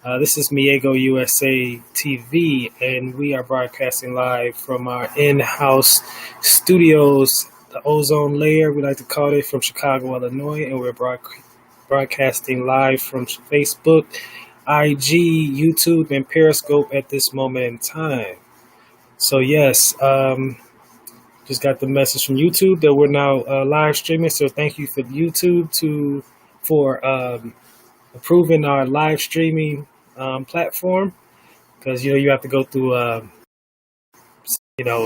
This is Miego USA TV, and we are broadcasting live from our in-house studios, the ozone layer, we like to call it, from Chicago, Illinois, and we're broadcasting live from Facebook, IG, YouTube, and Periscope at this moment in time. So yes, just got the message from YouTube that we're now live streaming. So thank you for YouTube for approving our live streaming platform, because you have to go through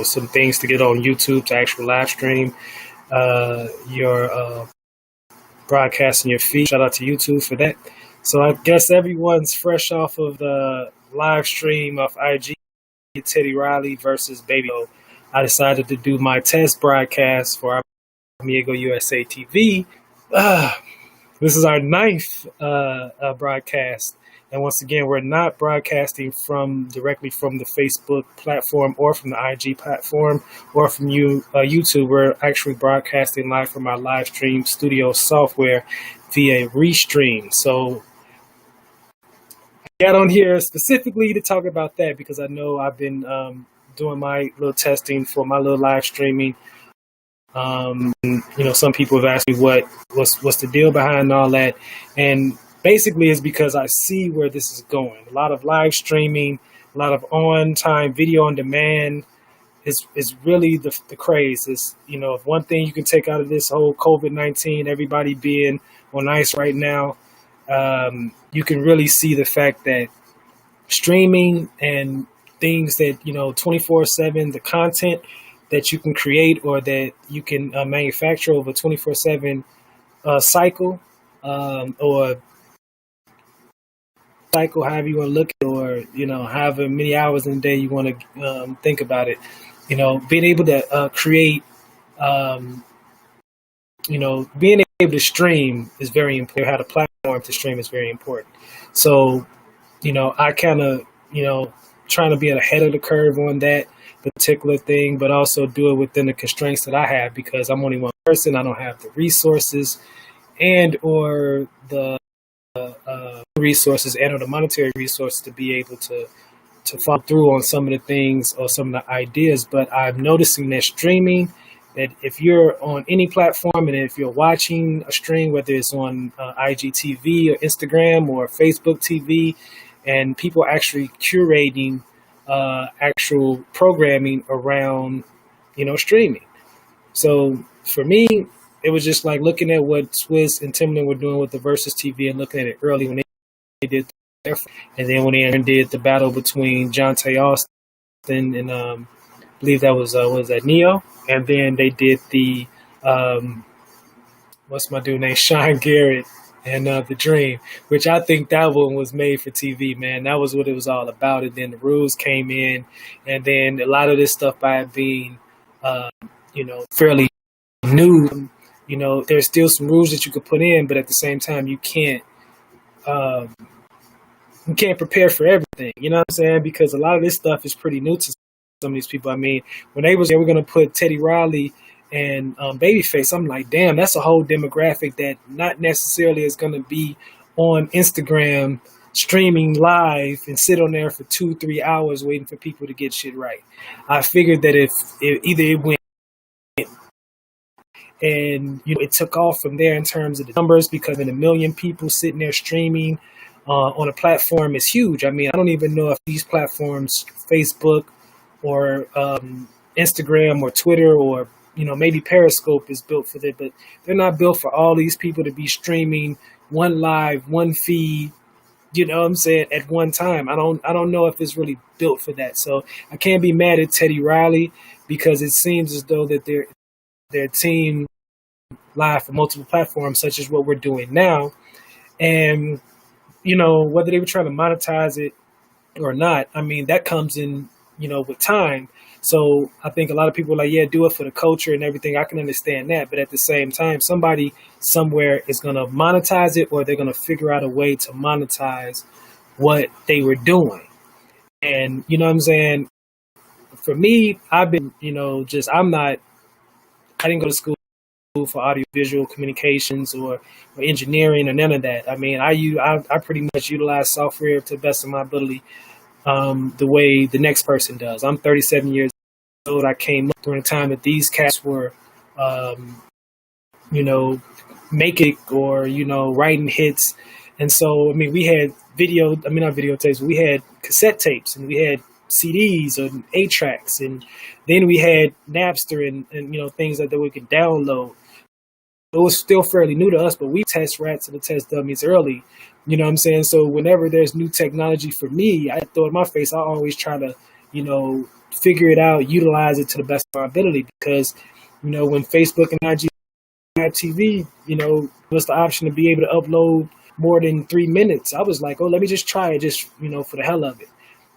some things to get on YouTube to actually live stream your broadcasting your feed. Shout out to YouTube for that. So I guess everyone's fresh off of the live stream of IG Teddy Riley versus Baby. So I decided to do my test broadcast for our Amigo USA TV. This is our ninth broadcast. And once again, we're not broadcasting directly from the Facebook platform or from the IG platform or from YouTube. We're actually broadcasting live from our live stream studio software via Restream. So I got on here specifically to talk about that because I know I've been doing my little testing for my little live streaming. Some people have asked me what's the deal behind all that, and basically it's because I see where this is going. A lot of live streaming, a lot of on-time video on demand is really the craze. Is if one thing you can take out of this whole COVID-19, everybody being on ice right now, you can really see the fact that streaming and things that 24/7, the content that you can create or that you can manufacture over 24/7 cycle, or cycle, however you want to look at it, or however many hours in a day you want to think about it. Being able to create, being able to stream is very important. Have a platform to stream is very important. So, I kind of, trying to be ahead of the curve on that particular thing, but also do it within the constraints that I have, because I'm only one person. I don't have the resources and or the resources and or the monetary resources to be able to follow through on some of the things or some of the ideas. But I'm noticing that streaming, that if you're on any platform and if you're watching a stream, whether it's on IGTV or Instagram or Facebook TV, and people actually curating actual programming around, streaming. So for me, it was just like looking at what Swiss and Timbaland were doing with the Versus TV and looking at it early when they did their, and then when they did the battle between Jonte Austin and I believe that was Neo, and then they did the what's my dude name, Sean Garrett and The Dream, which I think that one was made for TV, man. That was what it was all about. And then the rules came in, and then a lot of this stuff by it being, fairly new, there's still some rules that you could put in, but at the same time, you can't prepare for everything. You know what I'm saying? Because a lot of this stuff is pretty new to some of these people. I mean, when they were going to put Teddy Riley and Babyface, I'm like, damn, that's a whole demographic that not necessarily is going to be on Instagram streaming live and sit on there for 2-3 hours waiting for people to get shit right. I figured that if either it went and it took off from there in terms of the numbers, because in 1 million people sitting there streaming on a platform is huge. I mean, I don't even know if these platforms, Facebook or Instagram or Twitter or maybe Periscope is built for that, but they're not built for all these people to be streaming one live, one feed, what I'm saying, at one time. I don't know if it's really built for that. So I can't be mad at Teddy Riley, because it seems as though that their team live for multiple platforms, such as what we're doing now. And, whether they were trying to monetize it or not, I mean, that comes in, with time. So I think a lot of people are like, yeah, do it for the culture and everything. I can understand that. But at the same time, somebody somewhere is going to monetize it, or they're going to figure out a way to monetize what they were doing. And, what I'm saying? For me, I've been, I didn't go to school for audiovisual communications or engineering or none of that. I mean, I pretty much utilize software to the best of my ability, the way the next person does. I'm 37 years old. I came up during the time that these cats were, you know, making or, you know, writing hits. And so, I mean, we had not videotapes, we had cassette tapes and we had CDs and 8-tracks. And then we had Napster and you know, things that we could download. It was still fairly new to us, but we test rats and test dummies early. You know what I'm saying? So whenever there's new technology for me, I throw it in my face. I always try to, you know, figure it out, utilize it to the best of my ability. Because, you know, when Facebook and IG TV, you know, was the option to be able to upload more than 3 minutes, I was like, oh, let me just try it, just, you know, for the hell of it.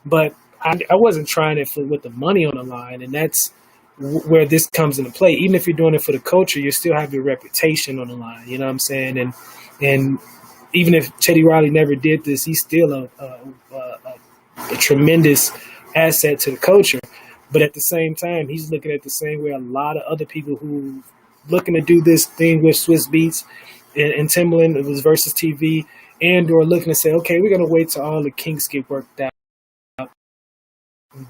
But I wasn't trying it with the money on the line, and that's where this comes into play. Even if you're doing it for the culture, you still have your reputation on the line. You know what I'm saying? And even if Teddy Riley never did this, he's still a tremendous asset to the culture. But at the same time, he's looking at the same way a lot of other people who looking to do this thing with Swiss Beats and Timbaland, it was versus TV, and or looking to say, okay, we're gonna wait till all the kinks get worked out, and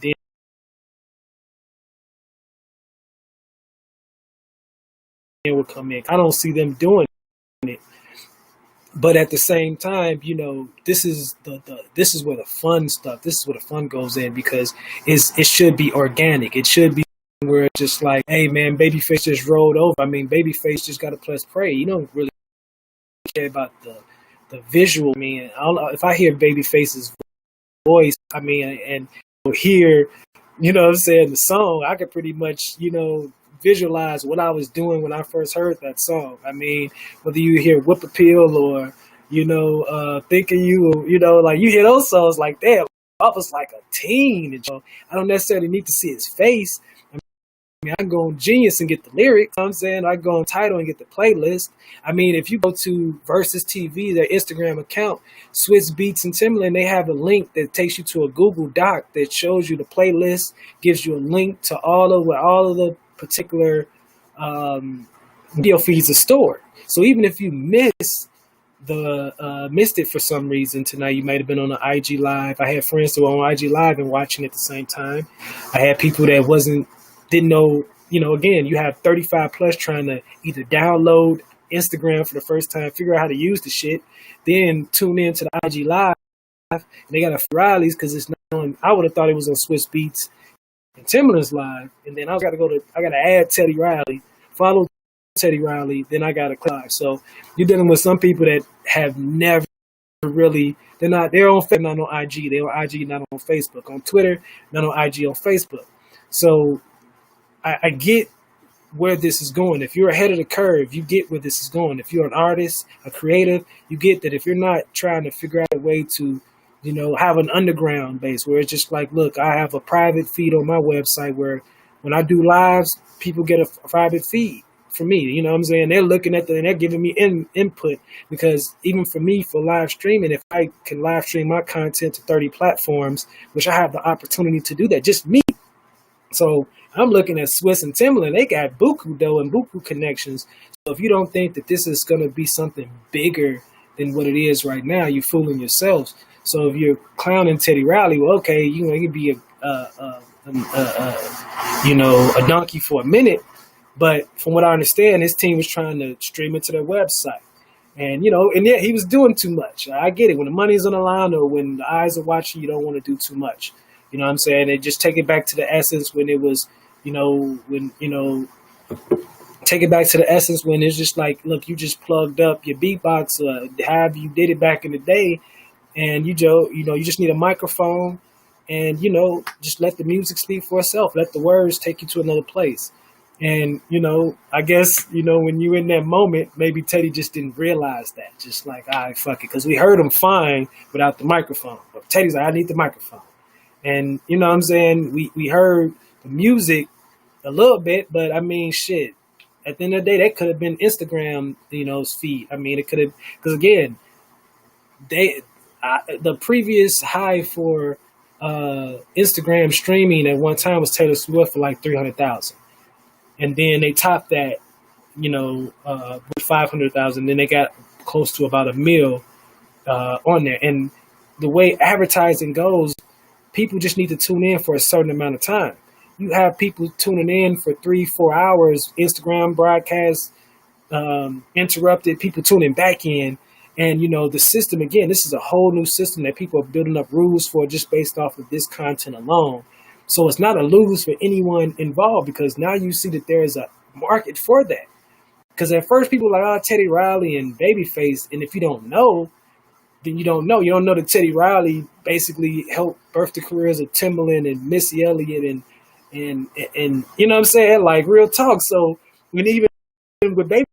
then will come in. I don't see them doing it. But at the same time, you know, this is this is where the fun stuff, this is where the fun goes in, because it should be organic. It should be where it's just like, hey man, Babyface just rolled over. I mean, Babyface just got to press play. You don't really care about the visual. I mean, if I hear Babyface's voice, I mean, and hear, you know what I'm saying, the song, I could pretty much, you know, visualize what I was doing when I first heard that song. I mean, whether you hear Whip Appeal or, you know, Thinking You, or, you know, like you hear those songs like that, I was like a teen. And, you know, I don't necessarily need to see his face. I mean, I can go on Genius and get the lyrics. You know what I'm saying, I can go on Tidal and get the playlist. I mean, if you go to Versus TV, their Instagram account, Swiss Beats and Timbaland, they have a link that takes you to a Google Doc that shows you the playlist, gives you a link to all of the particular video feeds are stored. So even if you missed it for some reason tonight, you might have been on an IG Live. I had friends who were on IG Live and watching at the same time. I had people that didn't know, you know, again, you have 35 plus trying to either download Instagram for the first time, figure out how to use the shit, then tune in to the IG Live, and they got a Riley's because it's not on. I would have thought it was on Swiss Beats and Timbaland's Live, and then I got to add Teddy Riley, follow Teddy Riley, then I got to click live. So you're dealing with some people that have never really, they're on Facebook, not on IG. They're on IG, not on Facebook. On Twitter, not on IG, on Facebook. So I get where this is going. If you're ahead of the curve, you get where this is going. If you're an artist, a creative, you get that if you're not trying to figure out a way to, you know, have an underground base where it's just like, look, I have a private feed on my website where when I do lives, people get a private feed for me. You know what I'm saying? They're looking at and they're giving me input, because even for me, for live streaming, if I can live stream my content to 30 platforms, which I have the opportunity to do that, just me. So I'm looking at Swiss and Timbaland. They got buku dough and buku connections. So if you don't think that this is going to be something bigger than what it is right now, you're fooling yourselves. So if you're clowning Teddy Riley, well, okay, you know, you could be a donkey for a minute. But from what I understand, his team was trying to stream it to their website. And, you know, and yeah, he was doing too much. I get it. When the money's on the line or when the eyes are watching, you don't want to do too much. You know what I'm saying? And just take it back to the essence when it was, take it back to the essence when it's just like, look, you just plugged up your beatbox, however you did it back in the day. And you just need a microphone and, you know, just let the music speak for itself. Let the words take you to another place. And, you know, I guess, you know, when you're in that moment, maybe Teddy just didn't realize that. Just like, all right, fuck it. Because we heard him fine without the microphone. But Teddy's like, I need the microphone. And, you know what I'm saying? We heard the music a little bit, but I mean, shit. At the end of the day, that could have been Instagram, you know, feed. I mean, it could have, because again, the previous high for Instagram streaming at one time was Taylor Swift for like 300,000. And then they topped that with 500,000. Then they got close to about a mil on there. And the way advertising goes, people just need to tune in for a certain amount of time. You have people tuning in for 3-4 hours, Instagram broadcasts interrupted, people tuning back in. And, the system, again, this is a whole new system that people are building up rules for just based off of this content alone. So it's not a lose for anyone involved, because now you see that there is a market for that. Because at first people were like, oh, Teddy Riley and Babyface. And if you don't know, then you don't know. You don't know that Teddy Riley basically helped birth the careers of Timbaland and Missy Elliott and you know what I'm saying? Like, real talk. So when even with Baby,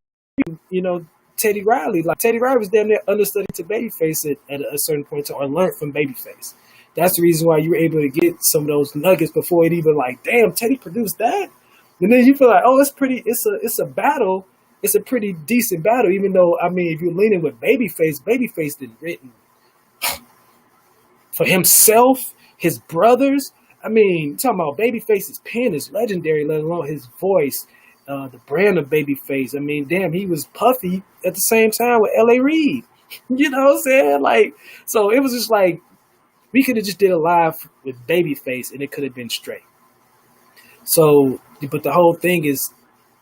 Teddy Riley was damn near understudied to Babyface at a certain point, or learned from Babyface. That's the reason why you were able to get some of those nuggets before it even like, damn, Teddy produced that. And then you feel like, oh, it's a battle. It's a pretty decent battle, even though, I mean, if you're leaning with Babyface did written for himself, his brothers. I mean, talking about Babyface's pen is legendary, let alone his voice, the brand of Babyface. I mean, damn, he was Puffy at the same time with L.A. Reid. You know what I'm saying? Like, so it was just like, we could have just did a live with Babyface and it could have been straight. So, but the whole thing is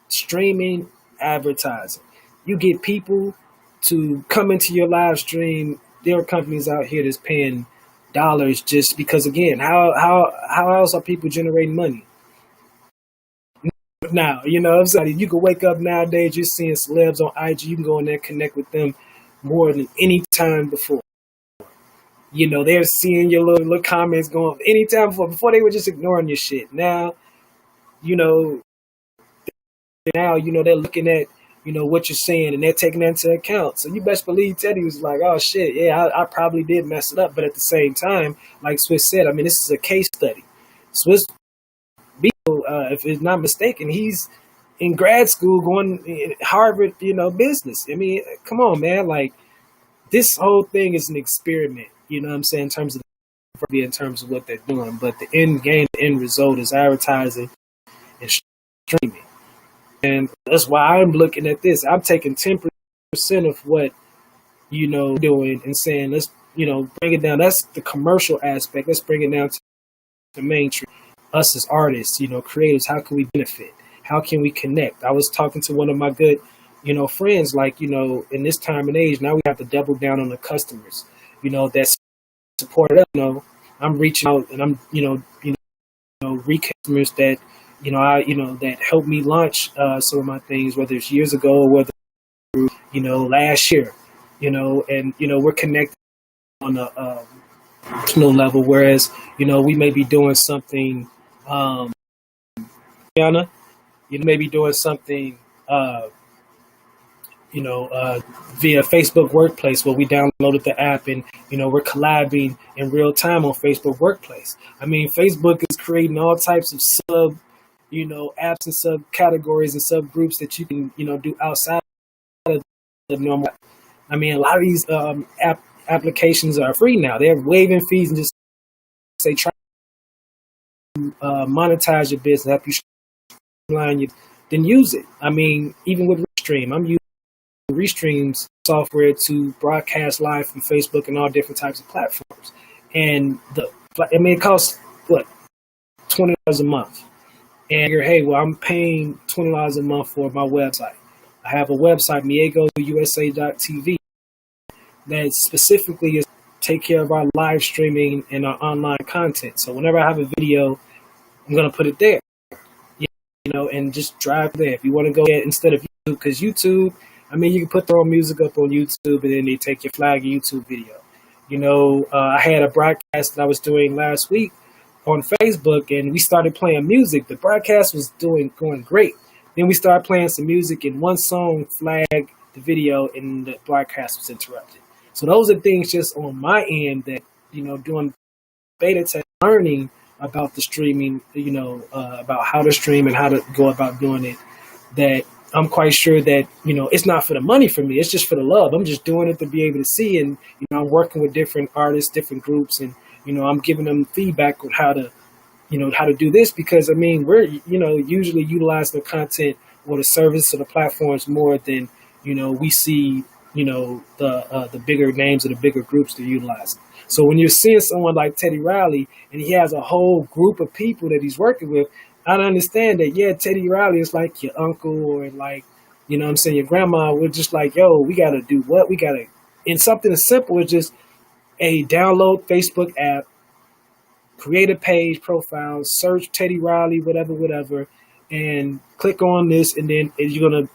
streaming advertising. You get people to come into your live stream. There are companies out here that's paying dollars just because, again, how else are people generating money? Now, I'm saying, you can wake up nowadays, you're seeing celebs on IG, you can go in there and connect with them more than any time before. They're seeing your little comments going any time before they were just ignoring your shit. Now, they're looking at, what you're saying, and they're taking that into account. So you best believe Teddy was like, oh shit, yeah, I probably did mess it up. But at the same time, like Swiss said, I mean, this is a case study. Swiss, if it's not mistaken, he's in grad school going Harvard, business. I mean, come on, man. Like, this whole thing is an experiment, you know what I'm saying, in terms of what they're doing. But the end game, the end result is advertising and streaming. And that's why I'm looking at this. I'm taking 10% of what, doing and saying, let's, bring it down. That's the commercial aspect. Let's bring it down to the mainstream. Us as artists, creators, how can we benefit? How can we connect? I was talking to one of my good, friends, like, in this time and age, now we have to double down on the customers, that support us. I'm reaching out and I'm, customers that, that helped me launch some of my things, whether it's years ago or whether, last year, and, we're connected on a personal level, whereas, we may be doing something, maybe doing something, via Facebook Workplace, where we downloaded the app and, we're collabing in real time on Facebook Workplace. I mean, Facebook is creating all types of apps and subcategories and subgroups that you can, do outside of the normal. I mean, a lot of these applications are free now. They're waiving fees and just say try to monetize your business, help you streamline you, then use it. I mean, even with Restream, I'm using Restream's software to broadcast live from Facebook and all different types of platforms. And it costs what, $20 a month. And you're, hey, well, I'm paying $20 a month for my website. I have a website, miegousa.tv, that specifically is take care of our live streaming and our online content. So whenever I have a video, I'm going to put it there, and just drive there. If you want to go ahead instead of YouTube, because YouTube, I mean, you can put their own music up on YouTube and then they take your flag YouTube video. I had a broadcast that I was doing last week on Facebook, and we started playing music. The broadcast was going great. Then we started playing some music, and one song flagged the video, and the broadcast was interrupted. So those are things just on my end that, doing beta test, learning about the streaming, about how to stream and how to go about doing it, that I'm quite sure that, it's not for the money for me. It's just for the love. I'm just doing it to be able to see. And, I'm working with different artists, different groups, and, I'm giving them feedback on how to do this, because, I mean, we're, usually utilizing the content or the service of the platforms more than, we see, the bigger names or the bigger groups they're utilizing. So when you're seeing someone like Teddy Riley and he has a whole group of people that he's working with, I understand that, yeah, Teddy Riley is like your uncle or like, what I'm saying, your grandma. We're just like, yo, we got to do what? We got to, and something as simple as just, download Facebook app, create a page profile, search Teddy Riley, whatever, and click on this, and then you're gonna,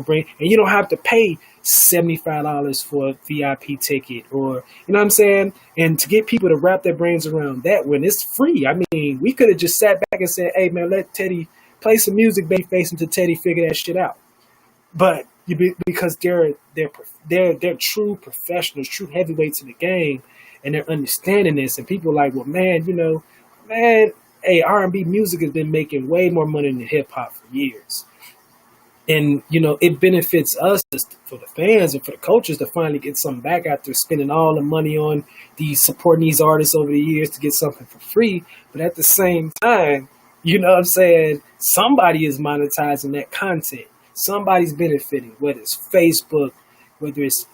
bring, and you don't have to pay $75 for a VIP ticket, or what I'm saying, and to get people to wrap their brains around that when it's free. I mean, we could have just sat back and said, "Hey man, let Teddy play some music, baby face until Teddy figure that shit out." But because they're true professionals, true heavyweights in the game, and they're understanding this, and people are like, well, man, hey, R&B music has been making way more money than hip hop for years. And, it benefits us for the fans and for the coaches to finally get something back after spending all the money on supporting these artists over the years to get something for free. But at the same time, what I'm saying, somebody is monetizing that content. Somebody's benefiting, whether it's Facebook, whether it's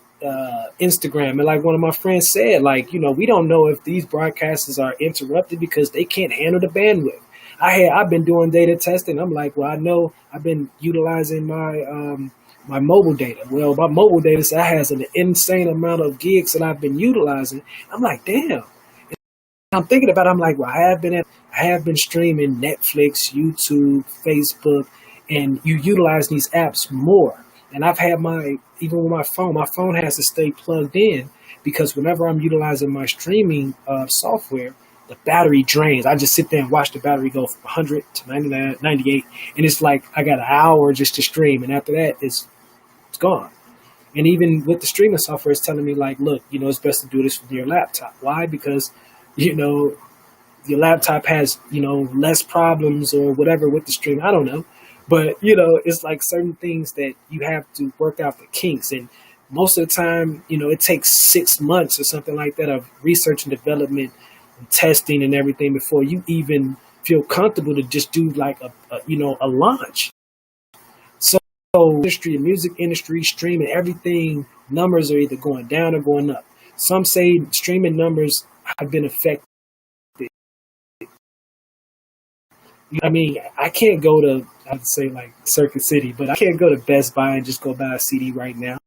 Instagram. And like one of my friends said, like, we don't know if these broadcasters are interrupted because they can't handle the bandwidth. I've been doing data testing. I'm like, well, I know I've been utilizing my mobile data. Well, my mobile data set has an insane amount of gigs that I've been utilizing. I'm like, damn. And I'm thinking about it, I'm like, well, I have been streaming Netflix, YouTube, Facebook, and you utilize these apps more. And I've had even with my phone has to stay plugged in, because whenever I'm utilizing my streaming software, the battery drains. I just sit there and watch the battery go from 100 to 99, 98, and it's like I got an hour just to stream, and after that, it's gone. And even with the streaming software, it's telling me like, look, it's best to do this from your laptop. Why? Because, your laptop has, less problems or whatever with the stream. I don't know. But, it's like certain things that you have to work out the kinks. And most of the time, it takes 6 months or something like that of research and development and testing and everything before you even feel comfortable to just do like a launch. So industry, music industry, streaming, everything, numbers are either going down or going up. Some say streaming numbers have been affected. I mean, I can't go to, I'd say like Circuit City, but I can't go to Best Buy and just go buy a CD right now.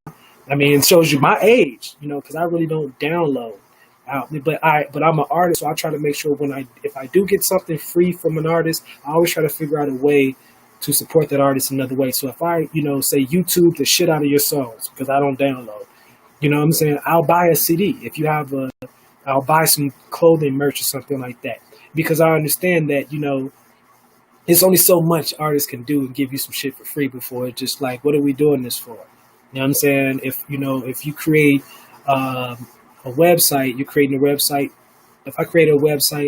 I mean, it shows you my age, because I really don't download out. But I'm an artist, so I try to make sure if I do get something free from an artist, I always try to figure out a way to support that artist another way. So if I, say YouTube the shit out of your songs because I don't download, what I'm saying, I'll buy a CD. If you have I'll buy some clothing merch or something like that, because I understand that, it's only so much artists can do and give you some shit for free before it's just like, what are we doing this for? You know what I'm saying? If you create a website, you're creating a website. If I create a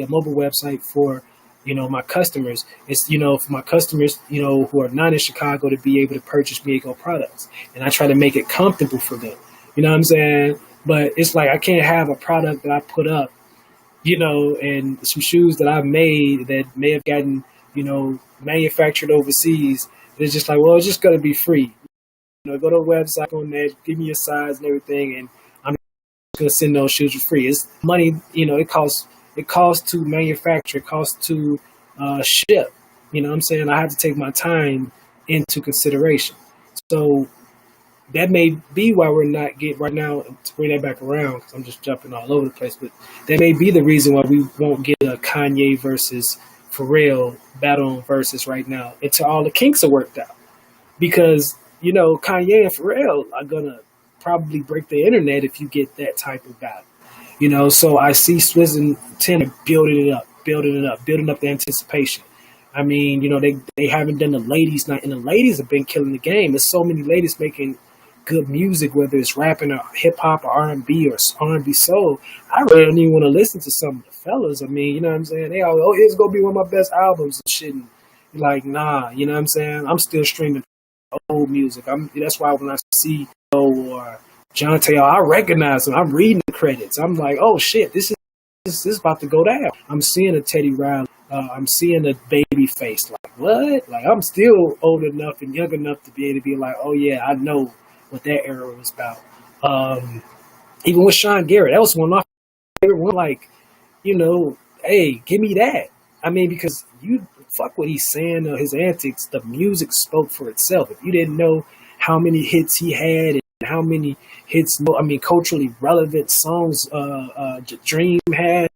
mobile website for, my customers, it's, for my customers, who are not in Chicago to be able to purchase Miego products. And I try to make it comfortable for them. You know what I'm saying? But it's like, I can't have a product that I put up, and some shoes that I've made that may have gotten, manufactured overseas. It's just like, well, it's just going to be free. Go to a website on there, give me your size and everything, and I'm going to send those shoes for free. It's money, it costs to manufacture, it costs to ship. You know what I'm saying? I have to take my time into consideration. So that may be why we're not getting right now, to bring that back around, because I'm just jumping all over the place, but that may be the reason why we won't get a Kanye versus Pharrell battle on Versus right now until all the kinks are worked out. Because, Kanye and Pharrell are going to probably break the internet if you get that type of battle. So I see Swizz and Tim building up the anticipation. I mean, they haven't done the ladies night, and the ladies have been killing the game. There's so many ladies making good music, whether it's rapping or hip hop or R&B or R&B soul. I really don't even want to listen to some of the fellas. I mean, you know what I'm saying? They all, it's going to be one of my best albums and shit. And you're like, nah, you know what I'm saying? I'm still streaming old music. That's why when I see or Jonte, I recognize them. I'm reading the credits. I'm like, oh shit, this is about to go down. I'm seeing a Teddy Riley. I'm seeing a Baby Babyface. Like, what? Like, I'm still old enough and young enough to be able to be like, oh yeah, I know what that era was about. Even with Sean Garrett, that was one of my favorite one. Like, hey, give me that. I mean, because you fuck what he's saying, his antics, the music spoke for itself. If you didn't know how many hits he had and how many hits, I mean, culturally relevant songs Dream has,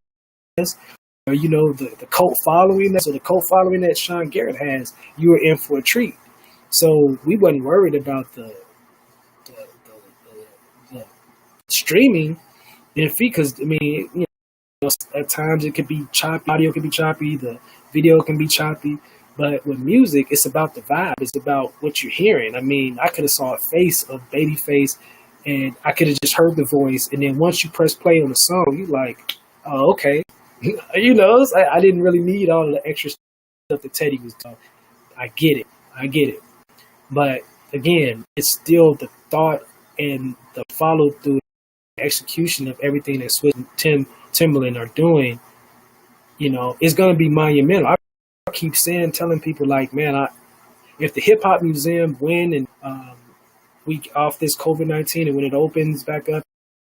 or, the cult following, so the cult following that Sean Garrett has, you were in for a treat. So we wasn't worried about the streaming and fee, because, I mean, at times it could be choppy, audio can be choppy, the video can be choppy, but with music, it's about the vibe, it's about what you're hearing. I mean, I could have saw a face of Babyface, and I could have just heard the voice, and then once you press play on the song, you're like, oh, okay. I didn't really need all of the extra stuff that Teddy was talking. I get it. But again, it's still the thought and the follow through execution of everything that Swizz and Timbaland are doing, is going to be monumental. I keep telling people like, man, if the Hip Hop Museum win and we off this COVID-19 and when it opens back up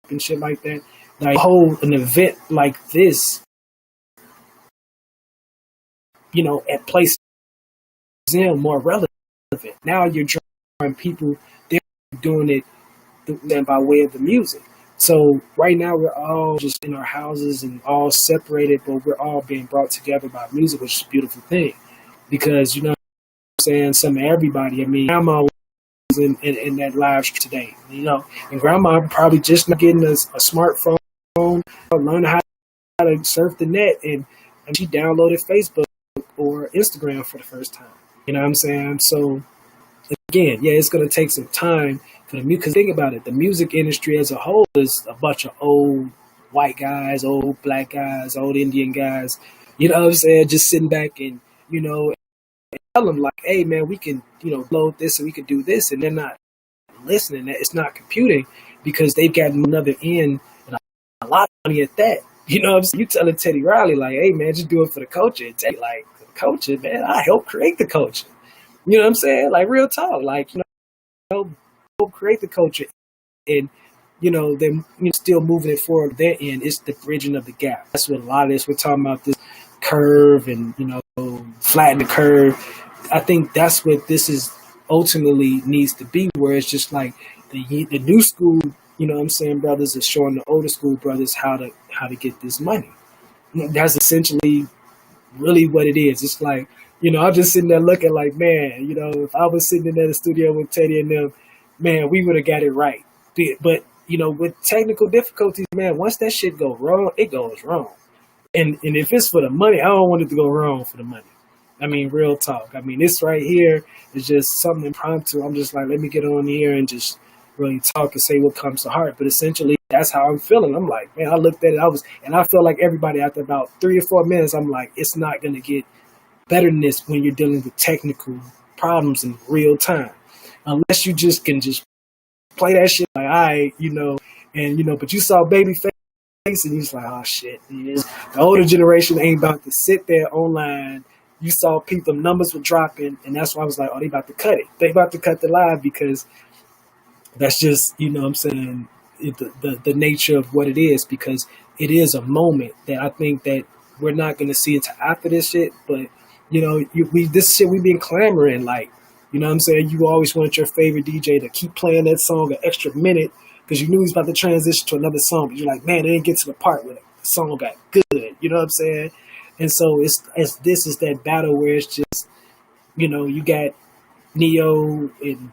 and shit like that, like hold an event like this, at places more relevant. Now you're drawing people, they're doing it by way of the music. So right now we're all just in our houses and all separated, but we're all being brought together by music, which is a beautiful thing. Because, some of everybody, I mean, grandma was in that live stream today, and grandma probably just not getting a smartphone, learning how to surf the net, and she downloaded Facebook or Instagram for the first time. You know what I'm saying? So again, yeah, it's going to take some time for the music. Because think about it, the music industry as a whole is a bunch of old white guys, old black guys, old Indian guys. You know what I'm saying? Just sitting back and tell them like, hey man, we can load this and we can do this, and they're not listening. It's not computing because they've got another end and a lot of money at that. You know what I'm saying? You telling Teddy Riley like, hey man, just do it for the culture. And Teddy like, the culture, man, I helped create the culture. You know what I'm saying? Like real talk, like help create the culture, and they're still moving it forward. Their end, it's the bridging of the gap. That's what a lot of this we're talking about, this curve and flatten the curve. I think that's what this is ultimately needs to be, where it's just like the new school, brothers is showing the older school brothers how to get this money. That's essentially really what it is. It's like, I'm just sitting there looking like, man, if I was sitting in the studio with Teddy and them, man, we would have got it right. But, with technical difficulties, man, once that shit go wrong, it goes wrong. And if it's for the money, I don't want it to go wrong for the money. I mean, real talk. I mean, this right here is just something impromptu. I'm just like, let me get on here and just really talk and say what comes to heart. But essentially, that's how I'm feeling. I'm like, man, I looked at it, and I felt like everybody after about 3 or 4 minutes, I'm like, it's not going to get better than this when you're dealing with technical problems in real time. Unless you just can just play that shit like, all right, but you saw Babyface and you're just like, oh shit. The older generation ain't about to sit there online. You saw people, numbers were dropping, and that's why I was like, oh, they about to cut it. They about to cut the live because that's just, what I'm saying, the nature of what it is, because it is a moment that I think that we're not going to see until after this shit. But, this shit we've been clamoring, like, you know what I'm saying? You always wanted your favorite DJ to keep playing that song an extra minute because you knew he was about to transition to another song. But you're like, man, they didn't get to the part where the song got good. You know what I'm saying? And so this is that battle where it's just, you got Neo and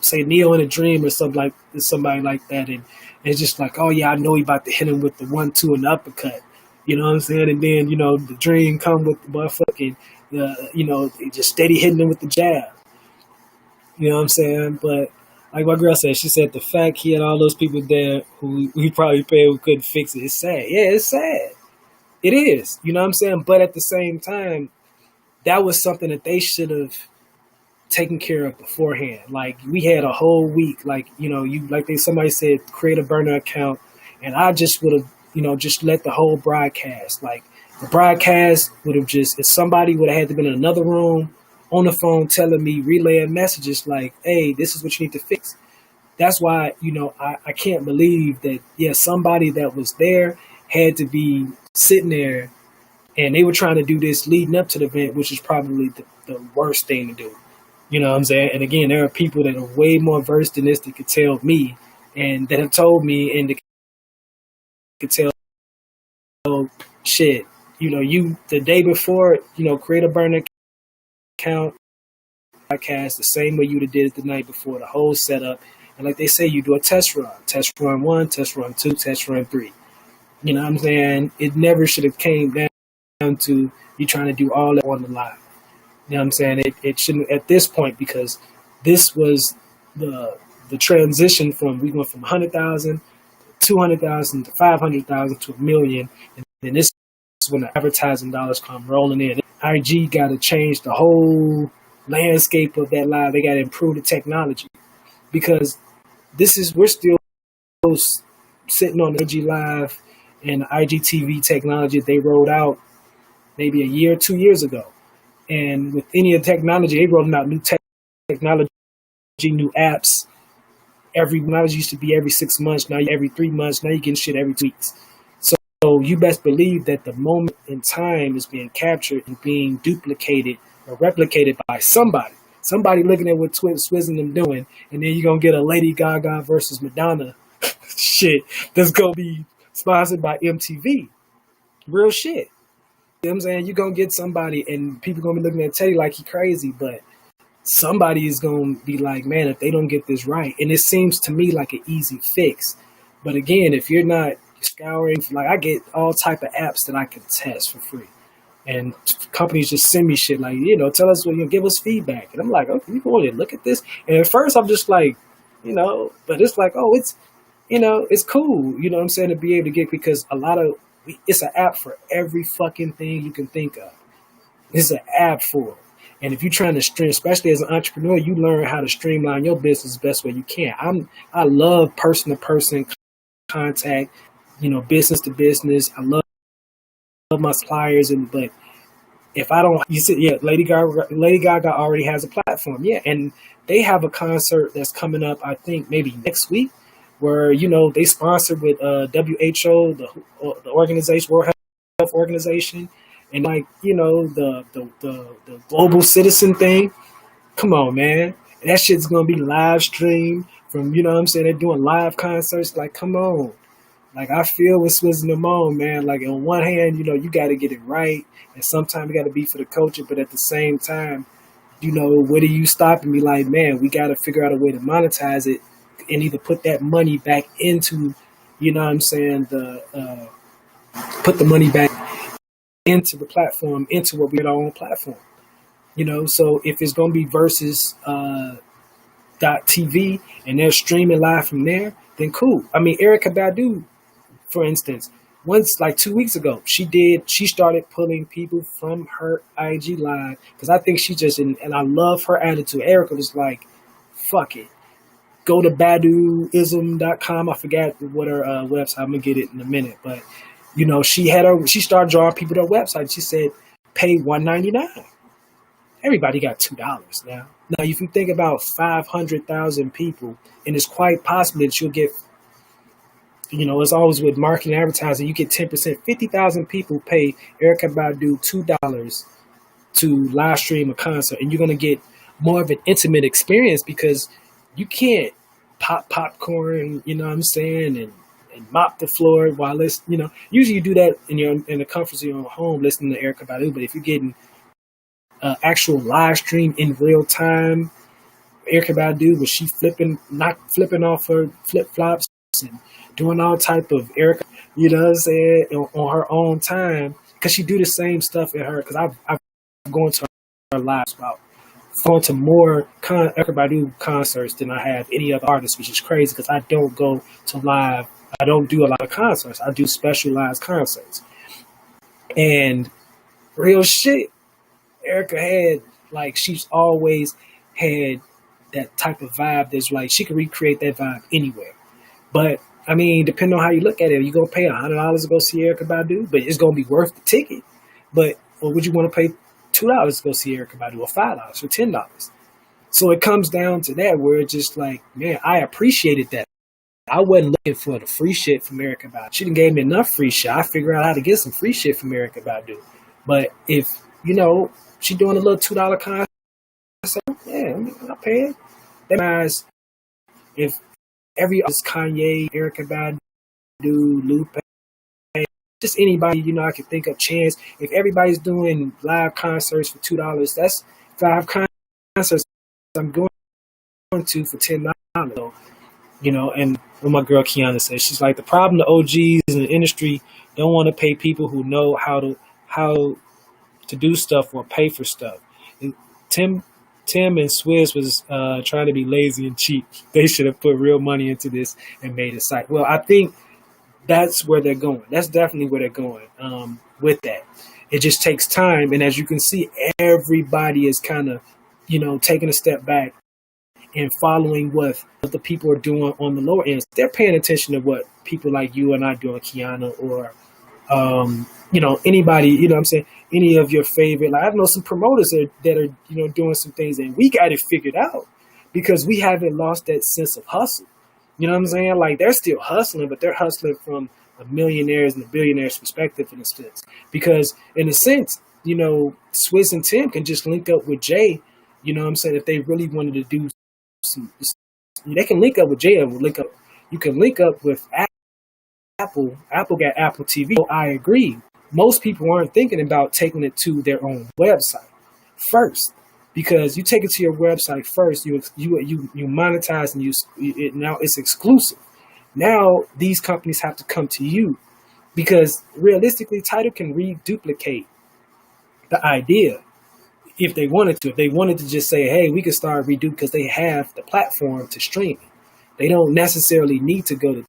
say Neo in a Dream or somebody like that, and it's just like, oh yeah, I know he about to hit him with the 1-2 and the uppercut. You know what I'm saying? And then the Dream come with the motherfucking just steady hitting him with the jab. You know what I'm saying? But like my girl said, she said the fact he had all those people there who he probably paid who couldn't fix it. It's sad. Yeah, it's sad. It is. You know what I'm saying? But at the same time, that was something that they should have taken care of beforehand. Like we had a whole week, like, somebody said, create a burner account, and I just would have, just let the whole broadcast, like The broadcast would have just, if somebody would have had to been in another room on the phone telling me, relaying messages like, hey, this is what you need to fix. That's why, I can't believe that, yeah, somebody that was there had to be sitting there and they were trying to do this leading up to the event, which is probably the worst thing to do. You know what I'm saying? And again, there are people that are way more versed in this that could tell me and that have told me and that could tell, shit, you the day before, create a burner account, podcast the same way you would have did it the night before, the whole setup. And like they say, you do a test run 1, test run 2, test run 3. You know what I'm saying? It never should have came down to you trying to do all that on the live. You know what I'm saying? It shouldn't at this point, because this was the transition from, we went from 100,000, 200,000 to 500,000 to 1 million. And then this is when the advertising dollars come rolling in. IG got to change the whole landscape of that live. They got to improve the technology, because we're still sitting on the IG Live and the IGTV technology that they rolled out maybe a year, 2 years ago. And with any of the technology, they rolling out new technology, new apps. When used to be every 6 months, now every 3 months, now you're getting shit every 2 weeks. So you best believe that the moment in time is being captured and being duplicated or replicated by somebody. Somebody looking at what Swizz and them doing, and then you're going to get a Lady Gaga versus Madonna shit that's going to be sponsored by MTV. Real shit. You know what I'm saying? You're going to get somebody, and people going to be looking at Teddy like he crazy, but somebody is going to be like, man, if they don't get this right. And it seems to me like an easy fix. But again, if you're not scouring, like I get all type of apps that I can test for free. And companies just send me shit like, tell us what, give us feedback. And I'm like, okay, you go in and look at this. And at first I'm just like, but it's like, oh, it's, it's cool. You know what I'm saying? To be able to get, because it's an app for every fucking thing you can think of. It's an app for it. And if you're trying to stream, especially as an entrepreneur, you learn how to streamline your business the best way you can. I love person-to-person contact, business to business. I love my suppliers, but if I don't, Lady Gaga already has a platform, and they have a concert that's coming up, I think maybe next week, where they sponsored with WHO, the organization, World Health Organization, and like the global citizen thing. Come on, man, that shit's gonna be live streamed from, what I'm saying, they're doing live concerts. Like, come on. Like, I feel with Swizz and them on, man. Like, on one hand, you got to get it right. And sometimes you got to be for the culture. But at the same time, what are you stopping me? Like, man, we got to figure out a way to monetize it and either put that money back into, what I'm saying, put the money back into the platform, into what we're our own platform. So if it's going to be versus .tv and they're streaming live from there, then cool. I mean, Erykah Badu, for instance, once, like 2 weeks ago, she started pulling people from her IG live, because I think she just, and I love her attitude. Erykah was like, fuck it. Go to baduism.com. I forgot what her website, I'm going to get it in a minute. But, she started drawing people to her website. She said, pay $1.99. Everybody got $2 now. Now, if you think about 500,000 people, and it's quite possible that you'll get, it's always with marketing and advertising, you get 10%. 50,000 people pay Erykah Badu $2 to live stream a concert, and you're going to get more of an intimate experience, because you can't pop popcorn, what I'm saying, and mop the floor while it's, usually you do that in the comfort of your own home listening to Erykah Badu, but if you're getting actual live stream in real time, Erykah Badu, was she flipping off her flip flops and doing all type of Erykah, what I'm saying, on her own time, because she do the same stuff in her. Because I've gone to her lives about going to more Erykah Badu concerts than I have any other artist, which is crazy because I don't go to live. I don't do a lot of concerts. I do specialized concerts. And real shit, Erykah had, like, she's always had that type of vibe that's like, she can recreate that vibe anywhere. But I mean, depending on how you look at it, you're gonna pay $100 to go see Erica Badu, but it's gonna be worth the ticket. But or would you want to pay $2 to go see Erica Badu, or $5 or $10? So it comes down to that where it's just like, man, I appreciated that. I wasn't looking for the free shit from Erica Badu. She done gave me enough free shit. I figure out how to get some free shit from Erica Badu. But if she doing a little $2 concert, yeah, I'll pay it. That means if every artist, Kanye, Erica Badu, Lupe, just anybody, I can think of, Chance. If everybody's doing live concerts for $2, that's 5 concerts I'm going to for $10. And what my girl Kiana says, she's like, the problem the OGs in the industry don't want to pay people who know how to do stuff or pay for stuff. And Tim and Swizz was trying to be lazy and cheap. They should have put real money into this and made a site. Well, I think that's where they're going. That's definitely where they're going with that. It just takes time. And as you can see, everybody is kind of, taking a step back and following what the people are doing on the lower ends. They're paying attention to what people like you and I do, Kiana, or, anybody, what I'm saying, any of your favorite. Like, I know some promoters that are doing some things, and we got it figured out because we haven't lost that sense of hustle. You know what I'm saying? Like, they're still hustling, but they're hustling from a millionaire's and a billionaire's perspective in a sense. Because in a sense, Swizz and Tim can just link up with Jay, you know what I'm saying, if they really wanted to do they can link up with Jay and you can link up with Apple. Apple got Apple TV. So I agree. Most people aren't thinking about taking it to their own website first, because you take it to your website first, you monetize and now it's exclusive. Now these companies have to come to you because realistically, Tidal can reduplicate the idea if they wanted to. If they wanted to just say, hey, we can start redo, because they have the platform to stream it. They don't necessarily need to go to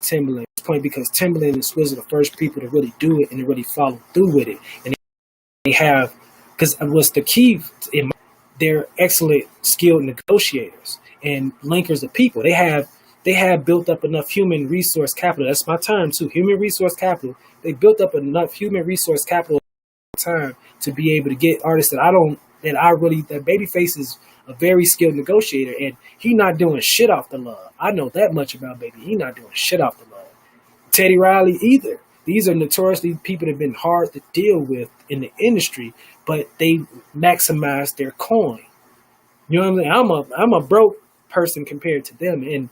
Timbaland's point, because Timbaland and Swizz are the first people to really do it and to really follow through with it. And they have, because what's the key, they're excellent, skilled negotiators and linkers of people. They have built up enough human resource capital. That's my term too, human resource capital. They built up enough human resource capital time to be able to get artists that Babyface is a very skilled negotiator, and he not doing shit off the love. I know that much about Baby. He not doing shit off the love. Teddy Riley either. These are notoriously people that have been hard to deal with in the industry, but they maximize their coin. You know what I'm saying? I'm a broke person compared to them, and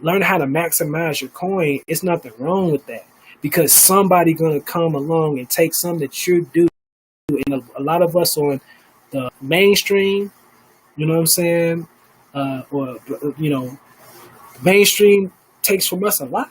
learn how to maximize your coin. It's nothing wrong with that, because somebody gonna come along and take something that you do. And a lot of us on the mainstream, you know what I'm saying, mainstream takes from us a lot.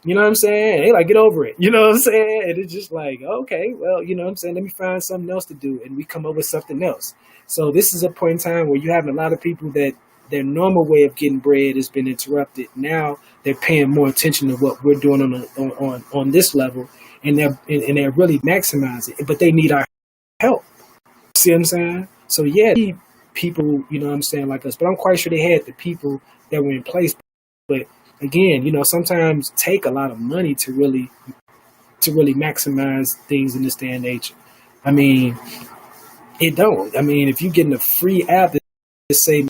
You know what I'm saying? They like, get over it. You know what I'm saying? And it's just like, okay, well, you know what I'm saying? Let me find something else to do. And we come up with something else. So this is a point in time where you have a lot of people that their normal way of getting bread has been interrupted. Now they're paying more attention to what we're doing on this level, and they're really maximizing it. But they need our help. See what I'm saying? So yeah, people, you know what I'm saying, like us. But I'm quite sure they had the people that were in place. But again, sometimes take a lot of money to really maximize things in this day and age. I mean, it don't. I mean, if you're getting a free app that say,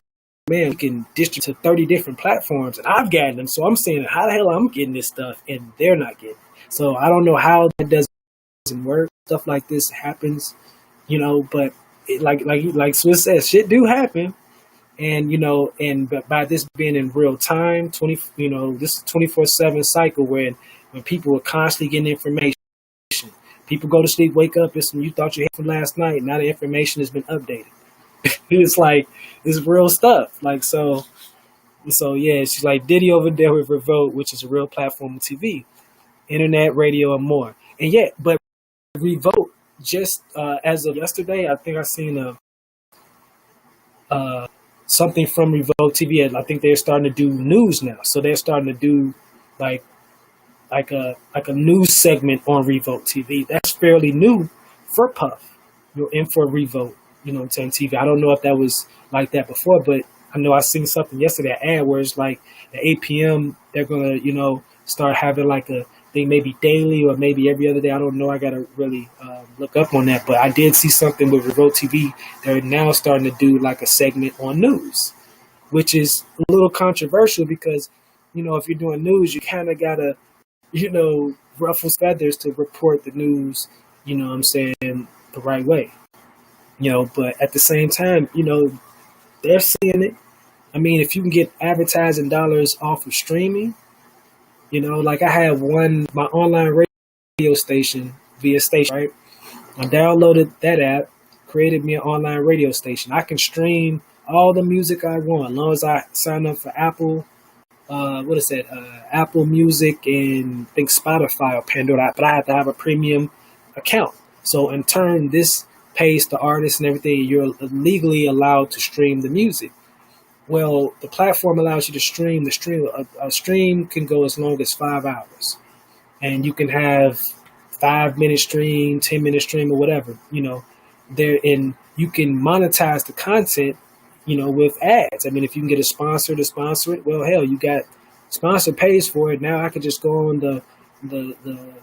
man, you can distribute to 30 different platforms, and I've gotten them, so I'm saying, how the hell I'm getting this stuff and they're not getting it? So I don't know how that doesn't work. Stuff like this happens, but like Swizz says, shit do happen. And, but by this being in real time, this 24/7 cycle when people are constantly getting information. People go to sleep, wake up, it's when you thought you had from last night. Now the information has been updated. It's like, it's real stuff. Like, so yeah, she's like Diddy over there with Revolt, which is a real platform of TV, internet, radio, and more. And yet, but Revolt, just as of yesterday, I think I seen something from Revolt TV. I think they're starting to do news now. So they're starting to do like a news segment on Revolt TV. That's fairly new for Puff, and for Revolt. You know what I'm saying? TV. I don't know if that was like that before, but I know I seen something yesterday, an ad where it's like at 8 p.m. they're gonna, start having like a thing maybe daily or maybe every other day. I don't know. I gotta really look up on that. But I did see something with Revolt TV. They're now starting to do like a segment on news, which is a little controversial because, if you're doing news, you kind of gotta, ruffle feathers to report the news. You know what I'm saying, the right way. But at the same time, they're seeing it. I mean, if you can get advertising dollars off of streaming, like I had my online radio station via station, right? I downloaded that app, created me an online radio station. I can stream all the music I want, as long as I sign up for Apple, Apple Music and I think Spotify or Pandora, but I have to have a premium account. So in turn, this pays the artists and everything. You're legally allowed to stream the music. Well, the platform allows you to stream. A stream can go as long as 5 hours, and you can have 5-minute stream, 10-minute stream, or whatever. You can monetize the content, with ads. I mean, if you can get a sponsor to sponsor it, well, hell, you got sponsor pays for it. Now I could just go on the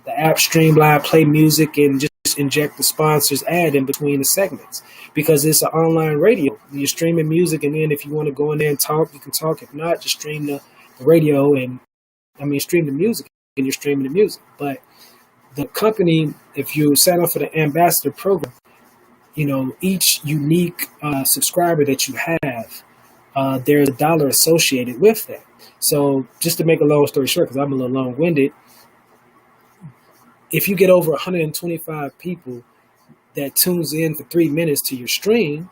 app Streamline, play music, and just inject the sponsor's ad in between the segments because it's an online radio. You're streaming music, and then if you want to go in there and talk, you can talk. If not, just stream the radio stream the music, and you're streaming the music. But the company, if you sign up for the ambassador program, each unique subscriber that you have, there's a dollar associated with that. So just to make a long story short, because I'm a little long-winded, if you get over 125 people that tunes in for 3 minutes to your stream,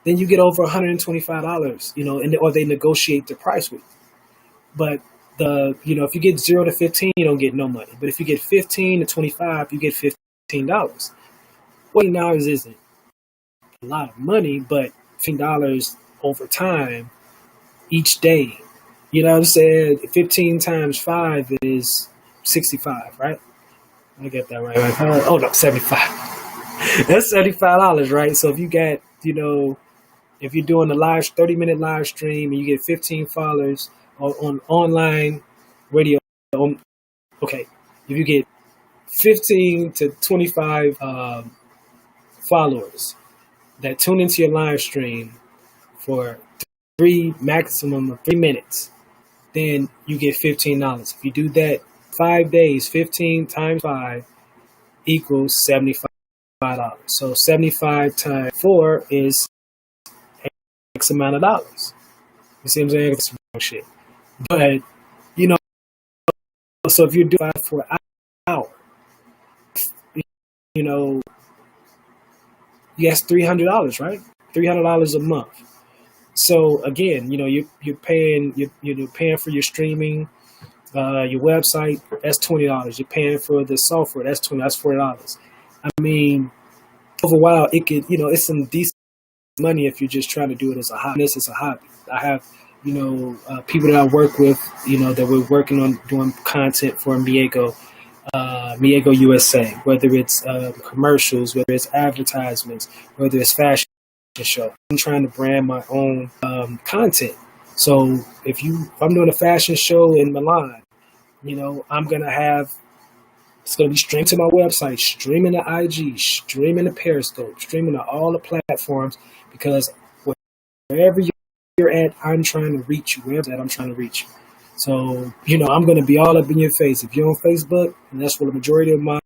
then you get over $125, or they negotiate the price with you. But if you get 0 to 15, you don't get no money. But if you get 15 to 25, you get $15. $14 isn't a lot of money, but $15 over time each day. You know what I'm saying? 15 times 5 is 65, right? I get that right. Oh no, 75. That's $75, right? So if you got, if you're doing a 30-minute live stream and you get 15 followers on online radio, okay, if you get 15 to 25 followers that tune into your live stream for maximum of 3 minutes, then you get $15. If you do that 5 days, 15 times 5 equals $75. So 75 times 4 is X amount of dollars. You see what I'm saying? It's wrong shit. But, so if you do that for an hour, yes, $300, right? $300 a month. So again, you're paying for your streaming, your website. That's $20. You're paying for the software. That's $20. That's $40. I mean, over a while, it could, it's some decent money if you're just trying to do it as a hobby. This is a hobby. I have, people that I work with, that we're working on doing content for Miego USA, whether it's commercials, whether it's advertisements, whether it's fashion show. I'm trying to brand my own content. So if I'm doing a fashion show in Milan, it's going to be streamed to my website, streaming to IG, streaming to Periscope, streaming to all the platforms, because wherever you're at, I'm trying to reach you. Wherever I'm trying to reach you. So, I'm going to be all up in your face. If you're on Facebook, and that's where the majority of my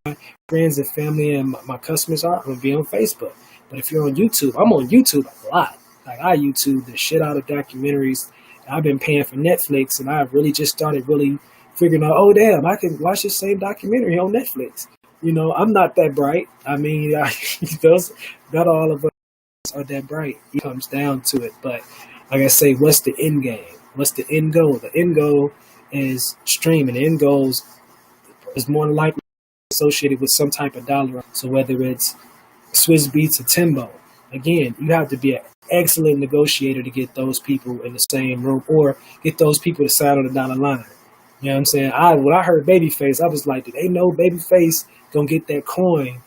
friends and family and my customers are, I'm going to be on Facebook. But if you're on YouTube, I'm on YouTube a lot. Like, I YouTube the shit out of documentaries. I've been paying for Netflix, and I really just started really figuring out, oh, damn, I can watch the same documentary on Netflix. I'm not that bright. I mean, not all of us are that bright. It comes down to it. But like I say, what's the end game? What's the end goal? The end goal is streaming. The end goal is more than likely associated with some type of dollar. So whether it's Swiss Beats or Timbo, again, you have to be an excellent negotiator to get those people in the same room or get those people to sign on the dollar line. You know what I'm saying? When I heard Babyface, I was like, did they know Babyface gonna get that coin?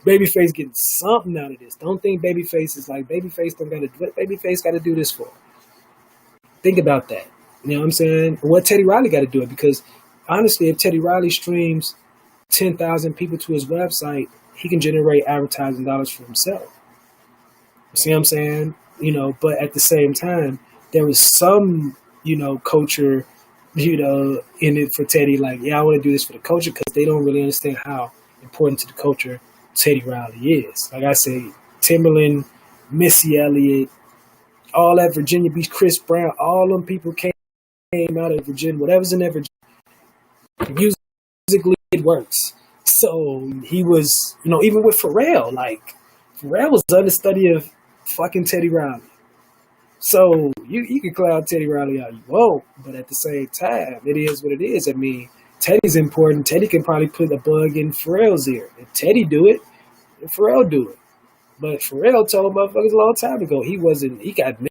Babyface getting something out of this. Don't think Babyface is like, Babyface don't got to, what Babyface got to do this for? Think about that. You know what I'm saying? What Teddy Riley got to do it, because honestly, if Teddy Riley streams 10,000 people to his website, he can generate advertising dollars for himself. See what I'm saying? You know, but at the same time, there was some, you know, culture, you know, in it for Teddy. Like, yeah, I want to do this for the culture, because they don't really understand how important to the culture Teddy Riley is. Like I say, Timberland, Missy Elliott, all that Virginia Beach, Chris Brown, all them people came out of Virginia. Whatever's in that Virginia, musically it works. So he was, you know, even with Pharrell, like Pharrell was the understudy of fucking Teddy Riley. So you can clown Teddy Riley out you won't, but at the same time, it is what it is. I mean, Teddy's important. Teddy can probably put a bug in Pharrell's ear. If Teddy do it, if Pharrell do it. But Pharrell told motherfuckers a long time ago he got $1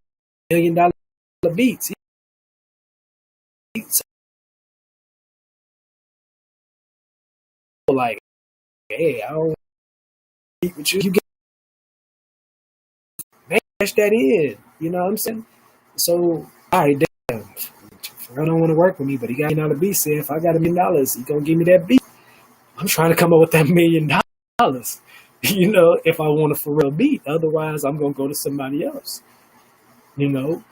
million beats. Like, hey, I don't eat with you. You get cash that in. You know what I'm saying? So, all right, damn. Pharrell don't want to work with me, but he got $1 million beat. Say, if I got $1 million, he gonna give me that beat. I'm trying to come up with that $1 million. You know, if I want a Pharrell beat. Otherwise, I'm gonna go to somebody else. You know,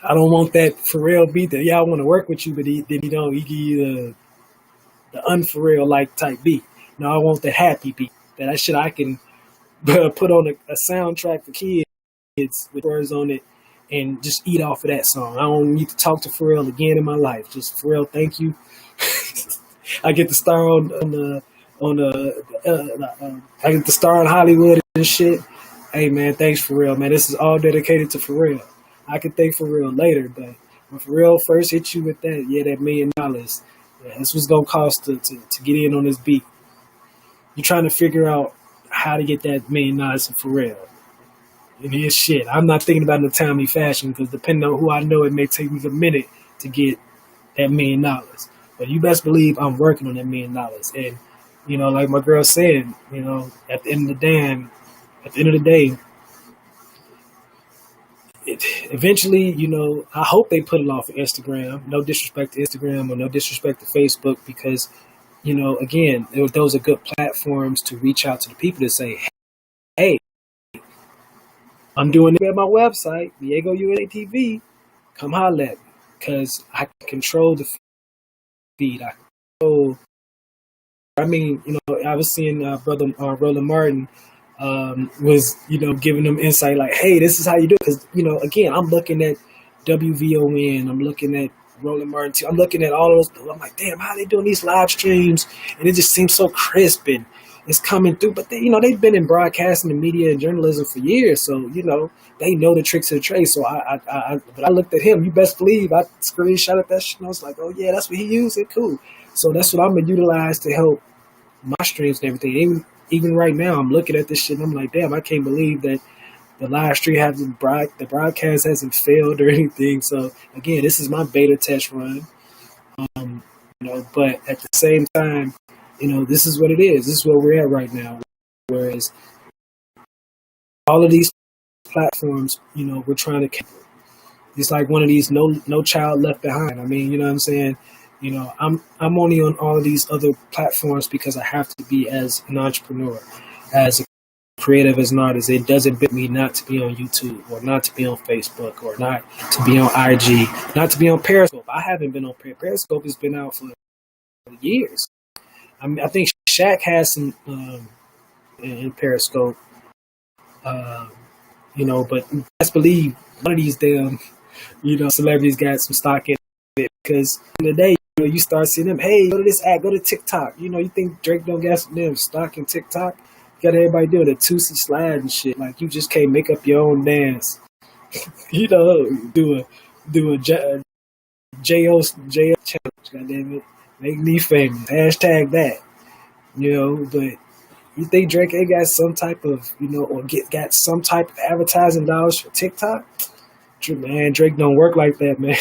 I don't want that Pharrell beat that, I want to work with you, but he give you the un-Pharrell like type beat. No, I want the happy beat. That shit I can put on a soundtrack for kids with words on it and just eat off of that song. I don't need to talk to Pharrell again in my life. Just Pharrell, thank you. I get the star I get the star in Hollywood and shit. Hey man, thanks Pharrell, man. This is all dedicated to Pharrell. I can thank Pharrell later, but when Pharrell first hit you with that, that $1 million, that's what's gonna cost to get in on this beat. You're trying to figure out how to get that $1 million from Pharrell. And his shit. I'm not thinking about it in a timely fashion, because depending on who I know, it may take me a minute to get that $1 million. But you best believe I'm working on that $1 million. And, you know, like my girl said, you know, at the end of the day, eventually, you know, I hope they put it off of Instagram. No disrespect to Instagram or no disrespect to Facebook, because, you know, again, those are good platforms to reach out to the people to say, hey, I'm doing it at my website, Diego USA TV. Come holler at me, because I control the feed. I mean, you know, I was seeing brother Roland Martin was, you know, giving them insight like, hey, this is how you do it. Because, you know, again, I'm looking at WVON, I'm looking at Roland Martin too. I'm looking at all those. I'm like, damn, how are they doing these live streams? And it just seems so crisp and it's coming through. But they, you know, they've been in broadcasting and media and journalism for years, so you know they know the tricks of the trade. So but I looked at him. You best believe I screenshotted that shit. And I was like, oh yeah, that's what he using. Cool. So that's what I'm gonna utilize to help my streams and everything. Even right now, I'm looking at this shit and I'm like, damn, I can't believe that the live stream the broadcast hasn't failed or anything. So again, this is my beta test run. You know, but at the same time, you know, this is what it is. This is where we're at right now. Whereas all of these platforms, you know, we're trying to. It's like one of these no child left behind. I mean, you know what I'm saying? You know, I'm only on all of these other platforms because I have to be as an entrepreneur, as a creative, as an artist. It doesn't fit me not to be on YouTube or not to be on Facebook or not to be on IG, not to be on Periscope. I haven't been on Periscope. Has been out for years. I mean, I think Shaq has some in Periscope, you know, but best believe one of these damn, you know, celebrities got some stock in it, because in the day, you know, you start seeing them, hey, go to this app, go to TikTok. You know, you think Drake don't got some damn stock in TikTok? You got everybody doing a Tootsie slide and shit. Like, you just can't make up your own dance. You know, do a J.O. challenge, goddamn it. Make me famous. Hashtag that. You know, but you think Drake ain't got some type of, you know, or got some type of advertising dollars for TikTok? Man, Drake don't work like that, man.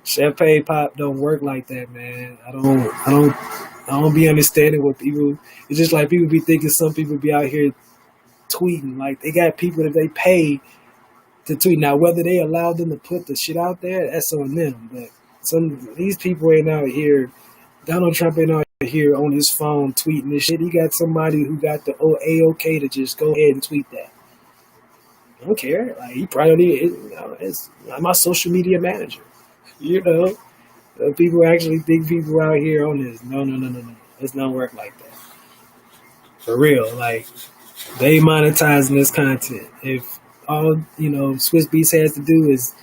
Champagne pop don't work like that, man. I I don't be understanding what people. It's just like people be thinking some people be out here tweeting like they got people that they pay to tweet. Now whether they allow them to put the shit out there, that's on them. But these people ain't out here. Donald Trump ain't out here on his phone tweeting this shit. He got somebody who got the A-OK to just go ahead and tweet that. I don't care. Like he probably it's my social media manager. You know, people actually think people out here on this. No. It's not work like that. For real, like they monetizing this content. If all Swiss Beats has to do is,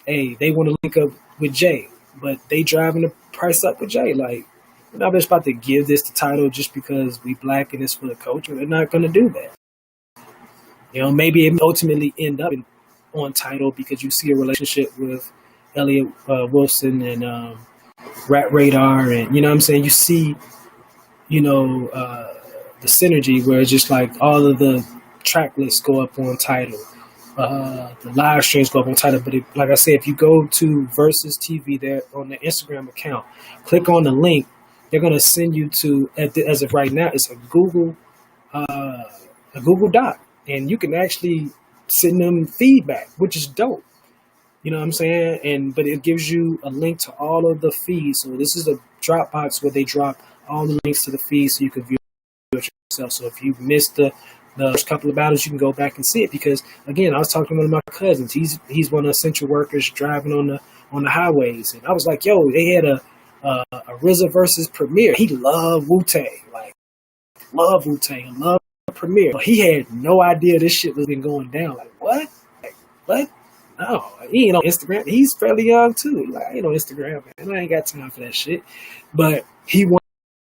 hey, they want to link up with Jay, but they driving the price up with Jay. Like, we're not just about to give this the title just because we black and it's for the culture. They're not going to do that. Maybe it ultimately end up on title because you see a relationship with Elliot Wilson and Rat Radar, and you know what I'm saying. You see, the synergy where it's just like all of the track lists go up on title, the live streams go up on title. But like I said, if you go to Versus TV there on the Instagram account, click on the link. They're gonna send you to as of right now, it's a Google Doc. And you can actually send them feedback, which is dope. You know what I'm saying? But it gives you a link to all of the feeds. So this is a Dropbox where they drop all the links to the feeds so you can view it yourself. So if you missed the first couple of battles, you can go back and see it. Because again, I was talking to one of my cousins. He's one of the essential workers driving on the highways, and I was like, "Yo, they had a RZA versus Premier. He loved Wu-Tang, love Wu-Tang, love Premier. He had no idea this shit was been going down. Like, what? What? No, he ain't on Instagram. He's fairly young too. He's like, I ain't on Instagram, man. I ain't got time for that shit. But he wanted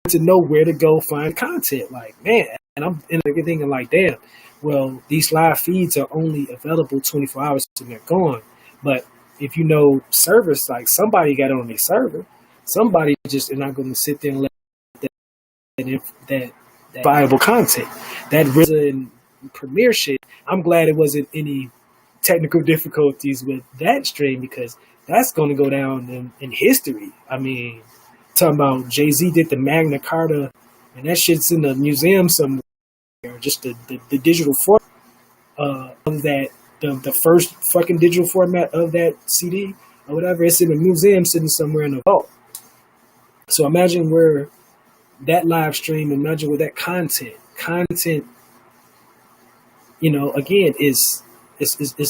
to know where to go find content. Like, man, and I'm thinking like, damn, well, these live feeds are only available 24 hours and they're gone. But if servers, like somebody got it on their server, somebody just is not going to sit there and let that viable content. That RZA and Premiere shit, I'm glad it wasn't any technical difficulties with that stream because that's going to go down in history. I mean, talking about Jay-Z did the Magna Carta, and that shit's in the museum somewhere. Just the digital format of that, the first fucking digital format of that CD or whatever, it's in a museum sitting somewhere in a vault. So imagine where that live stream, imagine with that content, again, it's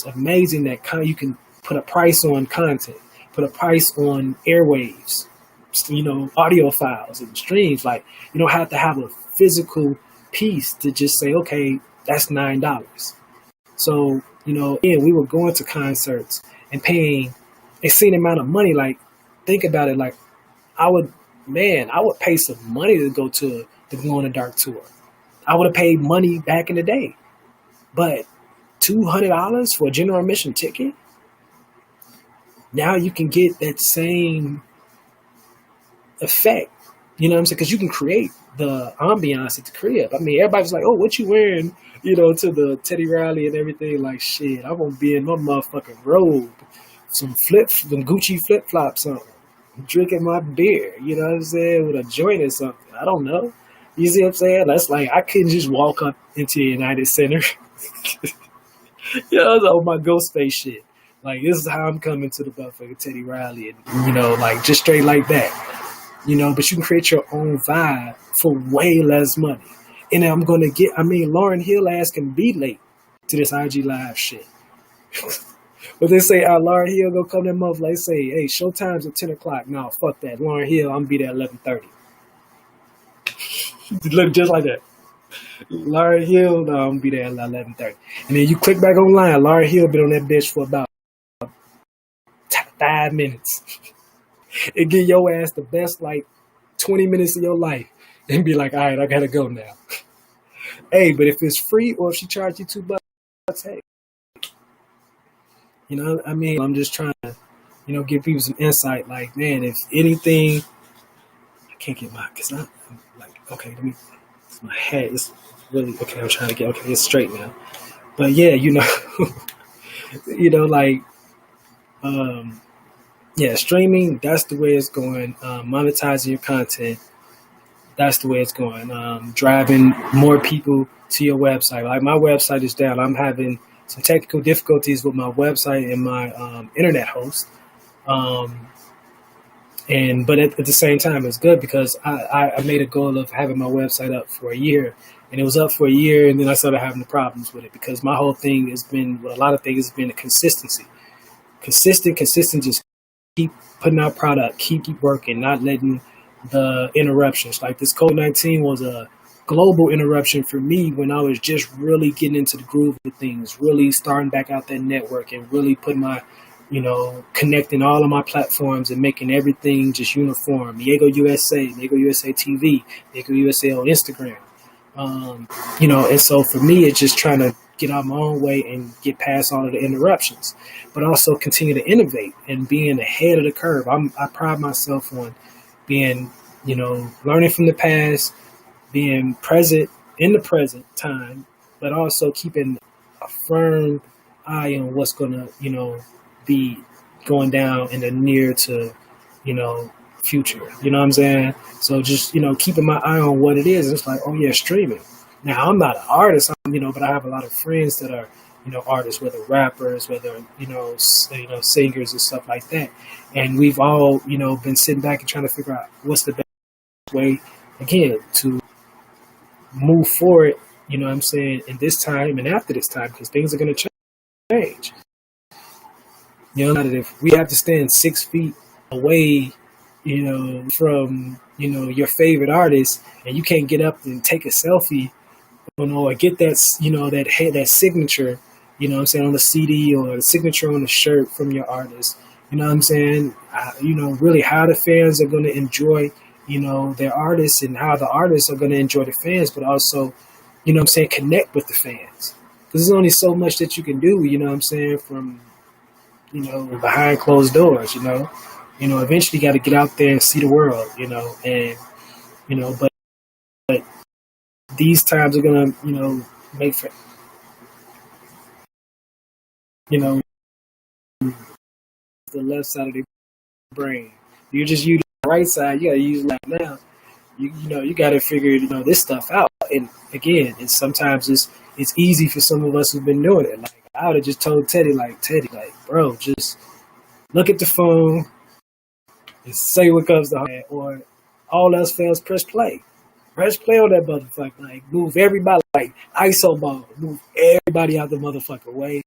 amazing that you can put a price on content, put a price on airwaves, audio files and streams. Like, you don't have to have a physical piece to just say, okay, that's $9. So, again, we were going to concerts and paying a insane amount of money. Like, think about it. Like, I would pay some money to go to the Glow in the Dark tour. I would have paid money back in the day. But $200 for a general admission ticket? Now you can get that same effect. You know what I'm saying? Because you can create the ambiance at the crib. I mean, everybody's like, oh, what you wearing, to the Teddy Riley and everything? Like, shit, I'm going to be in my motherfucking robe. Some Gucci flip-flops on. Drinking my beer, you know what I'm saying, with a joint or something. I don't know. You see what I'm saying? That's like, I couldn't just walk up into United Center. On my Ghostface shit. Like, this is how I'm coming to the motherfucking Teddy Riley, and, like, just straight like that. But you can create your own vibe for way less money. And I'm going to Lauryn Hill ass can be late to this IG Live shit. But they say, Lauryn Hill go come that month. Like, say, hey, showtime's at 10 o'clock. No, fuck that. Lauryn Hill, I'm going to be there at 11:30. Look, just like that. Lauryn Hill, no, I'm going to be there at 11:30. And then you click back online. Lauryn Hill been on that bitch for about 5 minutes. It give your ass the best, 20 minutes of your life. And be like, all right, I got to go now. Hey, but if it's free or if she charge you $2, hey. I'm just trying to, give people some insight. Like, man, if anything, I can't get because I'm like, okay, it's my head. It's really, okay, I'm trying to get, okay, it's straight now. But yeah, streaming, that's the way it's going. Monetizing your content. that's the way it's going. Driving more people to your website. Like my website is down. I'm having some technical difficulties with my website and my internet host. Um, but at the same time, it's good because I made a goal of having my website up for a year, and it was up for a year, and then I started having the problems with it because my whole thing has been, well, a lot of things has been the consistency, consistent, just keep putting out product, keep working, not letting the interruptions. Like this COVID-19 was a global interruption for me when I was just really getting into the groove of things, really starting back out that network and really putting my, connecting all of my platforms and making everything just uniform. Diego USA TV, Diego USA on Instagram. And so for me, it's just trying to get out my own way and get past all of the interruptions, but also continue to innovate and being ahead of the curve. I pride myself on being, learning from the past, being present in the present time, but also keeping a firm eye on what's going to, be going down in the near to, future. You know what I'm saying? So just, keeping my eye on what it is. It's like, oh yeah, streaming. Now I'm not an artist, but I have a lot of friends that are, artists, whether rappers, whether, singers and stuff like that. And we've all, been sitting back and trying to figure out what's the best way, again, to move forward, you know what I'm saying, in this time and after this time, because things are going to change. If we have to stand 6 feet away, from, your favorite artist, and you can't get up and take a selfie, or get that, that signature, what I'm saying, on the CD or the signature on the shirt from your artist, you know what I'm saying? Really how the fans are going to enjoy, their artists and how the artists are going to enjoy the fans, but also, connect with the fans. Because there's only so much that you can do, from, behind closed doors, eventually you got to get out there and see the world, but these times are going to, make for, the left side of the brain. You just use the right side, you got to use it like now. You got to figure, this stuff out. And again, sometimes it's easy for some of us who've been doing it. Like I would have just told Teddy, bro, just look at the phone and say what comes to heart, or all else fails, press play. Press play on that motherfucker. Like move everybody, like ISO ball, move everybody out the motherfucker way.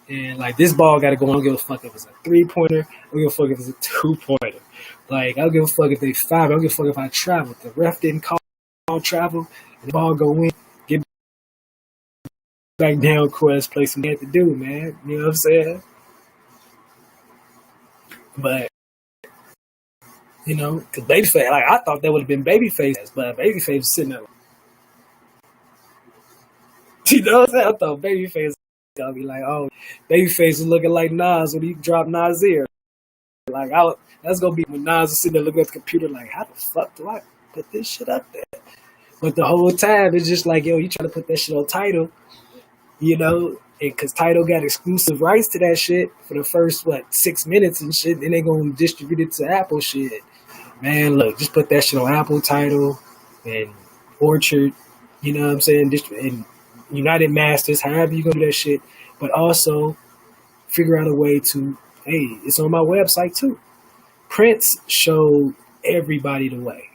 And like this ball got to go. I don't give a fuck if it's a 3-pointer. I don't give a fuck if it's a 2-pointer. Like I don't give a fuck if they 5. I don't give a fuck if I travel. If the ref didn't call travel, and the ball go in, get back down court, let's play some had to do, man. You know what I'm saying? But because Babyface, like I thought that would have been Babyface, but Babyface was sitting there. You know what I'm saying? I thought Babyface was gonna be like, oh, Babyface is looking like Nas when he dropped Nasir. Like that's gonna be when Nas is sitting there looking at the computer, like, how the fuck do I put this shit up there? But the whole time it's just like, yo, you trying to put that shit on Tidal, because Tidal got exclusive rights to that shit for the first 6 minutes and shit. Then they gonna distribute it to Apple shit. Man, look, just put that shit on Apple, Tidal, and Orchard. You know what I'm saying? And United Masters, however you gonna do that shit. But also figure out a way to, hey, it's on my website too. Prince showed everybody the way.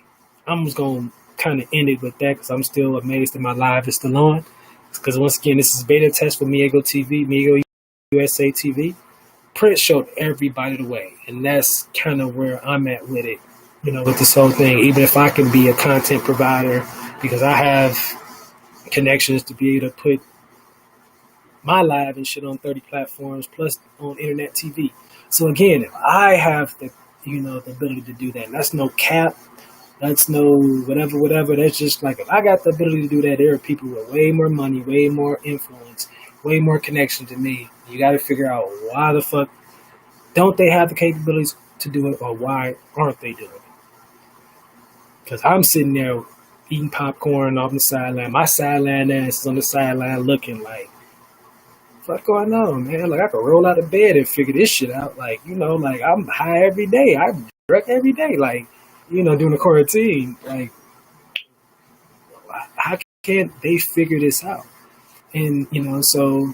I'm just gonna kind of end it with that because I'm still amazed that my live is still on. Because once again, this is beta test for Miego TV, Miego USA TV. Prince showed everybody the way, and that's kind of where I'm at with it, with this whole thing. Even if I can be a content provider, because I have connections to be able to put my live and shit on 30 platforms plus on internet TV. So again, if I have the ability to do that, and that's no cap, that's no whatever. That's just like, if I got the ability to do that, there are people with way more money, way more influence, way more connection to me. You got to figure out why the fuck don't they have the capabilities to do it, or why aren't they doing it? Because I'm sitting there eating popcorn off the sideline. My sideline ass is on the sideline looking like, what's going on, man? Like I could roll out of bed and figure this shit out. Like, like I'm high every day. I drink every day. Like, during the quarantine. Like, can't they figure this out? And so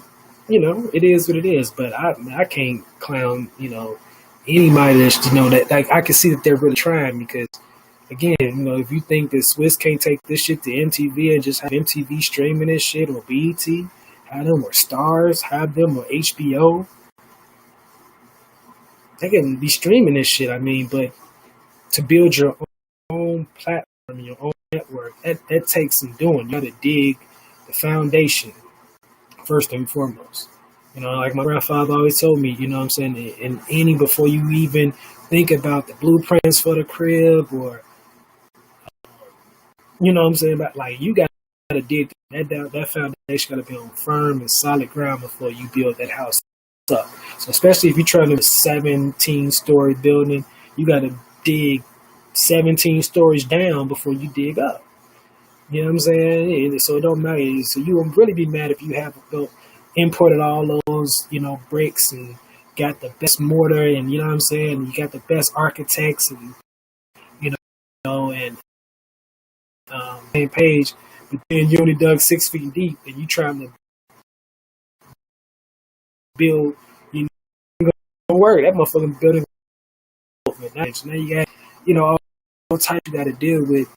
it is what it is. But I can't clown anybody that's that, like, I can see that they're really trying, because again, if you think that Swiss can't take this shit to MTV and just have MTV streaming this shit, or BET, have them, or Stars, have them, or HBO, they can be streaming this shit. I mean, but to build your own platform, your own network, that takes some doing. You got to dig the foundation first and foremost. Like my grandfather always told me, what I'm saying, and any before you even think about the blueprints for the crib, or what I'm saying, about, like, you got to dig that foundation got to be on firm and solid ground before you build that house up. So especially if you're trying to do a 17-story building, you got to dig 17 stories down before you dig up. You know what I'm saying? And so it don't matter. So you won't really be mad if you have imported all those, bricks, and got the best mortar, and you know what I'm saying, you got the best architects, and and same page, but then you only dug 6 feet deep, and you trying to build, don't worry, that motherfucking building. Now you got, all types you got to deal with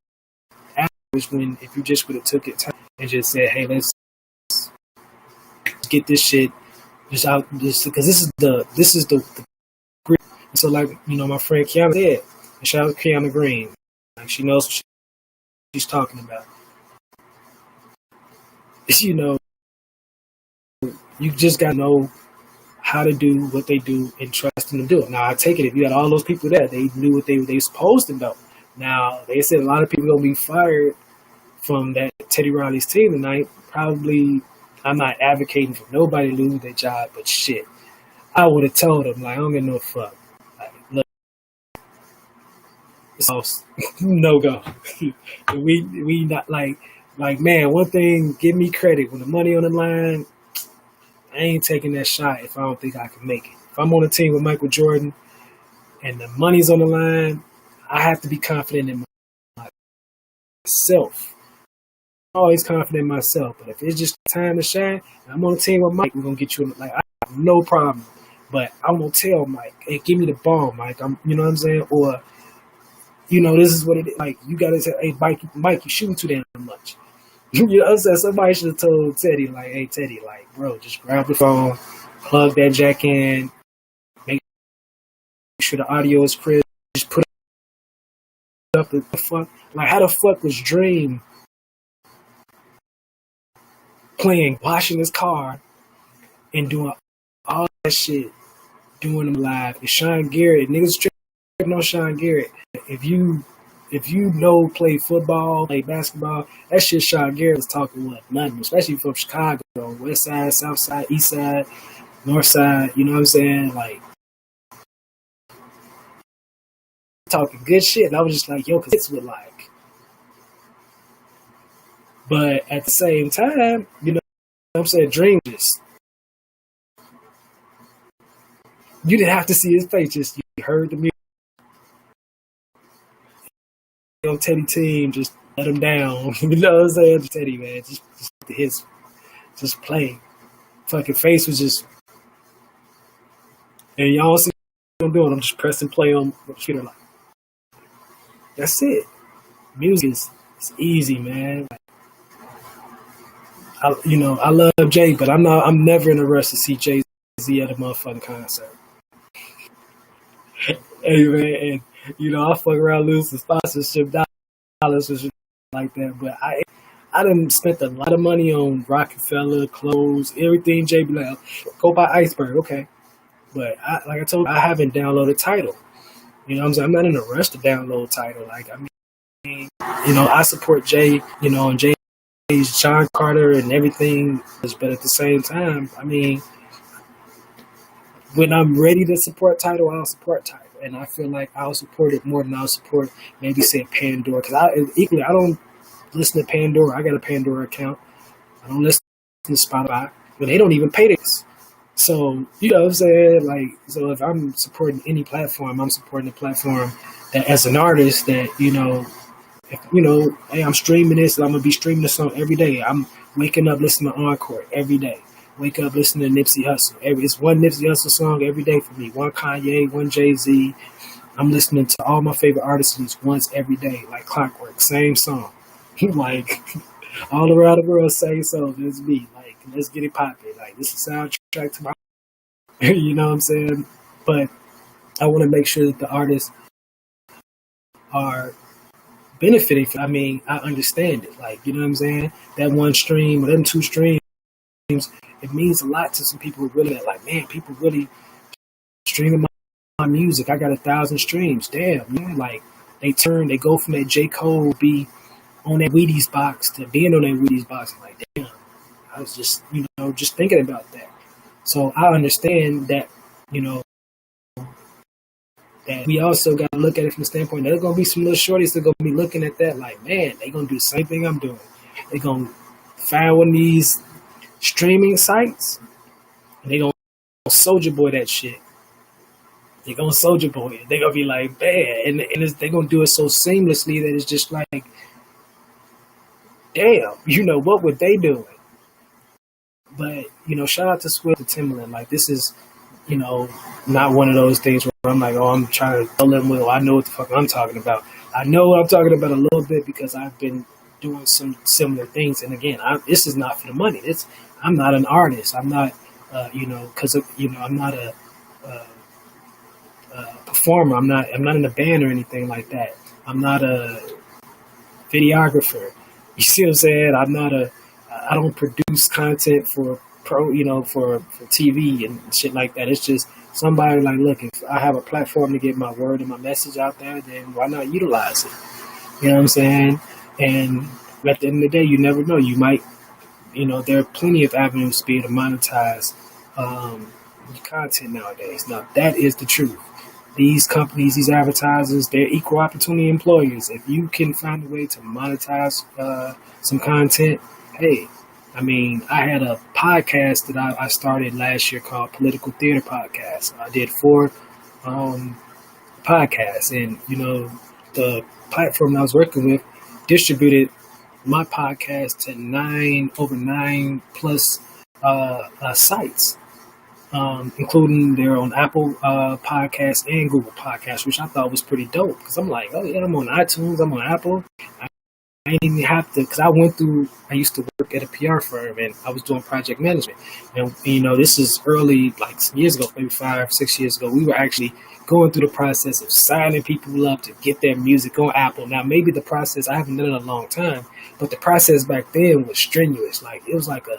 afterwards, when if you just would have took it time and just said, hey, let's get this shit just out, just because this is the grit. So, like, my friend Kiana said, and shout out to Kiana Green, like, she knows what she's talking about. You just gotta know how to do what they do and trust them to do it. Now, I take it, if you had all those people there, they knew what they were supposed to know. Now, they said a lot of people gonna be fired from that Teddy Riley's team tonight. Probably, I'm not advocating for nobody to lose their job, but shit, I would have told them, like, I don't give no fuck. Like, look, it's all no go. we not like, man, one thing, give me credit, when the money on the line, I ain't taking that shot if I don't think I can make it. If I'm on a team with Michael Jordan and the money's on the line, I have to be confident in myself. I'm always confident in myself, but if it's just time to shine, and I'm on a team with Mike, we're gonna get you. Like, I have no problem, but I'm gonna tell Mike, hey, give me the ball, Mike. You know what I'm saying? Or, this is what it is. Like, you gotta say, hey, Mike, you shooting too damn much. You know what I'm saying? Somebody should have told Teddy, like, hey, Teddy, like, bro, just grab the phone, plug that jack in, make sure the audio is crisp, just put it up. The fuck, like, how the fuck was Dream washing his car and doing all that shit, doing them live? And Sean Garrett, niggas tripping on Sean Garrett. If you play football, play basketball, that shit Sean Garrett was talking nothing, especially from Chicago, west side, south side, east side, north side, you know what I'm saying? Like, talking good shit. And I was just like, yo, cause it's what, like. But at the same time, you know what I'm saying, Dream just, you didn't have to see his face, just you heard the music. On Teddy team, just let him down. You know what I'm saying? Teddy, man, just play. Fucking face was just, and y'all see what I'm doing. I'm just pressing play on the computer, like, that's it. Music is easy, man. I love Jay, but I'm never in a rush to see Jay-Z at a motherfucking concert. Hey, man, and I fuck around, lose the sponsorship dollars and shit like that. But I done spent a lot of money on Rockefeller, clothes, everything. Jay be like, go buy Iceberg, okay. But like I told you, I haven't downloaded Tidal. You know what I'm saying? I'm not in a rush to download Tidal. Like, I mean, I support Jay, and Jay's Sean Carter and everything. But at the same time, I mean, when I'm ready to support Tidal, I'll support Tidal. And I feel like I'll support it more than I'll support maybe say Pandora. Because I don't listen to Pandora. I got a Pandora account. I don't listen to Spotify. But they don't even pay this. So, you know what I'm saying? Like, so if I'm supporting any platform, I'm supporting a platform that, as an artist, that, If, you know, hey, I'm streaming this, and I'm gonna be streaming this song every day. I'm waking up listening to Encore every day. Wake up listening to Nipsey Hussle. It's one Nipsey Hussle song every day for me. One Kanye, one Jay-Z. I'm listening to all my favorite artists once every day, like clockwork. Same song. Like all around the world, same song. It's me. Like, let's get it popping. Like, this is a soundtrack to my you know what I'm saying? But I want to make sure that the artists are benefiting. I mean, I understand it. Like, you know what I'm saying? That one stream or them two streams, it means a lot to some people who really like, man, people really streaming my music. I got 1,000 streams. Damn, man. Like, they go from that J. Cole be on that Wheaties box to being on that Wheaties box. I'm like, damn, I was just, you know, just thinking about that. So I understand that, you know, that we also got to look at it from the standpoint that there's going to be some little shorties that are going to be looking at that like, man, they're going to do the same thing I'm doing. They're going to find one of these streaming sites and they're going to Soldier Boy that shit. They're going to Soldier Boy it. They're going to be like, man, and they're going to do it so seamlessly that it's just like, damn, you know, what were they doing? But, you know, shout out to Swift and Timbaland. Like, this is, you know, not one of those things where I'm like, oh, I'm trying to tell them, well, I know what the fuck I'm talking about. I know what I'm talking about a little bit because I've been doing some similar things. And again, this is not for the money. I'm not an artist. I'm not, you know, because, you know, I'm not a performer. I'm not in a band or anything like that. I'm not a videographer. You see what I'm saying? I don't produce content for for TV and shit like that. It's just somebody like, look, if I have a platform to get my word and my message out there, then why not utilize it? You know what I'm saying? And at the end of the day, you never know. You might, you know, there are plenty of avenues to be able to monetize content nowadays. Now, that is the truth. These companies, these advertisers, they're equal opportunity employers. If you can find a way to monetize some content, hey, I mean, I had a podcast that I started last year called Political Theater Podcast. I did 4 podcasts, and, you know, the platform I was working with distributed my podcast to over 9 plus sites. Including their own Apple Podcast and Google Podcast, which I thought was pretty dope. Because I'm like, oh yeah, I'm on iTunes, I'm on Apple. I didn't even have to, because I used to work at a PR firm and I was doing project management. And, you know, this is early, like some years ago, maybe 5-6 years ago, we were actually going through the process of signing people up to get their music on Apple. Now, maybe the process, I haven't done it in a long time, but the process back then was strenuous. Like, it was like a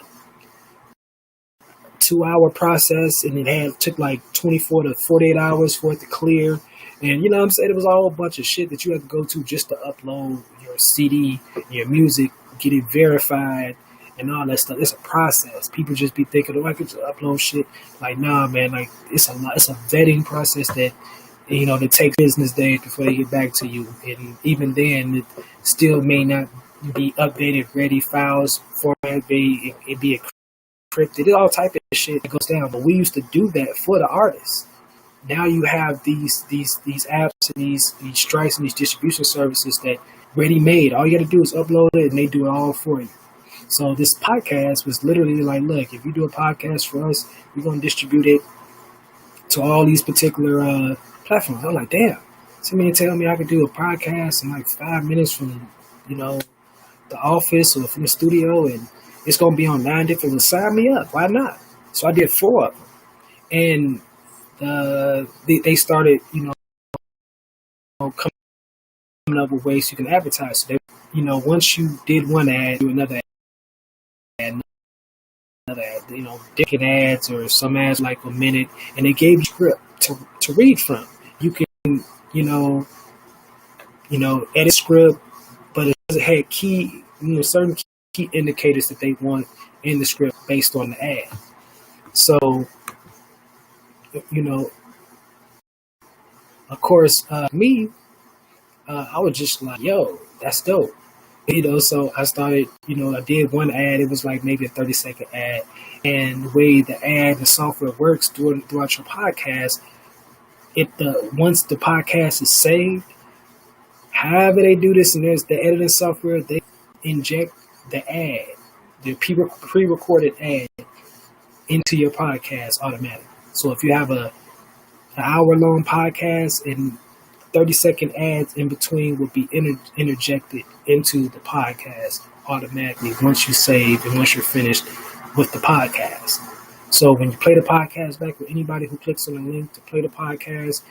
2-hour process, and it took like 24 to 48 hours for it to clear. And you know what I'm saying? It was a whole bunch of shit that you had to go to just to upload your CD, your music, get it verified, and all that stuff. It's a process. People just be thinking, oh, I could just upload shit. Like, nah, man, like it's a vetting process that, you know, that takes business days before they get back to you. And even then, it still may not be updated, ready, files, format, it be encrypted, all type of shit that goes down. But we used to do that for the artists. Now you have these apps and these strikes and these distribution services that ready made. All you got to do is upload it and they do it all for you. So this podcast was literally like, look, if you do a podcast for us, we're going to distribute it to all these particular platforms. I'm like, damn, somebody tell me I could do a podcast in like 5 minutes from, you know, the office or from the studio, and it's going to be on 9 different ones. Sign me up. Why not? So I did 4 of them. And they started, you know, coming up with ways you can advertise. So they, you know, once you did one ad, do another ad, you know, different ads or some ads like a minute, and they gave you a script to read from. You can, you know, edit script, but it had key, you know, certain key indicators that they want in the script based on the ad. So, you know, of course, I was just like, yo, that's dope. You know, so I started, you know, I did one ad. It was like maybe a 30-second ad. And the way the software works throughout your podcast, once the podcast is saved, However they do this, and there's the editing software, they inject the ad, the pre-recorded ad into your podcast automatically. So if you have an hour-long podcast and 30-second ads in between will be interjected into the podcast automatically once you save and once you're finished with the podcast. So when you play the podcast back with anybody who clicks on the link to play the podcast,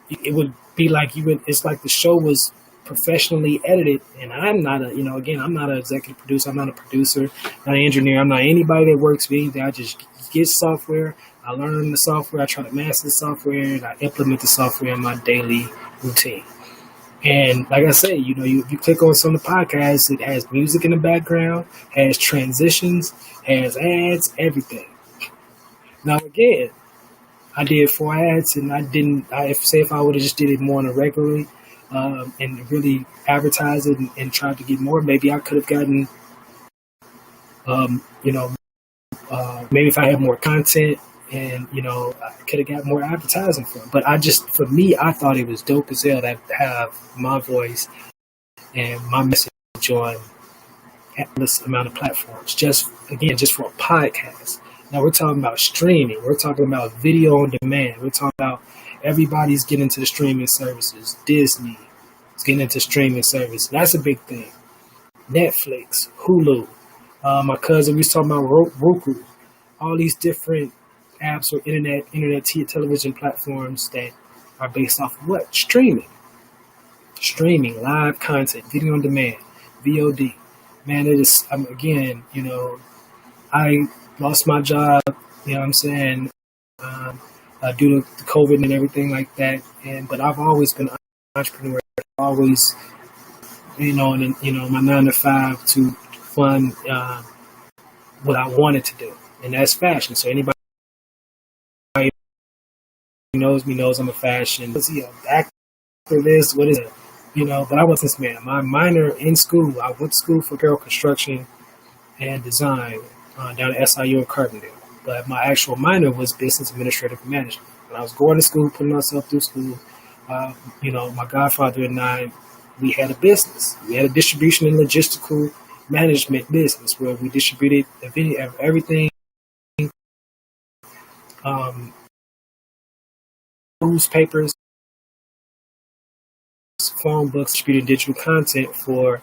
it would be like it's like the show was professionally edited. And I'm not I'm not an executive producer. I'm not a producer, not an engineer. I'm not anybody that works with anything. I just get software. I learn the software. I try to master the software, and I implement the software in my daily routine. And like I say, you click on some of the podcasts, it has music in the background, has transitions, has ads, everything. Now again, I did 4 ads, and if I would have just did it more on a regularly, and really advertise it and tried to get more, maybe I could have gotten, maybe if I had more content and, I could have got more advertising for it. But for me, I thought it was dope as hell to have my voice and my message on this amount of platforms, just for a podcast. Now we're talking about streaming. We're talking about video on demand. We're talking about everybody's getting into the streaming services. Disney is getting into streaming services. That's a big thing. Netflix, Hulu. My cousin, we was talking about Roku. All these different apps or internet television platforms that are based off of what? Streaming, live content, video on demand, VOD. Man, it is, again, I lost my job, you know what I'm saying, due to COVID and everything like that. But I've always been an entrepreneur, always, my 9 to 5 to fund what I wanted to do, and that's fashion. So anybody who knows me knows I'm a fashion activist. What is it? But I wasn't this man. My minor in school, I went to school for apparel construction and design down at SIU in Carbondale. But my actual minor was business administrative management. When I was going to school, putting myself through school, my godfather and I, we had a business. We had a distribution and logistical management business where we distributed everything, newspapers, phone books, distributed digital content for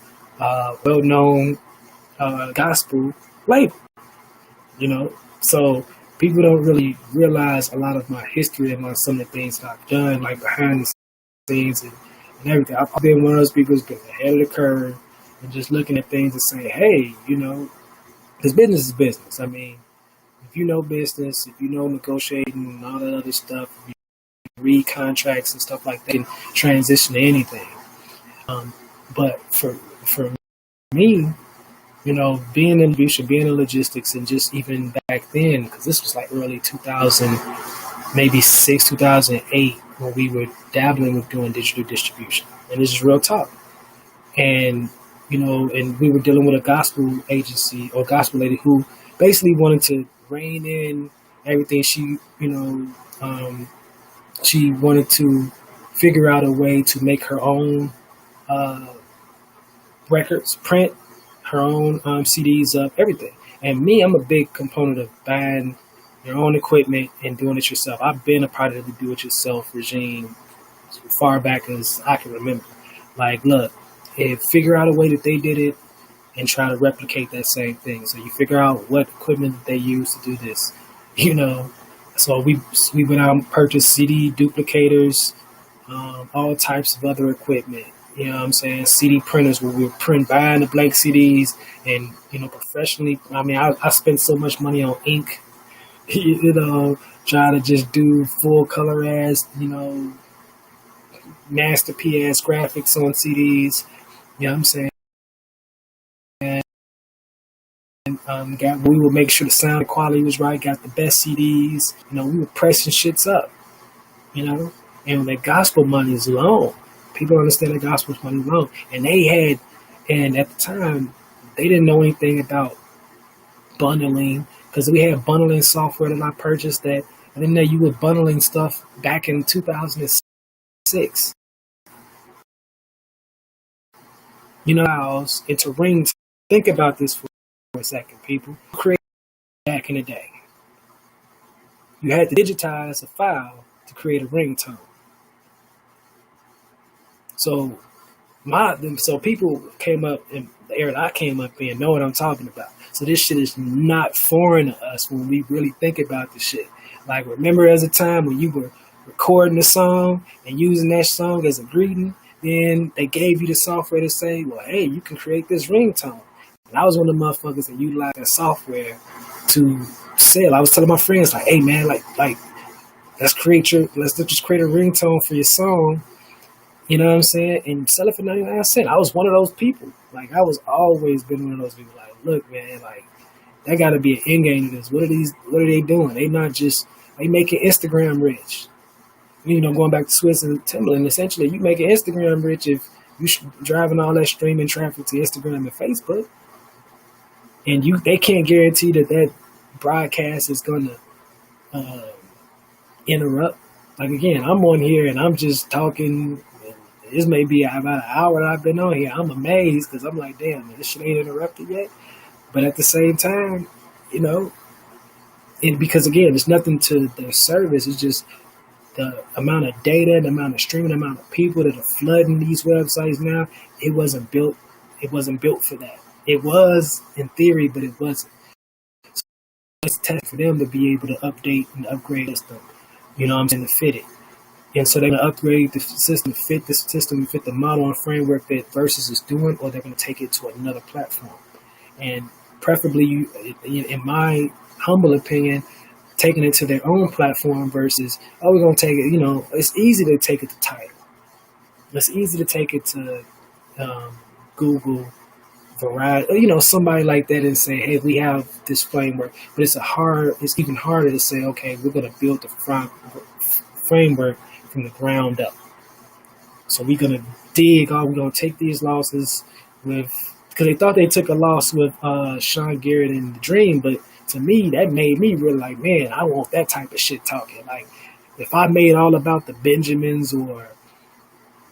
well-known gospel label. So people don't really realize a lot of my history and some of the things that I've done, like behind the scenes and everything. I've been one of those people who's been ahead of the curve and just looking at things and saying, hey, because business is business. I mean, if you know business, if you know negotiating and all that other stuff, if you read contracts and stuff like that, you can transition to anything. But for me, being in distribution, being in logistics, and just even back then, because this was like early 2000, maybe 2008, when we were dabbling with doing digital distribution. And this is real talk. And, and we were dealing with a gospel agency or gospel lady who basically wanted to rein in everything. She wanted to figure out a way to make her own records, print her own CDs up, everything. And me, I'm a big component of buying your own equipment and doing it yourself. I've been a part of the do-it-yourself regime as far back as I can remember. Like, look, figure out a way that they did it and try to replicate that same thing. So you figure out what equipment they use to do this, So we went out and purchased CD duplicators, all types of other equipment. You know what I'm saying? CD printers where we were buying the blank CDs and, professionally. I mean, I spent so much money on ink, trying to just do full color ass, master PS graphics on CDs. You know what I'm saying? And we would make sure the sound quality was right, got the best CDs. We were pressing shits up, and the gospel money is low. People understand the gospel money is low. And at the time, they didn't know anything about bundling, because we had bundling software that I purchased that I didn't know you were bundling stuff back in 2006. files into ringtones. Think about this for a second, people. Create back in the day. You had to digitize a file to create a ringtone. So so people came up in the era that I came up in know what I'm talking about. So this shit is not foreign to us when we really think about this shit. Like, remember as a time when you were recording a song and using that song as a greeting, then they gave you the software to say, well, hey, you can create this ringtone. And I was one of the motherfuckers that utilized that software to sell. I was telling my friends, like, hey man, like let's just create a ringtone for your song. You know what I'm saying? And sell it for 99 cents. I was one of those people. Like, I was always been one of those people. Like, look, man, like, that got to be an end game to this. What are they doing? They making Instagram rich. Going back to Swiss and Timberland, essentially, you making Instagram rich if you driving all that streaming traffic to Instagram and Facebook. And they can't guarantee that broadcast is going to interrupt. Like, again, I'm on here and I'm just talking. This may be about an hour that I've been on here. I'm amazed because I'm like, damn, man, this shit ain't interrupted yet. But at the same time, and because again, it's nothing to their service. It's just the amount of data, the amount of streaming, the amount of people that are flooding these websites now. It wasn't built for that. It was in theory, but it wasn't. So it's tough for them to be able to update and upgrade the system. You know what I'm saying, to fit it. And so they're going to upgrade the system, fit the model and framework that Versus is doing, or they're going to take it to another platform. And preferably, in my humble opinion, taking it to their own platform versus, we're going to take it, it's easy to take it to Tidal. It's easy to take it to Google, Verizon, somebody like that and say, hey, we have this framework. But it's even harder to say, okay, we're going to build the framework from the ground up. So we're going to we're going to take these losses because they thought they took a loss with Sean Garrett and The Dream, but to me, that made me really like, man, I want that type of shit talking. Like, if I made all about the Benjamins or,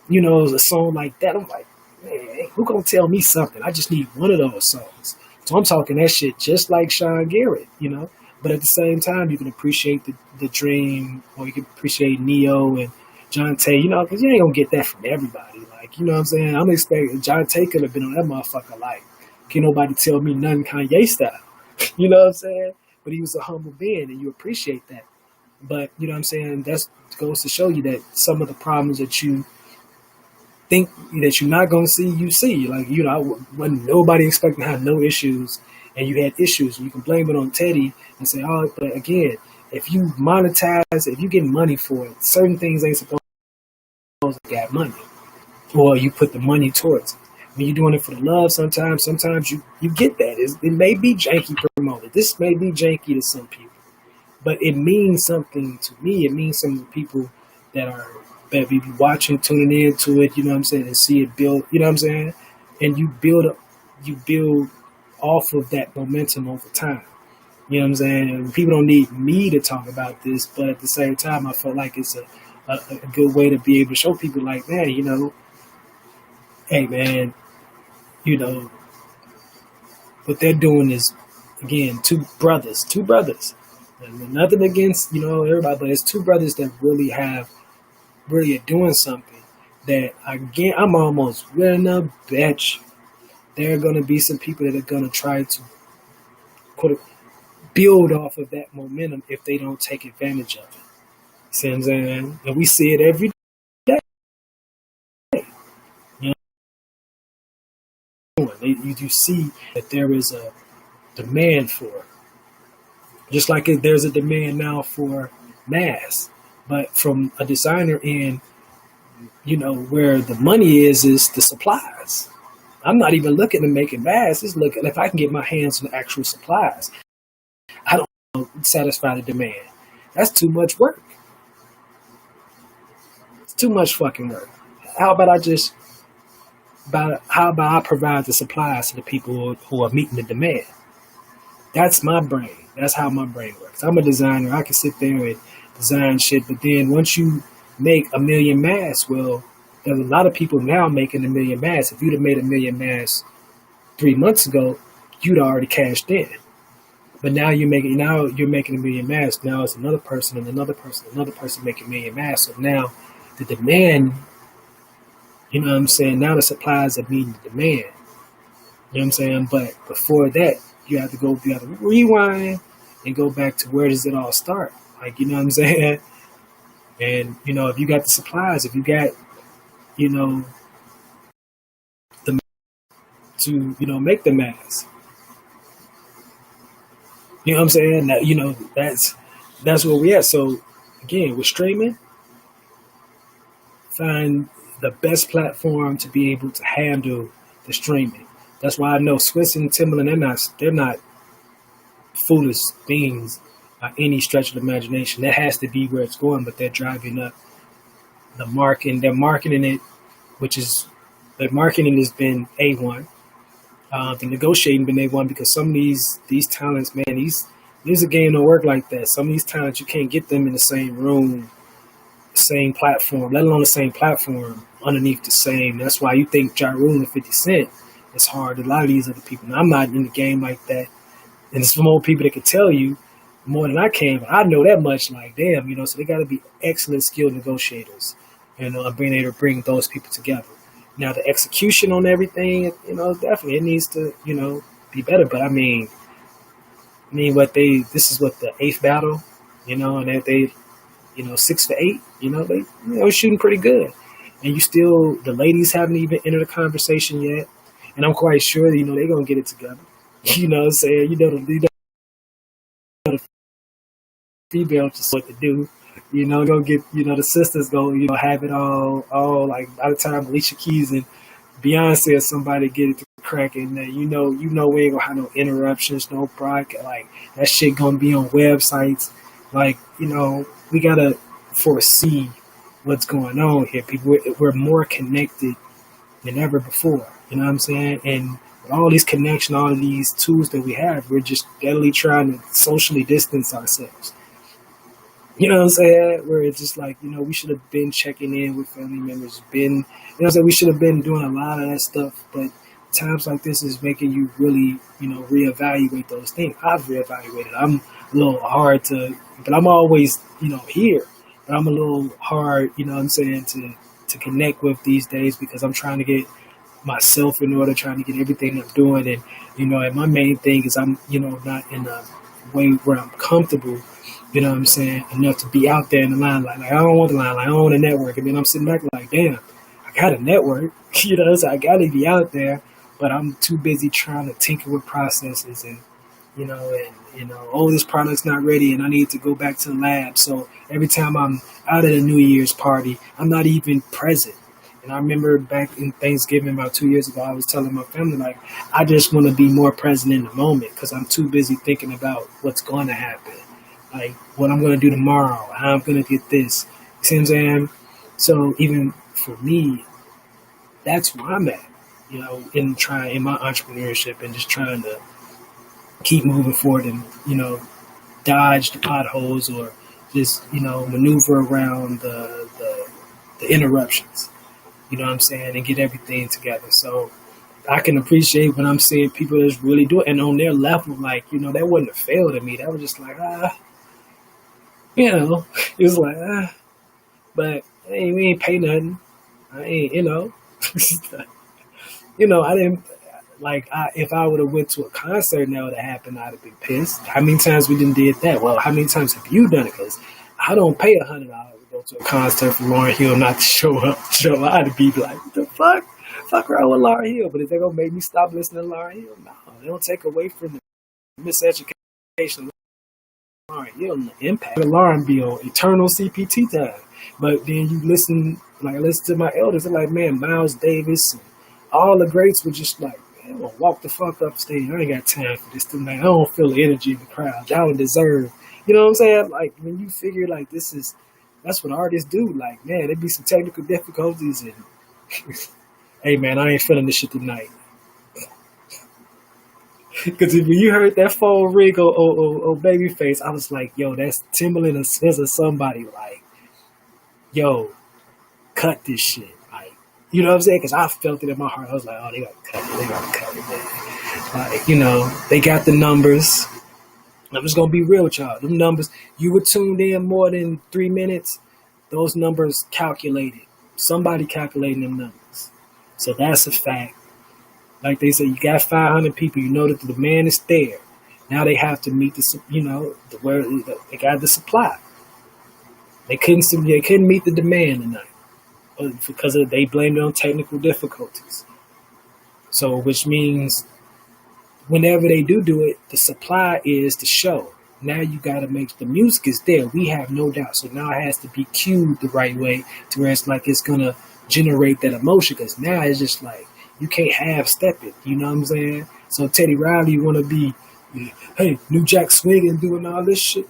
a song like that, I'm like, man, who gonna tell me something? I just need one of those songs. So I'm talking that shit just like Sean Garrett, But at the same time, you can appreciate the Dream, or you can appreciate Neo and John Tay, because you ain't gonna get that from everybody. Like, you know what I'm saying? I'm expecting John Tay could have been on that motherfucker. Like, can't nobody tell me nothing Kanye style. You know what I'm saying? But he was a humble being, and you appreciate that. But you know what I'm saying? That goes to show you that some of the problems that you think that you're not gonna see, you see. Like, when nobody expecting to have no issues, and you had issues, and you can blame it on Teddy and say, oh, but again, if you monetize, if you get money for it, certain things ain't supposed to get money, or you put the money towards it. When you're doing it for the love, sometimes you get that. It may be janky promoted. This may be janky to some people, but it means something to me. It means something to people that be watching, tuning into it, you know what I'm saying, and see it build, you know what I'm saying? And you build off of that momentum over time. You know what I'm saying? People don't need me to talk about this, but at the same time, I felt like it's a good way to be able to show people like, man, hey, man, what they're doing is, again, two brothers. And nothing against, everybody, but it's two brothers that really are doing something that, again, I'm almost willing to bet you there are going to be some people that are going to try to, quote, build off of that momentum if they don't take advantage of it. See what I'm saying? And we see it every day. You see that there is a demand for it. Just like there's a demand now for masks. But from a designer end, where the money is the supplies. I'm not even looking to make it masks. It's looking if I can get my hands on the actual supplies. I don't satisfy the demand. That's too much work. It's too much fucking work. How about I provide the supplies to the people who are meeting the demand? That's my brain. That's how my brain works. I'm a designer. I can sit there and design shit, but then once you make 1 million masks, well, There's a lot of people now making a million masks. If you'd have made a million masks 3 months ago, you'd already cashed in. But now you're making a million masks. Now it's another person and another person making a million masks. So now the demand, you know what I'm saying? Now the supplies are meeting the demand. You know what I'm saying? But before that, you have to rewind and go back to where does it all start? Like, you know what I'm saying? And, you know, if you got the supplies, if you got, you know, the to, you know, make the mask. You know what I'm saying? That, you know, that's where we at. So again, with streaming, find the best platform to be able to handle the streaming. That's why I know Swiss and Timberland, they're not foolish beings by any stretch of the imagination. That has to be where it's going, but they're driving up the marketing. They're marketing it, their marketing has been A1. The negotiating been A1 because some of these talents, man, these a game don't work like that. Some of these talents, you can't get them in the same room, same platform, let alone the same platform underneath the same. That's why you think Ja Rule and 50 Cent is hard. A lot of these other people. Now, I'm not in the game like that. And there's some more people that can tell you more than I can, but I know that much, like, damn, you know, so they got to be excellent skilled negotiators, you know, and being able to bring those people together. Now, the execution on everything, you know, definitely it needs to, you know, be better. But I mean, this is what the eighth battle, you know, and they, you know, 6 for 8, you know, they, you know, shooting pretty good. And the ladies haven't even entered the conversation yet. And I'm quite sure, you know, they're going to get it together. You know what I'm saying? You know the female just what to do. You know, gonna get, you know, the sisters go, you know, have it all like by the time Alicia Keys and Beyonce or somebody get it to crack and you know we ain't gonna have no interruptions, no broadcast, like that shit gonna be on websites. Like, you know, we gotta foresee what's going on here. People, we're more connected than ever before. You know what I'm saying? And with all these connections, all of these tools that we have, we're just steadily trying to socially distance ourselves. You know what I'm saying? Where it's just like, you know, we should have been checking in with family members, you know what I'm saying? We should have been doing a lot of that stuff, but times like this is making you really, you know, reevaluate those things. I've reevaluated. I'm a little hard but I'm always, you know, here, but I'm a little hard, you know what I'm saying, to connect with these days because I'm trying to get myself in order, trying to get everything I'm doing. And, you know, and my main thing is I'm, you know, not in a way where I'm comfortable, you know what I'm saying, enough to be out there in the limelight. Like, I don't want the limelight. I don't want a network. And then I'm sitting back like, damn, I got a network. You know, so I got to be out there, but I'm too busy trying to tinker with processes and, you know, oh, this product's not ready and I need to go back to the lab. So every time I'm out at a New Year's party, I'm not even present. And I remember back in Thanksgiving about 2 years ago, I was telling my family, like, I just want to be more present in the moment because I'm too busy thinking about what's going to happen. Like, what I'm going to do tomorrow, how I'm going to get this. You see what I'm saying? So even for me, that's where I'm at, you know, in my entrepreneurship and just trying to keep moving forward and, you know, dodge the potholes or just, you know, maneuver around the interruptions, you know what I'm saying, and get everything together. So I can appreciate when I'm seeing people that's really doing it and on their level, like, you know, that wouldn't have failed to me. That was just like, you know, it was like, but hey, we ain't pay nothing. I ain't, you know, you know, I didn't, like, if I would have went to a concert and that would have happened, I'd have been pissed. How many times we didn't did that? Well, how many times have you done it? Because I don't pay $100 to go to a concert for Lauryn Hill not to show up. I'd be like, what the fuck? Fuck around with Lauryn Hill. But if they're going to make me stop listening to Lauryn Hill, no, they don't take away from the miseducation. Lauryn Hill, the impact. Lauryn be on eternal CPT time. But then you listen to my elders, they're like, man, Miles Davis, and all the greats were just like, man, well, walk the fuck up stage. I ain't got time for this tonight. I don't feel the energy in the crowd. Y'all don't deserve. You know what I'm saying? Like, when you figure, like, that's what artists do. Like, man, there be some technical difficulties and hey, man, I ain't feeling this shit tonight. Because when you heard that phone ring on Babyface, I was like, yo, that's Timberland or somebody. Like, yo, cut this shit. Like, You know what I'm saying? Because I felt it in my heart. I was like, oh, they got to cut it. They got to cut it, man. Like, they got the numbers. I'm just going to be real with y'all. Them numbers, you were tuned in more than 3 minutes, those numbers calculated. Somebody calculating them numbers. So that's a fact. Like they said, you got 500 people. You know that the demand is there. Now they have to meet where they got the supply. They couldn't meet the demand tonight because they blamed it on technical difficulties. So, which means whenever they do it, the supply is the show. Now you got to make the music is there. We have no doubt. So now it has to be cued the right way to where it's like it's gonna generate that emotion. Because now it's just like you can't half step it. You know what I'm saying? So Teddy Riley, you want to be, hey, New Jack Swing and doing all this shit.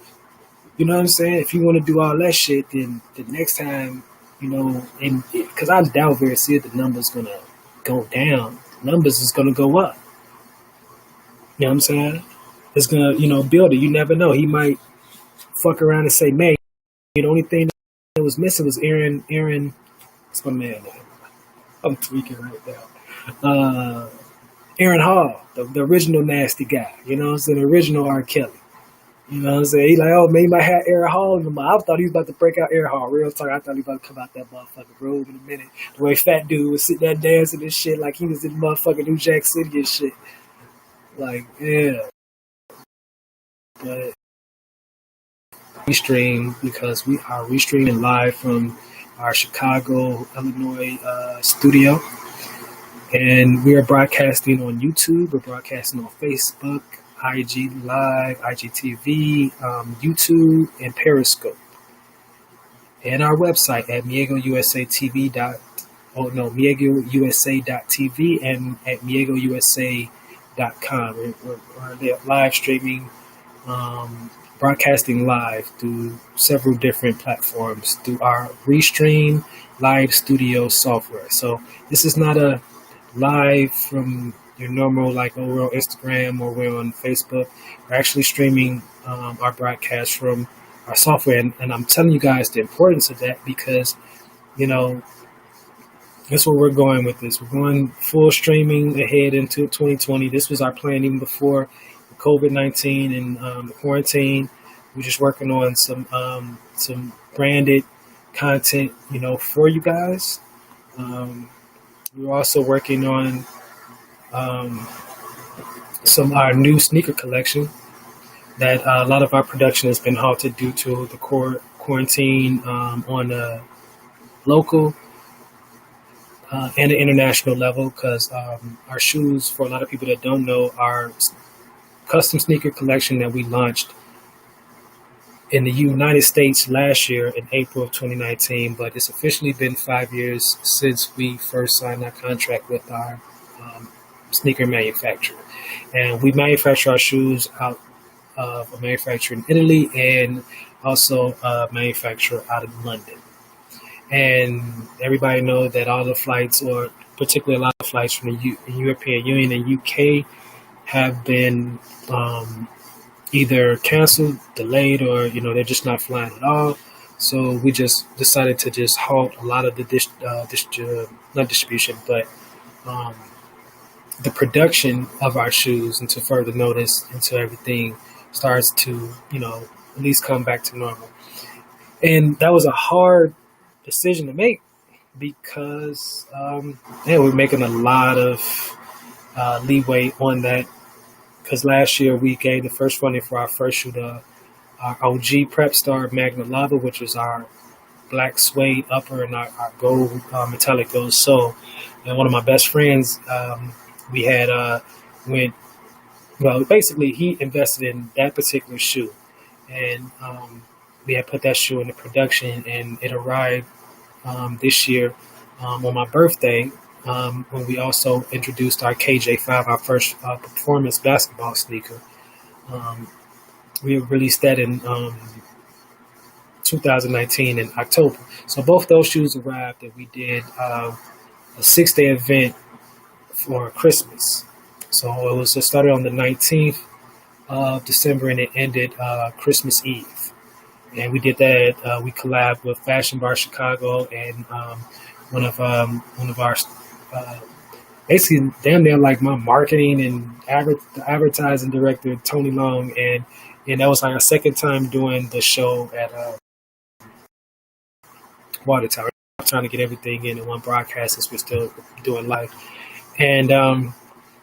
You know what I'm saying? If you want to do all that shit, then the next time, because I doubt very seriously the numbers gonna go down. The numbers is gonna go up. You know what I'm saying? It's gonna, build it. You never know. He might fuck around and say, man, the only thing that was missing was Aaron. What's my man? I'm tweaking right now. Aaron Hall, the original nasty guy. You know what I'm saying? The original R. Kelly. You know what I'm saying? He's like, oh, man, he might have Aaron Hall in him. I thought he was about to break out Aaron Hall. Real talk, I thought he was about to come out that motherfucking robe in a minute. The way fat dude was sitting there dancing and shit like he was in motherfucking New Jack City and shit. Like, yeah. But we stream because we are restreaming live from our Chicago, Illinois studio. And we are broadcasting on YouTube. We're broadcasting on Facebook, IG Live, IGTV, YouTube, and Periscope. And our website at MiegoUSA.tv and at MiegoUSA.com. We're live streaming, broadcasting live through several different platforms through our Restream live studio software. So this is not a live from your normal, like, oh, we're on Instagram or we're on Facebook. We're actually streaming our broadcast from our software. And I'm telling you guys the importance of that because, that's where we're going with this. We're going full streaming ahead into 2020. This was our plan even before COVID-19 and the quarantine. We're just working on some branded content, for you guys. We're also working on our new sneaker collection that a lot of our production has been halted due to the quarantine on a local and an international level because our shoes, for a lot of people that don't know, our custom sneaker collection that we launched in the United States last year in April of 2019, but it's officially been 5 years since we first signed that contract with our sneaker manufacturer. And we manufacture our shoes out of a manufacturer in Italy and also a manufacturer out of London. And everybody knows that all the flights, or particularly a lot of flights from the European Union and UK, have been either canceled, delayed, or they're just not flying at all. So we just decided to just halt a lot of the not distribution, but the production of our shoes until further notice, until everything starts to at least come back to normal. And that was a hard decision to make because we're making a lot of leeway on that. Because last year we gave the first funding for our first shoe, our OG Prep Star Magna Lava, which was our black suede upper and our gold metallic gold sole. And one of my best friends, we had basically he invested in that particular shoe, and we had put that shoe into production, and it arrived this year on my birthday. When we also introduced our KJ5, our first performance basketball sneaker. We released that in 2019 in October. So both those shoes arrived, and we did a 6-day event for Christmas. So it started on the 19th of December and it ended Christmas Eve. And we did that. We collabed with Fashion Bar Chicago and one of our uh, basically damn near like my marketing and advertising director Tony Long, and that was like our second time doing the show at Water Tower. Trying to get everything in one broadcast since we're still doing live, and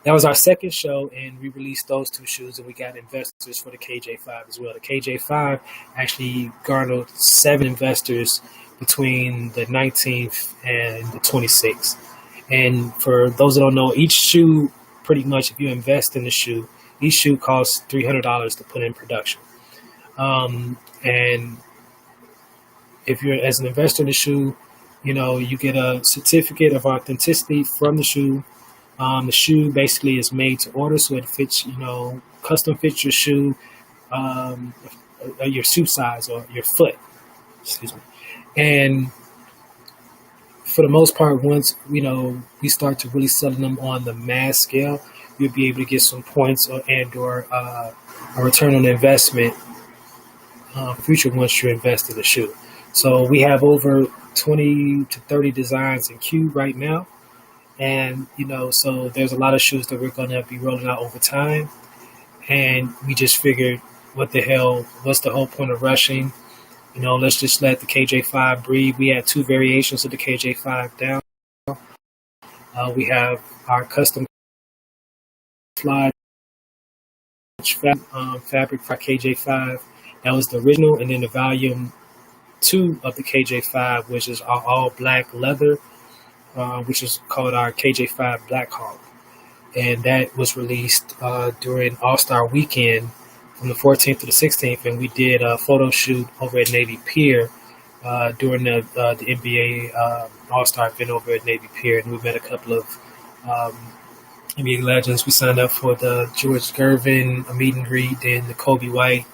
that was our second show, and we released those two shoes, and we got investors for the KJ5 as well. The KJ5 actually garnered 7 investors between the 19th and the 26th. And for those that don't know, each shoe, pretty much, if you invest in the shoe, each shoe costs $300 to put in production. And if you're as an investor in the shoe, you get a certificate of authenticity from the shoe. The shoe basically is made to order, so it fits, custom fits your shoe, your shoe size or your foot. Excuse me. And for the most part, once we start to really selling them on the mass scale, you'll be able to get some points or a return on investment future once you invest in the shoe. So we have over 20 to 30 designs in queue right now. And, so there's a lot of shoes that we're going to be rolling out over time. And we just figured, what's the whole point of rushing? Let's just let the KJ5 breathe. We had 2 variations of the KJ5 down. We have our custom slide fabric for KJ5. That was the original. And then the volume 2 of the KJ5, which is our all black leather, which is called our KJ5 Black Hawk. And that was released during All-Star Weekend from the 14th to the 16th. And we did a photo shoot over at Navy Pier during the NBA All-Star event over at Navy Pier. And we met a couple of NBA legends. We signed up for the George Gervin, a meet and greet, and the Kobe White.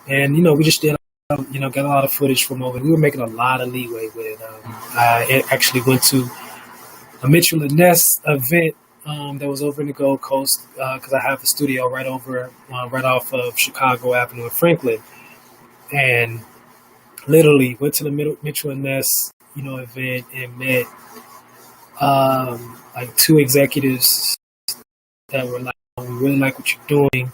And, we just did got a lot of footage from over. We were making a lot of leeway with it. I actually went to a Mitchell and Ness event that was over in the Gold Coast because I have a studio right off of Chicago Avenue in Franklin, and literally went to the Mitchell and Ness event and met like 2 executives that were like, we really like what you're doing,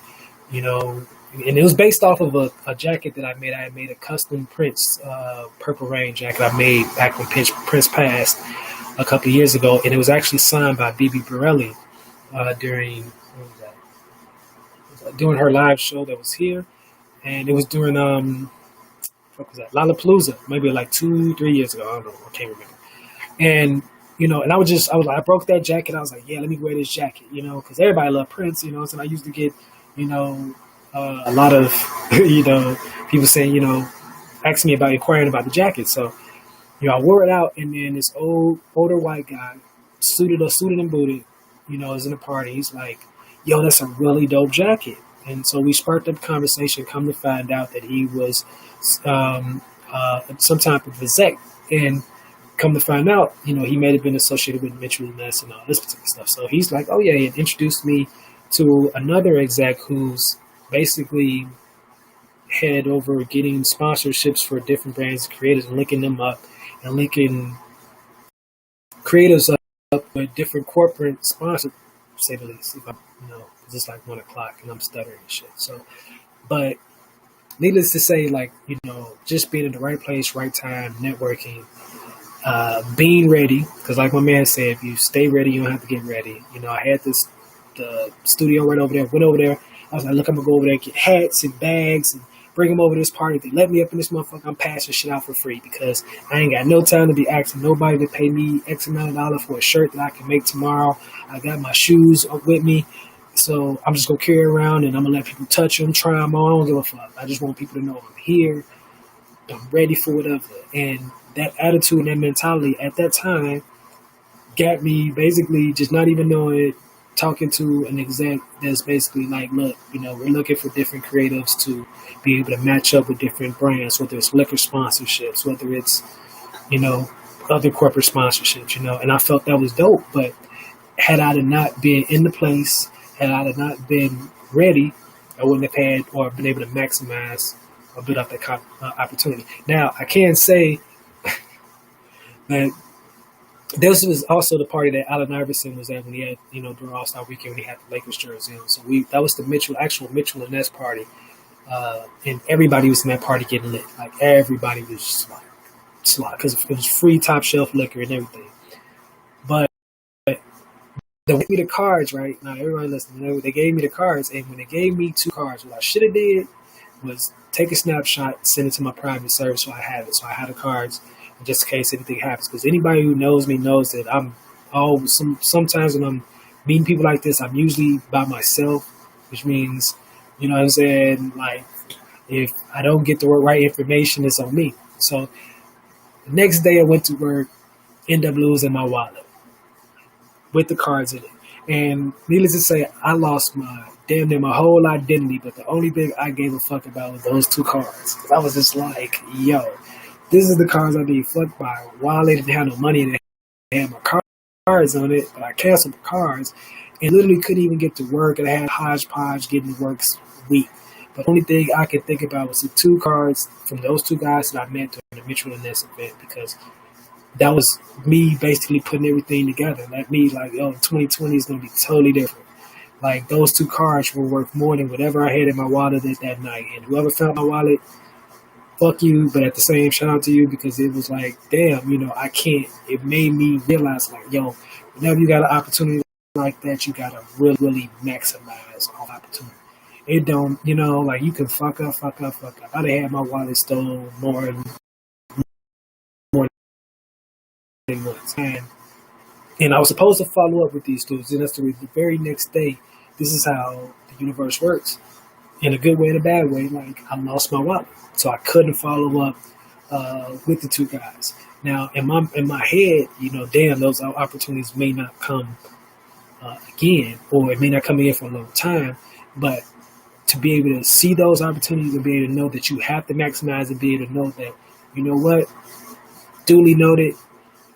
and it was based off of a jacket that I made. I made a custom Prince Purple Rain jacket I made back when Prince passed a couple of years ago, and it was actually signed by Bibi Borelli during her live show that was here, and it was during what was that, Lollapalooza, maybe like 2-3 years ago. I don't know, I can't remember. And and I broke that jacket. I was like, yeah, let me wear this jacket, because everybody loved Prince, so I used to get a lot of people saying asking me about inquiring about the jacket. So I wore it out, and then this older white guy, suited and booted, is in a party. He's like, yo, that's a really dope jacket. And so we sparked up a conversation, come to find out that he was some type of exec. And come to find out, he may have been associated with Mitchell and Ness and all this particular stuff. So he's like, oh, yeah, and introduced me to another exec who's basically head over getting sponsorships for different brands and creators and linking them up and linking creators up with different corporate sponsors, to say the least. If it's just like 1 o'clock and I'm stuttering and shit. So, but needless to say, just being in the right place, right time, networking, being ready, because like my man said, if you stay ready, you don't have to get ready. I had the studio right over there, went over there. I was like, look, I'm going to go over there, get hats and bags and bring them over to this party. If they let me up in this motherfucker, I'm passing shit out for free because I ain't got no time to be asking nobody to pay me X amount of dollars for a shirt that I can make tomorrow. I got my shoes with me. So I'm just going to carry around and I'm going to let people touch them, try them on. I don't give a fuck. I just want people to know I'm here. I'm ready for whatever. And that attitude and that mentality at that time got me basically just not even knowing it, talking to an exec that's basically like, look, we're looking for different creatives to be able to match up with different brands, whether it's liquor sponsorships, whether it's, other corporate sponsorships, and I felt that was dope. But had I not been in the place, had I not been ready, I wouldn't have had or been able to maximize or build up that opportunity. Now, I can say that This was also the party that Allen Iverson was at when he had, during All Star Weekend when he had the Lakers jersey on. So that was the actual Mitchell and Ness party, and everybody was in that party getting lit. Like everybody was just like slot because it was free top shelf liquor and everything. But they gave me the cards, right? Now everybody listening, they gave me the cards, and when they gave me 2 cards, what I should have did was take a snapshot, send it to my private server so I have it. So I had the cards just in case anything happens. Because anybody who knows me knows that I'm always, sometimes when I'm meeting people like this, I'm usually by myself, which means, you know what I'm saying? Like, if I don't get the right information, it's on me. So the next day I went to work, ended up losing my wallet with the cards in it. And needless to say, I lost my damn near my whole identity, but the only thing I gave a fuck about was those 2 cards. 'Cause I was just like, yo, this is the cards I need. Fuck my wallet, didn't have no money in it. I had my cards on it, but I canceled the cards and literally couldn't even get to work. And I had hodgepodge getting to work week. But the only thing I could think about was the 2 cards from those 2 guys that I met during the Mitchell and Ness event, because that was me basically putting everything together. Like me, like, yo, 2020 is going to be totally different. Like, those 2 cards were worth more than whatever I had in my wallet that night. And whoever found my wallet, fuck you. But at the same, shout out to you, because it was like, damn, I can't. It made me realize, like, yo, whenever you got an opportunity like that, you got to really, really maximize all opportunity. It don't, like, you can fuck up. I'd have had my wallet stolen more than once. And I was supposed to follow up with these dudes, and that's the very next day. This is how the universe works, in a good way and a bad way. Like, I lost my wallet, so I couldn't follow up with the 2 guys. Now, in my head, damn, those opportunities may not come again, or it may not come again for a long time. But to be able to see those opportunities and be able to know that you have to maximize and be able to know that, you know what, duly noted,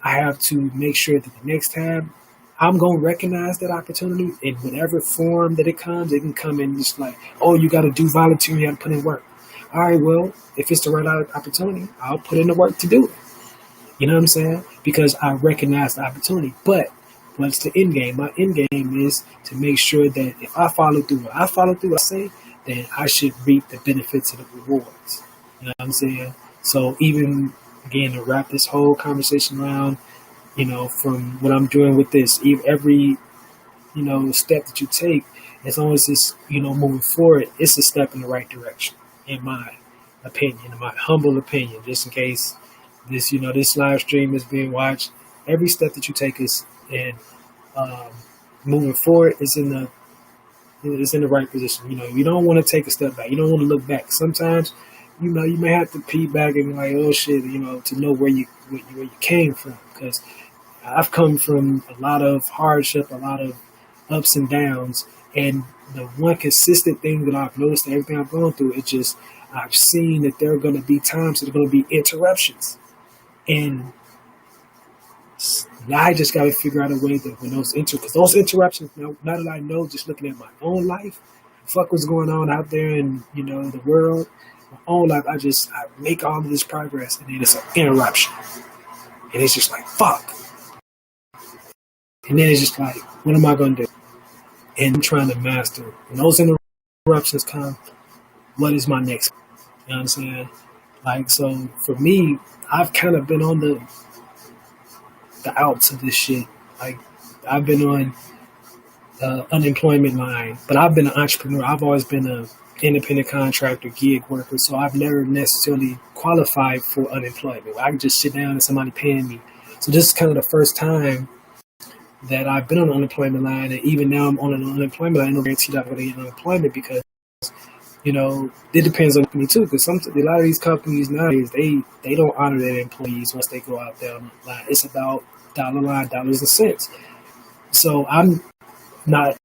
I have to make sure that the next time I'm going to recognize that opportunity in whatever form that it comes. It can come in just like, oh, you got to do volunteering, you got to put in work. All right, well, if it's the right opportunity, I'll put in the work to do it. You know what I'm saying? Because I recognize the opportunity. But what's the end game? My end game is to make sure that if I follow through what I say, then I should reap the benefits of the rewards. You know what I'm saying? So even, again, to wrap this whole conversation around, from what I'm doing with this, every, step that you take, as long as it's, moving forward, it's a step in the right direction, in my opinion, in my humble opinion, just in case this, this live stream is being watched. Every step that you take is in moving forward is in the right position. You don't want to take a step back. You don't want to look back. Sometimes, you may have to peek back and be like, oh shit, to know where you came from. Because I've come from a lot of hardship, a lot of ups and downs, and the one consistent thing that I've noticed in everything I've gone through, I've seen that there are going to be times that there are going to be interruptions, and now I just got to figure out a way that when those interruptions, now that I know, just looking at my own life, fuck what's going on out there in the world, my own life, I make all of this progress, and then it's an interruption, and it's just like fuck, and then it's just like, what am I going to do? And I'm trying to master when those interruptions come. What is my next? You know what I'm saying? Like, so for me, I've kind of been on the outs of this shit. Like, I've been on unemployment line, but I've been an entrepreneur. I've always been an independent contractor, gig worker, so I've never necessarily qualified for unemployment. I can just sit down and somebody paying me. So this is kind of the first time that I've been on the unemployment line, and even now I'm on an unemployment line. I no guarantee that I'm going to get unemployment because, it depends on me too. Because a lot of these companies nowadays, they don't honor their employees once they go out there on the line. It's about dollar line, dollars and cents. So I'm not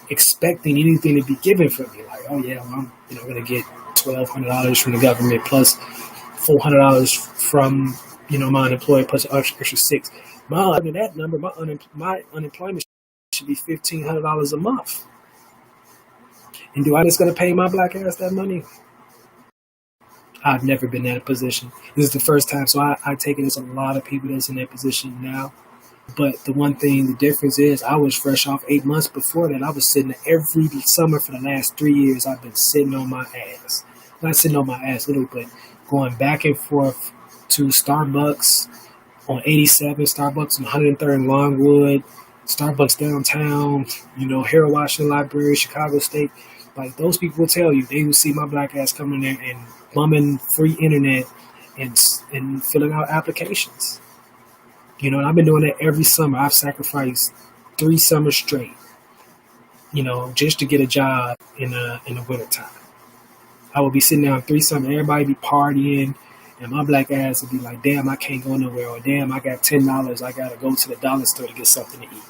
expecting anything to be given for me. Like, oh yeah, well, I'm going to get $1,200 from the government plus $400 from my unemployer plus an extra $6. Under that number, my unemployment should be $1,500 a month. And do I just going to pay my black ass that money? I've never been in that position. This is the first time, so I take it there's a lot of people that's in that position now. But the one thing, the difference is I was fresh off 8 months before that. I was sitting every summer for the last 3 years. I've been sitting on my ass. Not sitting on my ass, literally, but going back and forth to Starbucks on 87, Starbucks on 103rd and Longwood, Starbucks downtown, Harold Washington Library, Chicago State. Like, those people will tell you, they will see my black ass coming there and bumming free internet and filling out applications. And I've been doing that every summer. I've sacrificed 3 summers straight, just to get a job in the wintertime. I would be sitting down 3 summers, everybody be partying, and my black ass would be like, damn, I can't go nowhere, or damn, I got $10, I gotta go to the dollar store to get something to eat.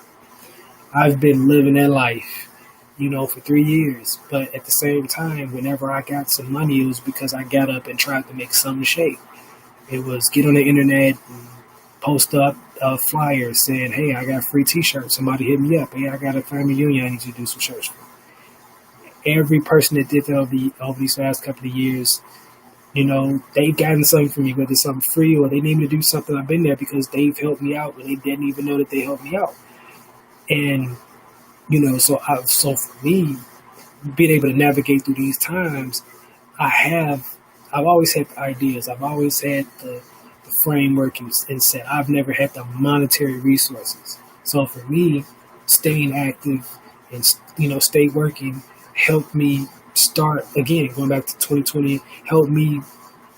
I've been living that life, for 3 years. But at the same time, whenever I got some money, it was because I got up and tried to make something shake. It was get on the internet and post up flyers saying, hey, I got free t-shirts. Somebody hit me up. Hey, I got a family reunion I need you to do some shirts for. Every person that did that over these last couple of years, they've gotten something from me, whether it's something free or they need me to do something. I've been there because they've helped me out when they didn't even know that they helped me out. And, so for me, being able to navigate through these times, I've always had the ideas. I've always had the framework and set. I've never had the monetary resources. So for me, staying active and, stay working helped me start, again, going back to 2020, helped me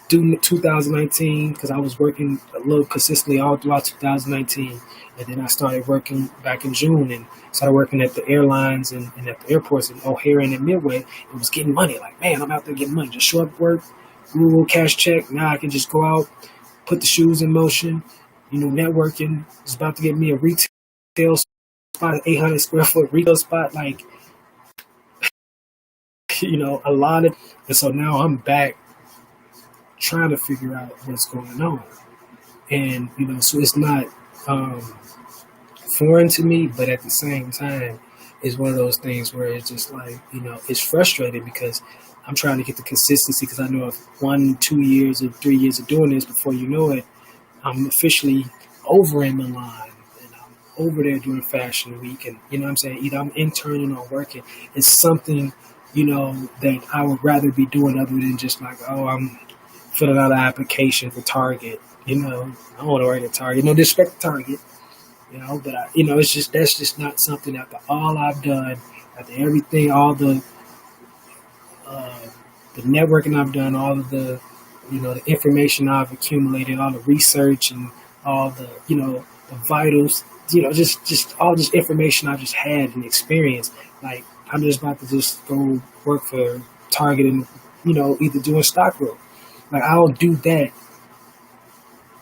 do 2019 because I was working a little consistently all throughout 2019. And then I started working back in June and started working at the airlines and at the airports in O'Hare and in Midway. It was getting money. Like, man, I'm out there getting money. Just show up work, Google cash check. Now I can just go out, put the shoes in motion, networking. It's about to get me a retail spot, 800 square foot retail spot. Like, a lot of, and so now I'm back trying to figure out what's going on. And, so it's not foreign to me, but at the same time, it's one of those things where it's just like, it's frustrating because I'm trying to get the consistency because I know if 1, 2 years or 3 years of doing this, before you know it, I'm officially over in Milan and I'm over there doing Fashion Week. And, what I'm saying? Either I'm interning or working. It's something, that I would rather be doing other than just like, oh, I'm filling out an application for Target. I don't want to work at Target. No disrespect to Target, but it's just, that's just not something after all I've done, after everything, all the networking I've done, all of the, the information I've accumulated, all the research and all the, the vitals, just all this information I've just had and experienced. Like, I'm just about to just go work for Target and, either doing stock work. Like, I'll do that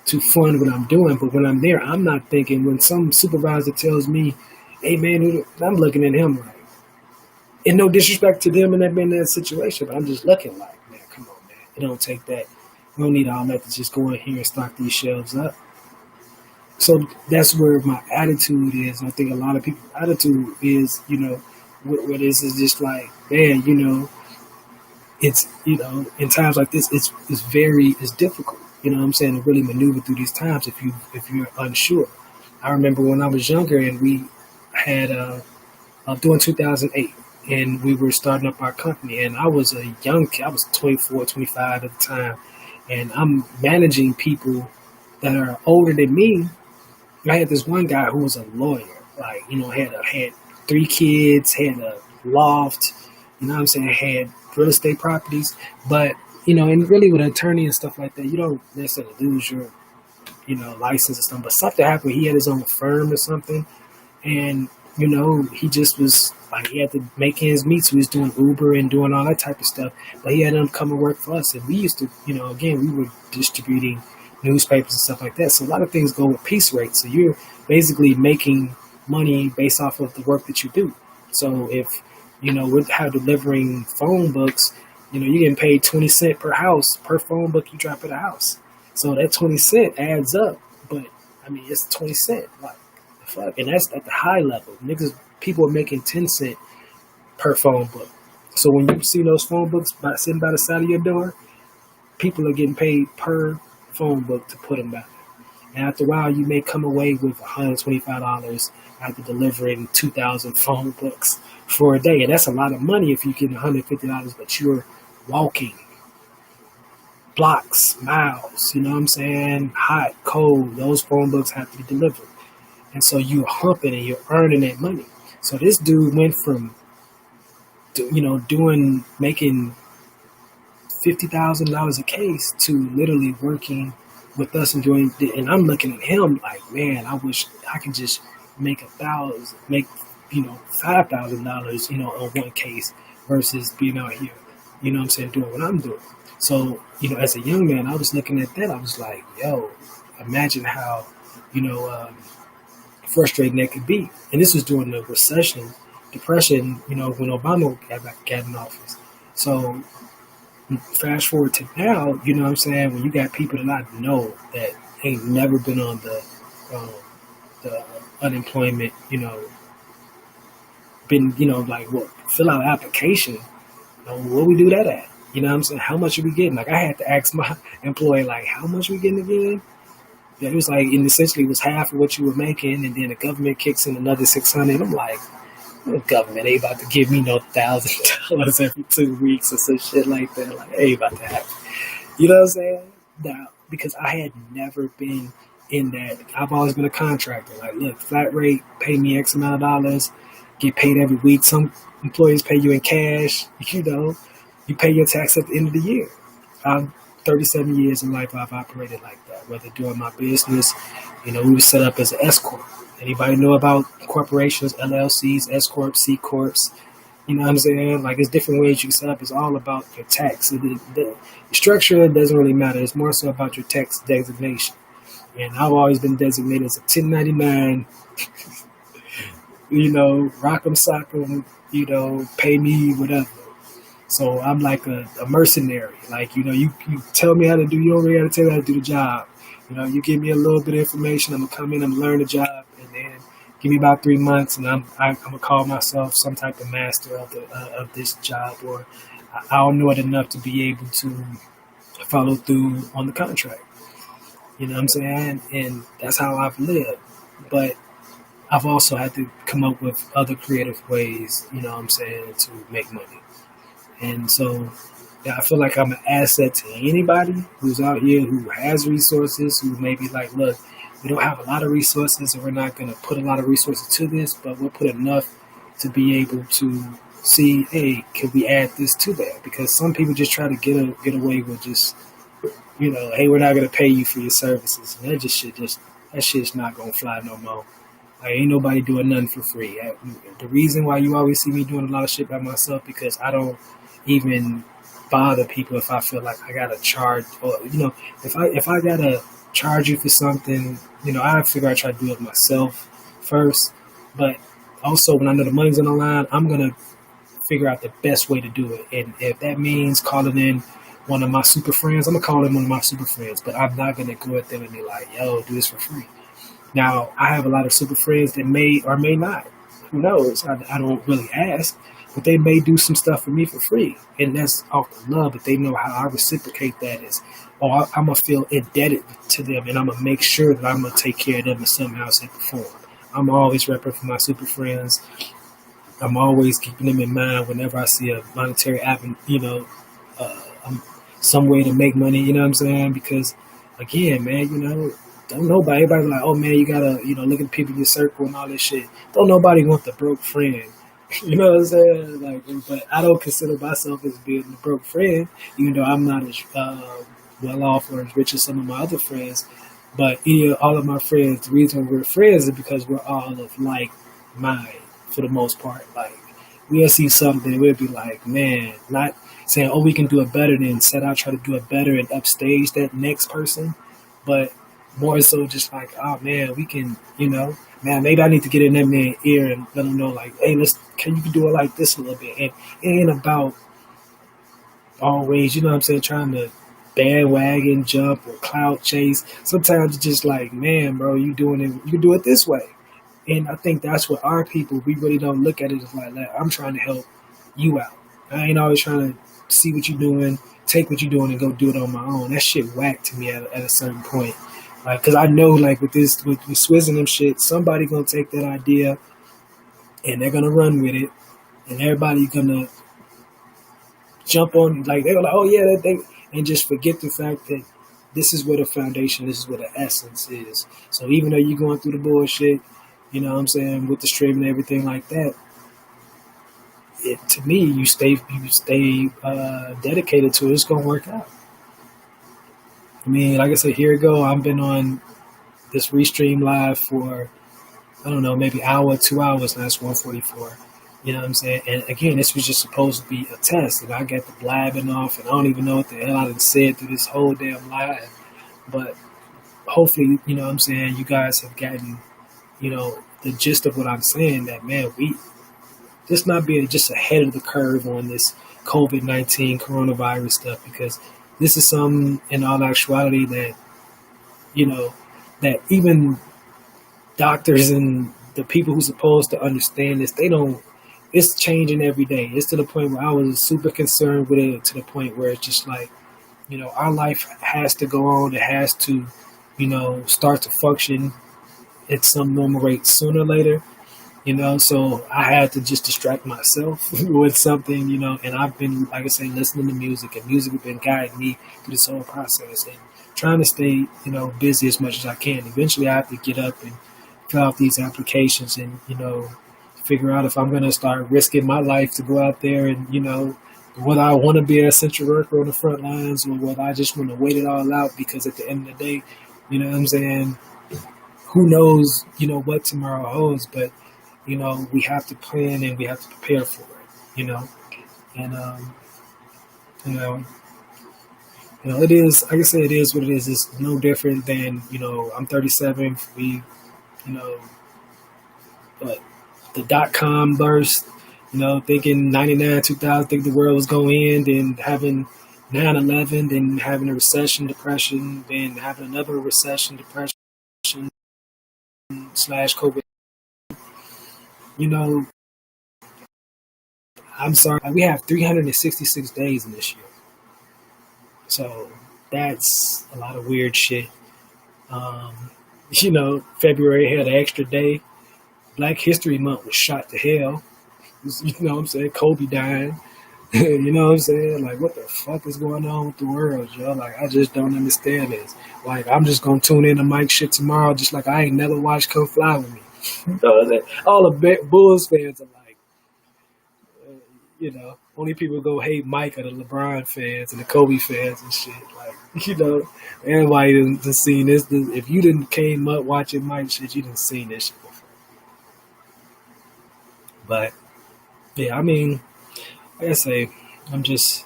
to fund what I'm doing. But when I'm there, I'm not thinking, when some supervisor tells me, hey, man, I'm looking at him like, and no disrespect to them and that being in that situation, but I'm just looking like, man, come on, man. It don't take that. We don't need all that to just go in here and stock these shelves up. So that's where my attitude is. I think a lot of people's attitude is, what is just like, man, it's, in times like this, it's difficult, what I'm saying, to really maneuver through these times if you're unsure. I remember when I was younger and we had, during 2008, and we were starting up our company, and I was a young kid. I was 24, 25 at the time, and I'm managing people that are older than me. I had this one guy who was a lawyer, like, had 3 kids, had a loft, what I'm saying, had real estate properties, but, and really with an attorney and stuff like that, you don't necessarily lose your, license and stuff, but something happened. He had his own firm or something, and, he just was, like, he had to make ends meet, so he was doing Uber and doing all that type of stuff, but he had them come and work for us, and we used to, again, we were distributing newspapers and stuff like that, so a lot of things go with piece rates, so you're basically making money based off of the work that you do. So if, with how delivering phone books, you're getting paid 20 cents per house, per phone book you drop at a house. So that 20 cents adds up, but I mean, it's 20 cents, like, the fuck, and that's at the high level. People are making 10 cents per phone book. So when you see those phone books sitting by the side of your door, people are getting paid per phone book to put them back. And after a while, you may come away with $125 after delivering 2,000 phone books for a day. And that's a lot of money if you get $150, but you're walking blocks, miles, you know what I'm saying? Hot, cold, those phone books have to be delivered. And so you're humping and you're earning that money. So this dude went from, making $50,000 a case to literally working with us and doing. And I'm looking at him like, man, I wish I could just make $5,000, on one case versus being out here, what I'm saying, doing what I'm doing. So, as a young man, I was looking at that. I was like, yo, imagine how, you know, frustrating that could be. And this was during the depression, when Obama got in office. So fast forward to now, you know what I'm saying, when you got people that I know that ain't never been on the unemployment, been, like, what, fill out an application, where we do that at? You know what I'm saying? How much are we getting? Like, I had to ask my employee, like, how much we getting again? Yeah, it was like, and essentially it was half of what you were making, and then the government kicks in another 600. I'm like, the government ain't about to give me no $1,000 every 2 weeks or some shit like that. Like, ain't about to happen. You know what I'm saying? Now, because I had never been in that. I've always been a contractor. Like, look, flat rate, pay me X amount of dollars, get paid every week. Some employees pay you in cash. You pay your tax at the end of the year. 37 years in life, I've operated like that. Whether doing my business, we were set up as an S corp. Anybody know about corporations, LLCs, S corp, C corps? You know what I'm saying? Like, there's different ways you can set up. It's all about your tax. The structure doesn't really matter. It's more so about your tax designation. And I've always been designated as a 1099. Rock'em sock'em. Pay me whatever. So I'm like a mercenary. Like, you tell me how to do, you don't really have to tell me how to do the job. You give me a little bit of information, I'm going to come in, I'm going to learn the job, and then give me about 3 months, and I'm going to call myself some type of master of this job, or I'll know it enough to be able to follow through on the contract. You know what I'm saying? And that's how I've lived. But I've also had to come up with other creative ways, to make money. And so, I feel like I'm an asset to anybody who's out here who has resources, who may be like, look, we don't have a lot of resources, and we're not going to put a lot of resources to this, but we'll put enough to be able to see, hey, can we add this to that? Because some people just try to get away with just, hey, we're not going to pay you for your services. And that shit's not going to fly no more. Like, ain't nobody doing nothing for free. The reason why you always see me doing a lot of shit by myself, because I don't even bother people if I feel like I gotta charge, or if I gotta charge you for something, I figure I try to do it myself first. But also, when I know the money's on the line, I'm gonna figure out the best way to do it. And if that means calling in one of my super friends, I'm gonna call in one of my super friends. But I'm not gonna go at them and be like, yo, do this for free. Now, I have a lot of super friends that may or may not. Who knows? I don't really ask. But they may do some stuff for me for free. And that's off the love, but they know how I reciprocate that is, I'm going to feel indebted to them, and I'm going to make sure that I'm going to take care of them in somehow, shape, or form. I'm always repping for my super friends. I'm always keeping them in mind whenever I see a monetary avenue, some way to make money, you know what I'm saying? Because, again, man, don't nobody, everybody's like, oh, man, you got to, look at people in your circle and all this shit. Don't nobody want the broke friend. You know what I'm saying? Like, but I don't consider myself as being a broke friend, even though I'm not as well off or as rich as some of my other friends. But all of my friends, the reason we're friends is because we're all of like mind for the most part. Like, we'll see something, we'll be like, man, not saying, oh, we can do it better than set out, try to do it better and upstage that next person, but more so just like, oh man, we can, man, maybe I need to get in that man's ear and let him know, like, hey, can you do it like this a little bit? And it ain't about always, you know what I'm saying, trying to bandwagon jump or cloud chase. Sometimes it's just like, man, bro, you can do it this way. And I think that's what our people, we really don't look at it as like, I'm trying to help you out. I ain't always trying to see what you're doing, take what you're doing and go do it on my own. That shit whack to me at a certain point. Like, cause I know, like with this, with Swizz and them shit, somebody gonna take that idea and they're gonna run with it, and everybody gonna jump on, like they're like, oh yeah, that thing, and just forget the fact that this is where the foundation, this is where the essence is. So even though you're going through the bullshit, you know what I'm saying, with the stream and everything like that, to me, you stay dedicated to it. It's gonna work out. I mean, like I said, here we go. I've been on this Restream live for, I don't know, maybe hour, 2 hours. Now it's 1:44. You know what I'm saying? And again, this was just supposed to be a test, and I got the blabbing off, and I don't even know what the hell I done said through this whole damn live. But hopefully, you know what I'm saying, you guys have gotten, you know, the gist of what I'm saying. That man, we just not being just ahead of the curve on this COVID-19 coronavirus stuff, because this is something in all actuality that, you know, that even doctors and the people who's supposed to understand this, they don't, it's changing every day. It's to the point where I was super concerned with it, to the point where it's just like, you know, our life has to go on. It has to, you know, start to function at some normal rate sooner or later. You know, so I had to just distract myself with something, you know, and I've been, like I say, listening to music, and music has been guiding me through this whole process, and trying to stay, you know, busy as much as I can. Eventually I have to get up and fill out these applications and, you know, figure out if I'm going to start risking my life to go out there and, you know, whether I want to be an essential worker on the front lines, or whether I just want to wait it all out, because at the end of the day, you know what I'm saying, who knows, you know, what tomorrow holds. But you know, we have to plan and we have to prepare for it, you know. And you know, it is, like I said, it is what it is. It's no different than, you know, I'm 37. We, you know, but the .com burst, you know, thinking 99, 2000, think the world was going to end, and having 9/11, then having a recession, depression, then having another recession, depression slash COVID. You know, I'm sorry, we have 366 days in this year. So that's a lot of weird shit. You know, February had an extra day. Black History Month was shot to hell. You know what I'm saying? Kobe dying. You know what I'm saying? Like, what the fuck is going on with the world, yo? Like, I just don't understand this. Like, I'm just gonna tune in to Mike shit tomorrow, just like I ain't never watched Come Fly With Me. You know what I'm saying? All the Bulls fans are like, you know, only people go hate Mike are the LeBron fans and the Kobe fans and shit. Like, you know, everybody done seen this. If you didn't came up watching Mike shit, you didn't seen this shit before. But yeah, I mean, like I say, I'm just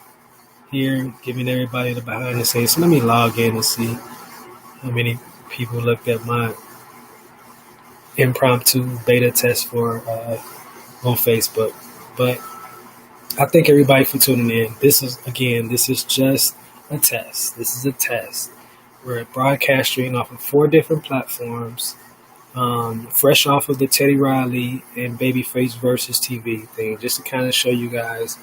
here giving everybody the behind the scenes. So let me log in and see how many people looked at my impromptu beta test for on Facebook. But I thank everybody for tuning in. This is just a test. This is a test. We're broadcasting off of 4 different platforms, fresh off of the Teddy Riley and Babyface versus TV thing, just to kind of show you guys,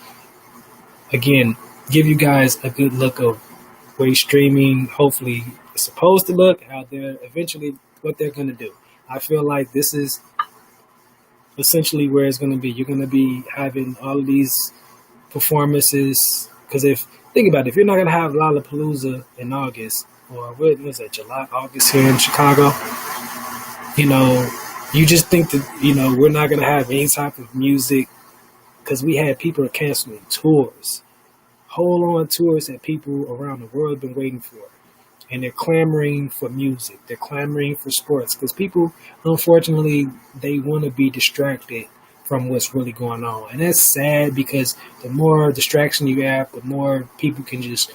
again, give you guys a good look of way streaming hopefully is supposed to look, how they're eventually, what they're going to do. I feel like this is essentially where it's going to be. You're going to be having all of these performances, because think about it, if you're not going to have Lollapalooza in August, or what was that, July, August here in Chicago, you know, you just think that, you know, we're not going to have any type of music, because we had people canceling tours, whole on tours that people around the world have been waiting for. And they're clamoring for music. They're clamoring for sports, because people, unfortunately, they want to be distracted from what's really going on. And that's sad, because the more distraction you have, the more people can just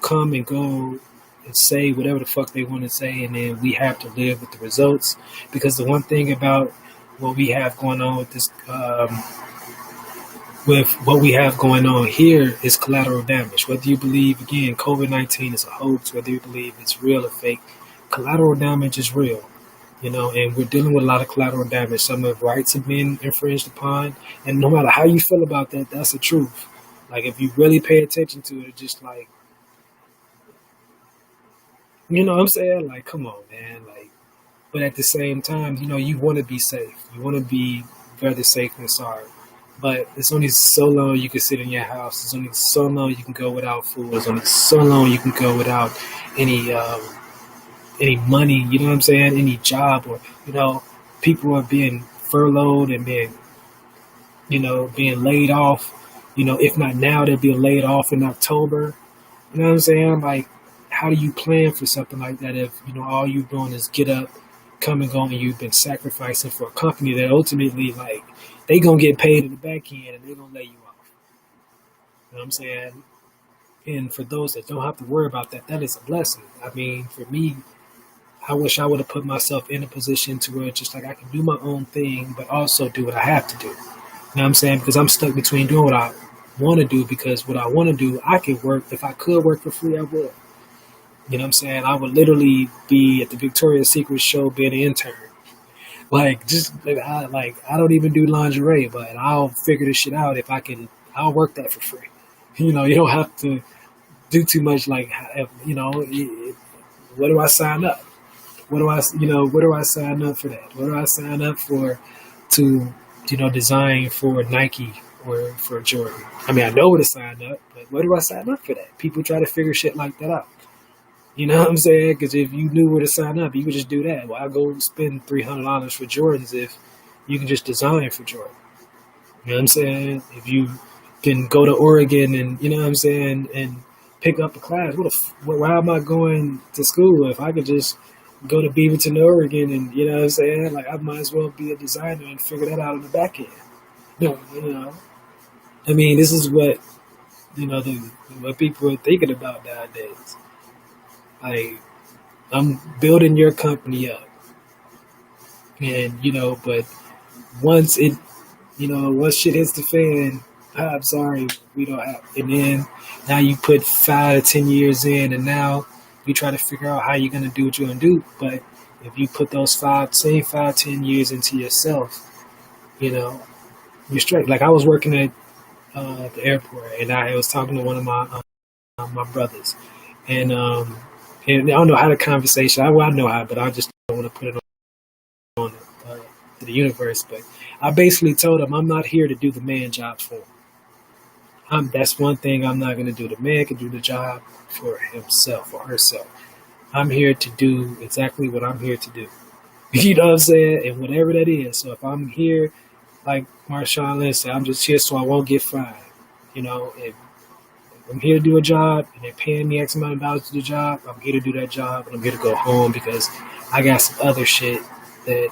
come and go and say whatever the fuck they want to say. And then we have to live with the results. Because the one thing about what we have going on with this, with what we have going on here, is collateral damage. Whether you believe, again, COVID-19 is a hoax, whether you believe it's real or fake, collateral damage is real, you know, and we're dealing with a lot of collateral damage. Some of the rights have been infringed upon, and no matter how you feel about that, that's the truth. Like, if you really pay attention to it, just like, You know what I'm saying? Like, come on, man. Like, but at the same time, you want to be safe. You want to be rather safe than sorry. But it's only so long you can sit in your house. It's only so long you can go without food. It's only so long you can go without any any money. You know what I'm saying? Any job, or people are being furloughed and being laid off. If not now, they'll be laid off in October. You know what I'm saying? Like, how do you plan for something like that if all you're doing is get up, come and go, and you've been sacrificing for a company that ultimately, like, they gonna get paid in the back end and they gonna lay you off. You know what I'm saying? And for those that don't have to worry about that, that is a blessing. I mean, for me, I wish I would have put myself in a position to where it's just like I can do my own thing, but also do what I have to do. You know what I'm saying? Because I'm stuck between doing what I want to do, because what I want to do, I could work. If I could work for free, I would. You know what I'm saying? I would literally be at the Victoria's Secret show being an intern. Like, just I don't even do lingerie, but I'll figure this shit out if I can. I'll work that for free. You don't have to do too much. Like, what do I sign up? What do I sign up for that? What do I sign up for to, design for Nike or for Jordan? I mean, I know where to sign up, but what do I sign up for that? People try to figure shit like that out. You know what I'm saying? Because if you knew where to sign up, you could just do that. Well, I'll go spend $300 for Jordans if you can just design for Jordan. You know what I'm saying? If you can go to Oregon and, you know what I'm saying, and pick up a class, why am I going to school if I could just go to Beaverton, Oregon, and, you know what I'm saying? Like, I might as well be a designer and figure that out on the back end. No, I mean, this is what, what people are thinking about nowadays. Like, I'm building your company up. And, but once once shit hits the fan, I'm sorry, we don't have. And then now you put 5 to 10 years in, and now you try to figure out how you're going to do what you're going to do. But if you put those 10 years into yourself, you're straight. Like, I was working at the airport, and I was talking to one of my brothers. And I don't know how the conversation, I know how, but I just don't want to put it on to the universe. But I basically told him I'm not here to do the man job for him. That's one thing I'm not going to do. The man can do the job for himself or herself. I'm here to do exactly what I'm here to do. You know what I'm saying? And whatever that is. So if I'm here, like Marshawn Lynch said, I'm just here so I won't get fined. If I'm here to do a job and they're paying me X amount of dollars to do the job, I'm here to do that job, and I'm here to go home because I got some other shit that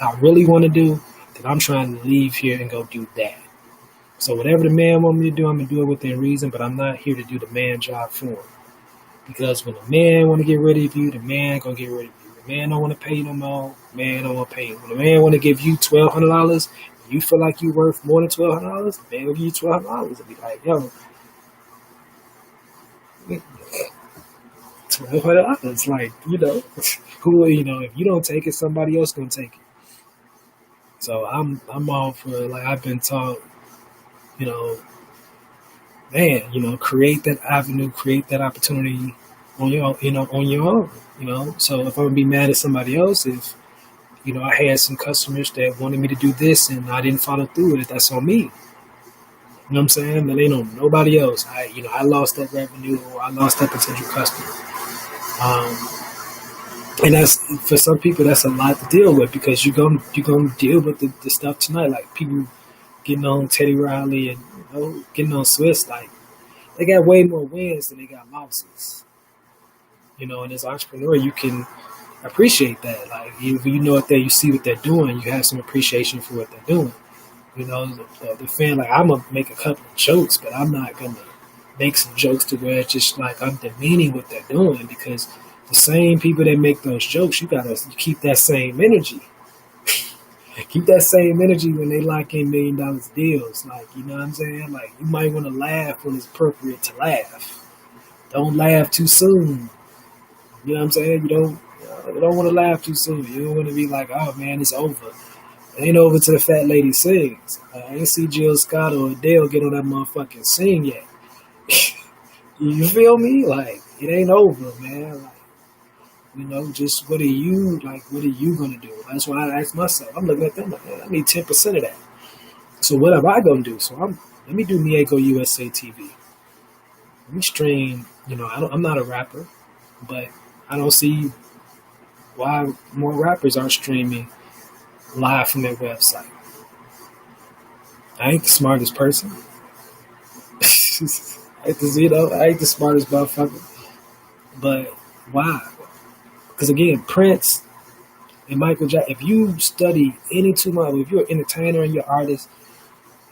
I really want to do that I'm trying to leave here and go do that. So whatever the man wants me to do, I'm going to do it within reason, but I'm not here to do the man job for him. Because when the man want to get rid of you, the man going to get rid of you. The man don't want to pay you no more, the man don't want to pay you. When the man want to give you $1,200, you feel like you worth more than $1,200, the man will give you $1,200 and be like, yo, $1,200. Like, who, if you don't take it, somebody else gonna take it. So I'm all for, like, I've been taught, man, create that avenue, create that opportunity on your own. So if I'm gonna be mad at somebody else, if I had some customers that wanted me to do this and I didn't follow through with it, that's on me. You know what I'm saying? That ain't on nobody else. I lost that revenue, or I lost that potential customer. And that's, for some people, that's a lot to deal with, because you're gonna deal with the stuff tonight. Like, people getting on Teddy Riley and getting on Swiss, like, they got way more wins than they got losses. And as an entrepreneur, you can appreciate that. Like, if you know what you see what they're doing, you have some appreciation for what they're doing. The fan, like, I'm gonna make a couple of jokes, but I'm not gonna make some jokes to where it's just like I'm demeaning what they're doing, because the same people that make those jokes, you gotta keep that same energy. Keep that same energy when they lock in $1 million deals. Like, you know what I'm saying? Like, you might want to laugh when it's appropriate to laugh. Don't laugh too soon. You know what I'm saying? You don't want to laugh too soon. You don't want to be like, oh man, it's over. It ain't over till the fat lady sings. I ain't see Jill Scott or Adele get on that motherfucking sing yet. You feel me? Like, it ain't over, man. Like, Just what are you like? What are you gonna do? That's why I ask myself. I'm looking at them like, man, I need 10% of that. So what am I gonna do? Let me do Miego USA TV. Let me stream. I'm not a rapper, but I don't see why more rappers aren't streaming live from their website. I ain't the smartest person. I ain't the smartest motherfucker. But why? Because again, Prince and Michael Jackson. If you study any two much, if you're an entertainer and you're an artist,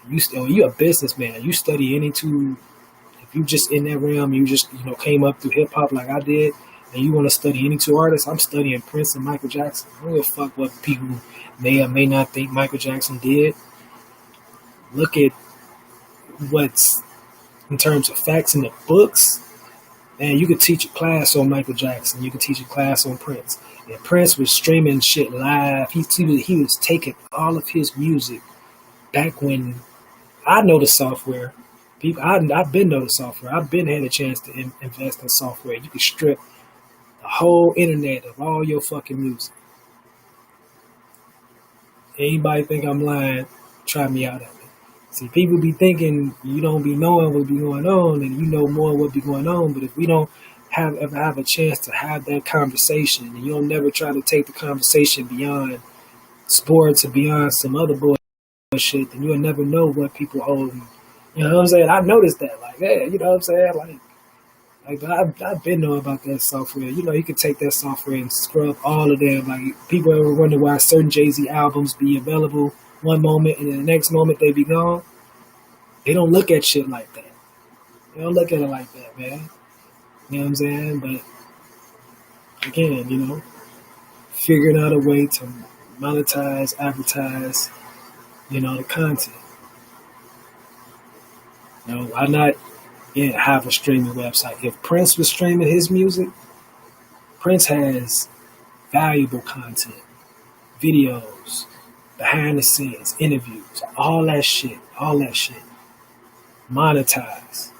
you're a businessman. You study any two. If you just in that realm, you just came up through hip hop like I did, and you want to study any two artists, I'm studying Prince and Michael Jackson. I don't give a fuck what people may or may not think Michael Jackson did. Look at what's in terms of facts in the books. And you could teach a class on Michael Jackson. You could teach a class on Prince. And Prince was streaming shit live. He was taking all of his music back when I know the software. I've been know the software. I've been had a chance to invest in software. You can strip the whole internet of all your fucking music. Anybody think I'm lying? Try me out at it. See, people be thinking you don't be knowing what be going on, and you know more what be going on. But if we don't ever have a chance to have that conversation, and you don't never try to take the conversation beyond sports or beyond some other bullshit, then you'll never know what people hold. You know what I'm saying? I've noticed that. Like, yeah, you know what I'm saying? But I've been knowing about that software. You can take that software and scrub all of them. Like, people ever wonder why certain Jay-Z albums be available one moment and then the next moment they be gone? They don't look at shit like that. They don't look at it like that, man. You know what I'm saying? But again, figuring out a way to monetize, advertise, the content. Why not have a streaming website? If Prince was streaming his music, Prince has valuable content, videos, behind the scenes, interviews, all that shit. Monetize.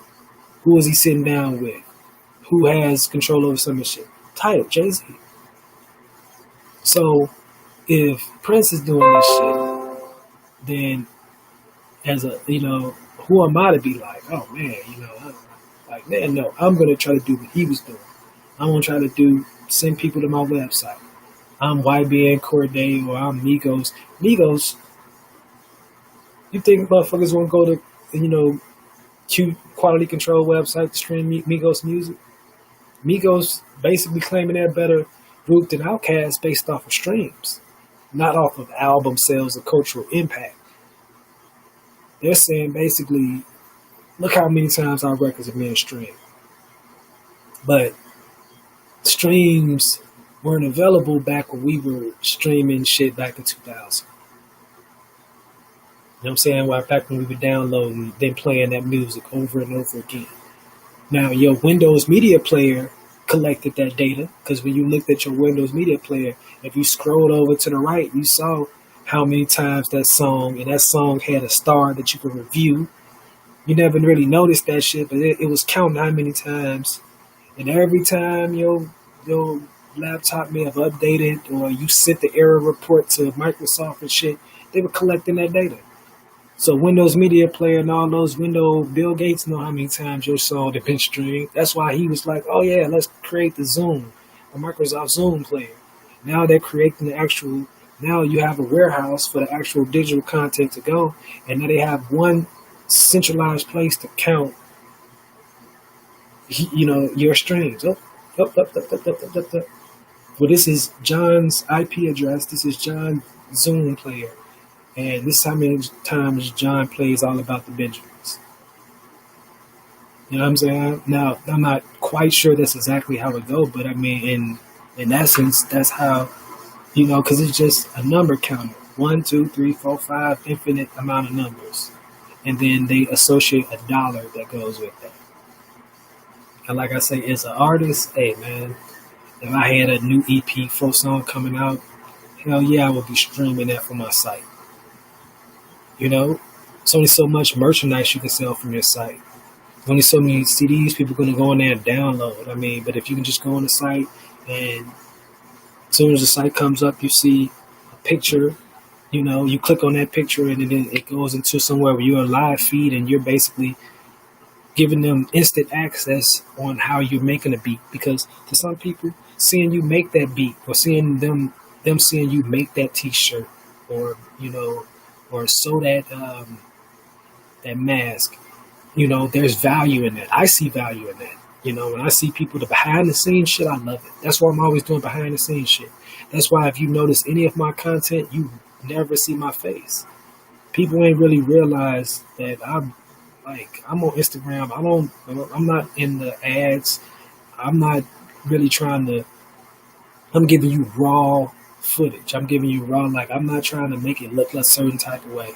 Who is he sitting down with? Who has control over some of the shit? Tidal, Jay-Z. So if Prince is doing this shit, then who am I to be like, oh man, no, I'm going to try to do what he was doing. I'm going to try to send people to my website. I'm YBN Corday or I'm Migos. Migos, you think motherfuckers won't go to, cute quality control website to stream Migos music? Migos basically claiming they're a better group than Outkast based off of streams, not off of album sales or cultural impact. They're saying basically, look how many times our records have been streamed. But streams weren't available back when we were streaming shit back in 2000. You know what I'm saying? Back when we were downloading, then playing that music over and over again. Now, your Windows Media Player collected that data, because when you looked at your Windows Media Player, if you scrolled over to the right, you saw how many times that song had a star that you could review. You never really noticed that shit, but it was counting how many times. And every time your laptop may have updated or you sent the error report to Microsoft and shit, they were collecting that data. So Windows Media Player and all those Bill Gates know how many times your song had been streamed. That's why he was like, oh yeah, let's create the Microsoft Zoom player. Now they're creating now you have a warehouse for the actual digital content to go. And now they have one centralized place to count, your streams. Well, this is John's IP address. This is John's Zoom player. And this is how many times John plays All About the Benjamins. You know what I'm saying? Now, I'm not quite sure that's exactly how it goes, but I mean, in essence, that's how, because it's just a number counter. 1, 2, 3, 4, 5, infinite amount of numbers. And then they associate a dollar that goes with that. And like I say, as an artist, hey man, if I had a new EP 4-song coming out, hell yeah, I would be streaming that from my site. It's only so much merchandise you can sell from your site. There's only so many CDs people are going to go in there and download. I mean, but if you can just go on the site and As soon as the site comes up, you see a picture. You click on that picture, and then it goes into somewhere where you're a live feed, and you're basically giving them instant access on how you're making a beat. Because to some people, seeing you make that beat, or seeing them seeing you make that T-shirt, or or sew that mask, there's value in that. I see value in that. When I see people, the behind the scenes shit, I love it. That's why I'm always doing behind the scenes shit. That's why if you notice any of my content, you never see my face. People ain't really realize that I'm on Instagram. I'm not in the ads. I'm not really I'm giving you raw footage. I'm giving you raw, I'm not trying to make it look a certain type of way.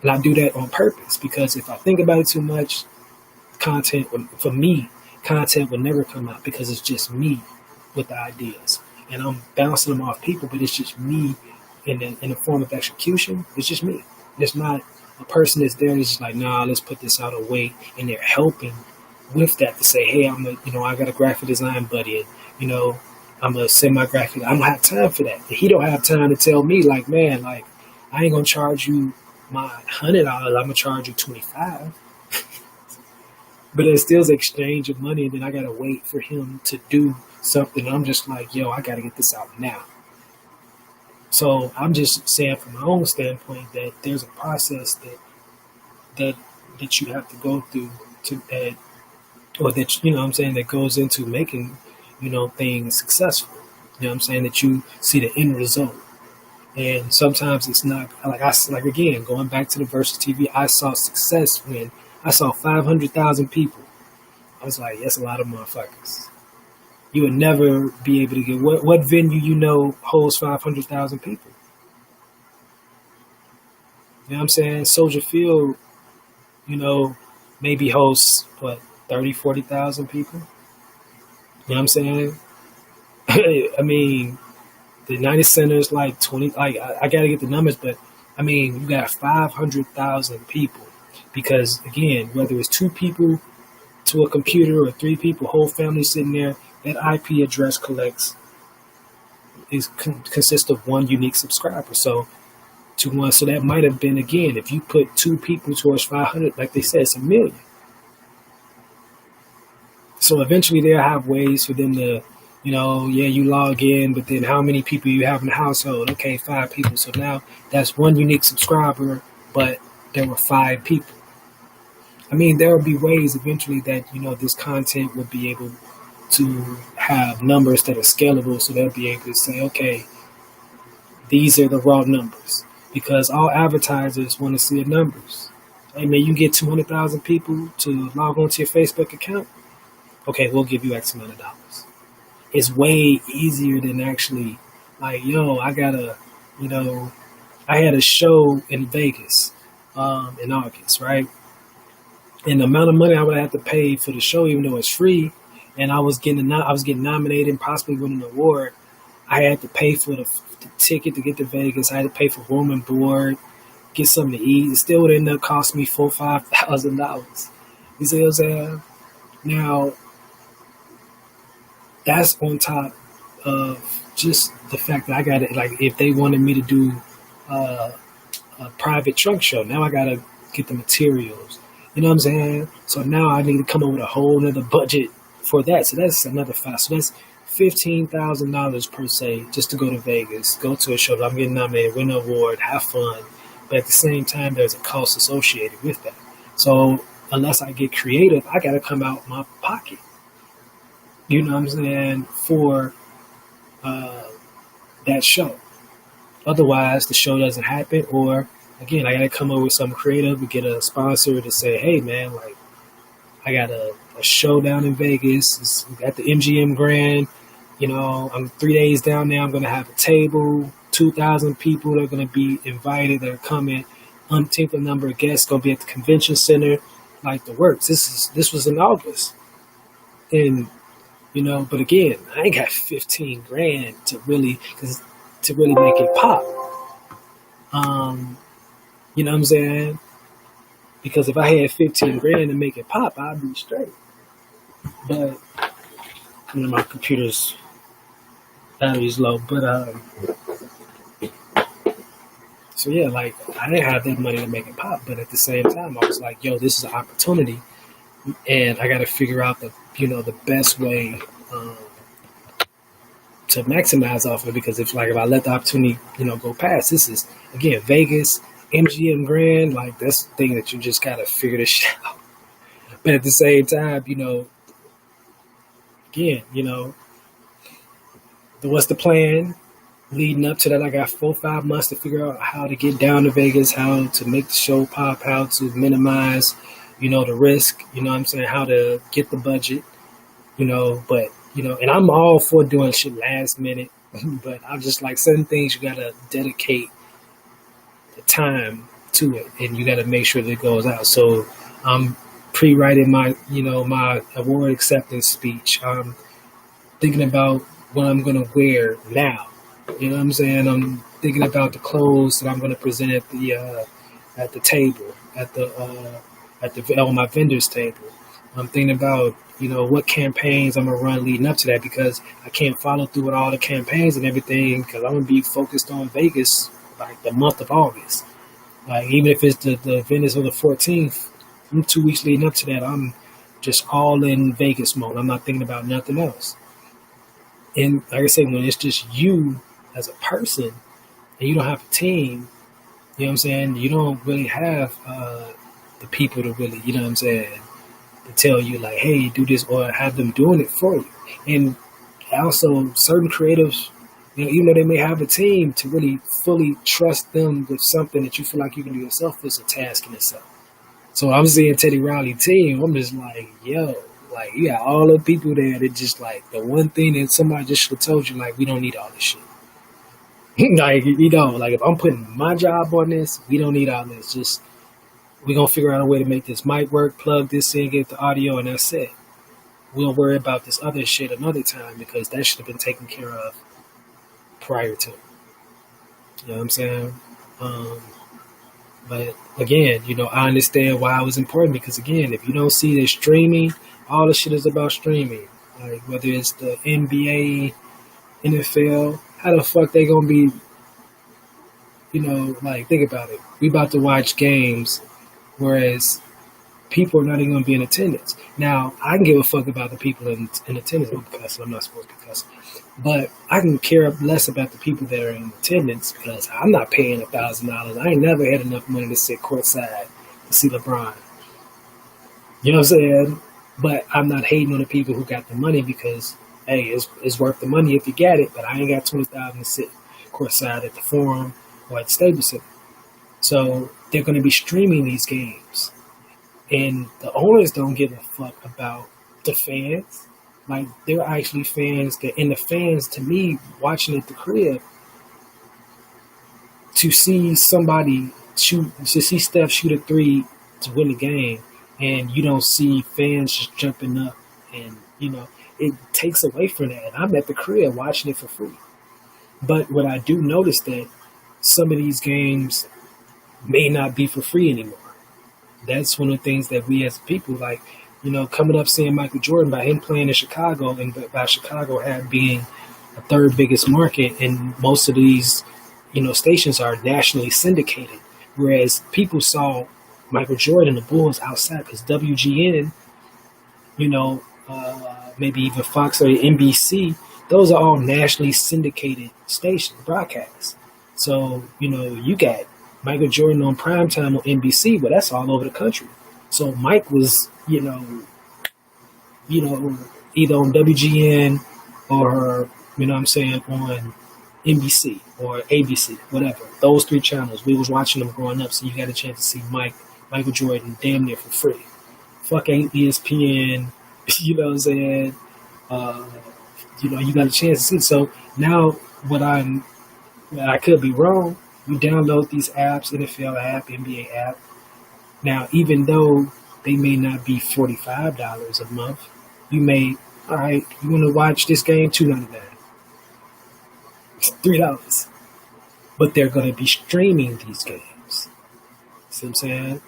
And I do that on purpose, because if I think about it too much, for me, content will never come out, because it's just me with the ideas. And I'm bouncing them off people, but it's just me in the form of execution. It's just me. It's not a person that's there that's just like, nah, let's put this out of weight, and they're helping with that to say, hey, I got a graphic design buddy, and I'm gonna send my graphic. I don't have time for that. He don't have time to tell me, man, I ain't gonna charge you my $100. I'm gonna charge you $25. But it still is exchange of money, and then I gotta wait for him to do something. I'm just like, yo, I gotta get this out now. So I'm just saying, from my own standpoint, that there's a process that you have to go through that goes into making, things successful. That you see the end result. And sometimes it's not again, going back to the Versus TV, I saw success when I saw 500,000 people. I was like, that's a lot of motherfuckers. You would never be able to get what venue holds 500,000 people. You know what I'm saying? Soldier Field, maybe hosts 30, 40,000 people. You know what I'm saying? I mean, the United Center is 20. I got to get the numbers, but I mean, you got 500,000 people. Because again, whether it's 2 people to a computer or 3 people, whole family sitting there, that IP address consists of one unique subscriber. So so that might have been, again, if you put 2 people towards 500, like they said, it's 1 million. So eventually they'll have ways for them to, you log in, but then how many people you have in the household? Okay, 5 people. So now that's one unique subscriber, but there were 5 people. I mean, there will be ways eventually that, this content will be able to have numbers that are scalable, so they'll be able to say, okay, these are the raw numbers, because all advertisers want to see the numbers. Hey, man, you get 200,000 people to log onto your Facebook account. Okay, we'll give you X amount of dollars. It's way easier than actually, I had a show in Vegas in August, right? And the amount of money I would have to pay for the show, even though it's free, and I was getting nominated and possibly winning an award, I had to pay for the ticket to get to Vegas. I had to pay for room and board, get something to eat. It still would end up costing me $4,000-$5,000. You see what I'm saying? Now, that's on top of just the fact that I got it. If they wanted me to do a private trunk show, now I got to get the materials. You know what I'm saying? So now I need to come up with a whole nother budget for that. So that's another $5,000. So that's $15,000 per se just to go to Vegas, go to a show. I'm getting nominated, win an award, have fun. But at the same time, there's a cost associated with that. So unless I get creative, I got to come out my pocket. You know what I'm saying? For that show. Otherwise, the show doesn't happen. Or again, I got to come up with something creative to get a sponsor to say, hey, man, I got a show down in Vegas. It's at the MGM Grand. I'm 3 days down there. I'm going to have a table, 2,000 people that are going to be invited that are coming. Umpteenth number of guests going to be at the convention center. The works. This was in August. And, but again, I ain't got 15 grand to really make it pop. You know what I'm saying? Because if I had 15 grand to make it pop, I'd be straight. But my computer's Battery's low, but so yeah, like I didn't have that money to make it pop, but at the same time, I was like, yo, this is an opportunity, and I got to figure out the best way um, to maximize off of it. Because if I let the opportunity go past, this is again Vegas, MGM Grand, like that's the thing that you just got to figure this shit out. But at the same time, again, what's the plan? Leading up to that, I got 4 or 5 months to figure out how to get down to Vegas, how to make the show pop, how to minimize, the risk, what I'm saying, how to get the budget, but, and I'm all for doing shit last minute, but I'm just like certain things you got to dedicate the time to it and you got to make sure that it goes out. So I'm pre-writing my award acceptance speech. I'm thinking about what I'm going to wear now. You know what I'm saying? I'm thinking about the clothes that I'm going to present at the table, on my vendor's table. I'm thinking about what campaigns I'm gonna run leading up to that, because I can't follow through with all the campaigns and everything because I'm gonna be focused on Vegas like the month of August. Like even if it's the event is on the 14th, 2 weeks leading up to that, I'm just all in Vegas mode. I'm not thinking about nothing else. And like I said, when it's just you as a person and you don't have a team, you know what I'm saying? You don't really have the people to really, you know what I'm saying, to tell you like, hey, do this, or have them doing it for you. And also certain creatives, even though they may have a team, to really fully trust them with something that you feel like you can do yourself is a task in itself. So I'm seeing Teddy Riley team, I'm just like, yo, like you got all the people there that just like the one thing that somebody just should have told you, like, we don't need all this shit. Like, like if I'm putting my job on this, we don't need all this. Just we're gonna figure out a way to make this mic work, plug this in, get the audio, and that's it. We'll worry about this other shit another time because that should have been taken care of prior to. You know what I'm saying? But again, I understand why it was important because again, if you don't see the streaming, all the shit is about streaming. Like whether it's the NBA, NFL, how the fuck they gonna be? Like think about it. We about to watch games, whereas people are not even going to be in attendance. Now, I can give a fuck about the people in attendance. Because I'm not supposed to be cussing. But I can care less about the people that are in attendance because I'm not paying $1,000. I ain't never had enough money to sit courtside to see LeBron. You know what I'm saying? But I'm not hating on the people who got the money because, hey, it's worth the money if you get it. But I ain't got $20,000 to sit courtside at the Forum or at the Staples Center. So they're going to be streaming these games. And the owners don't give a fuck about the fans. Like, they're actually fans and the fans, to me, watching at the crib, to see somebody to see Steph shoot a three to win the game, and you don't see fans just jumping up, and, it takes away from that. And I'm at the crib watching it for free. But what I do notice that some of these games may not be for free anymore. That's one of the things that we as people like, coming up seeing Michael Jordan, by him playing in Chicago, and by Chicago being the third biggest market, and most of these, stations are nationally syndicated. Whereas people saw Michael Jordan, the Bulls outside because WGN, maybe even Fox or NBC, those are all nationally syndicated stations, broadcasts. So, you got Michael Jordan on primetime on NBC, but that's all over the country. So Mike was, either on WGN or, on NBC or ABC, whatever. Those three channels, we was watching them growing up, so you got a chance to see Michael Jordan damn near for free. Fuck ain't ESPN, you know what I'm saying? You got a chance to see. So now I could be wrong. You download these apps, NFL app, NBA app. Now, even though they may not be $45 a month, you may, all right, you want to watch this game, $2.99. It's $3. But they're going to be streaming these games. See what I'm saying?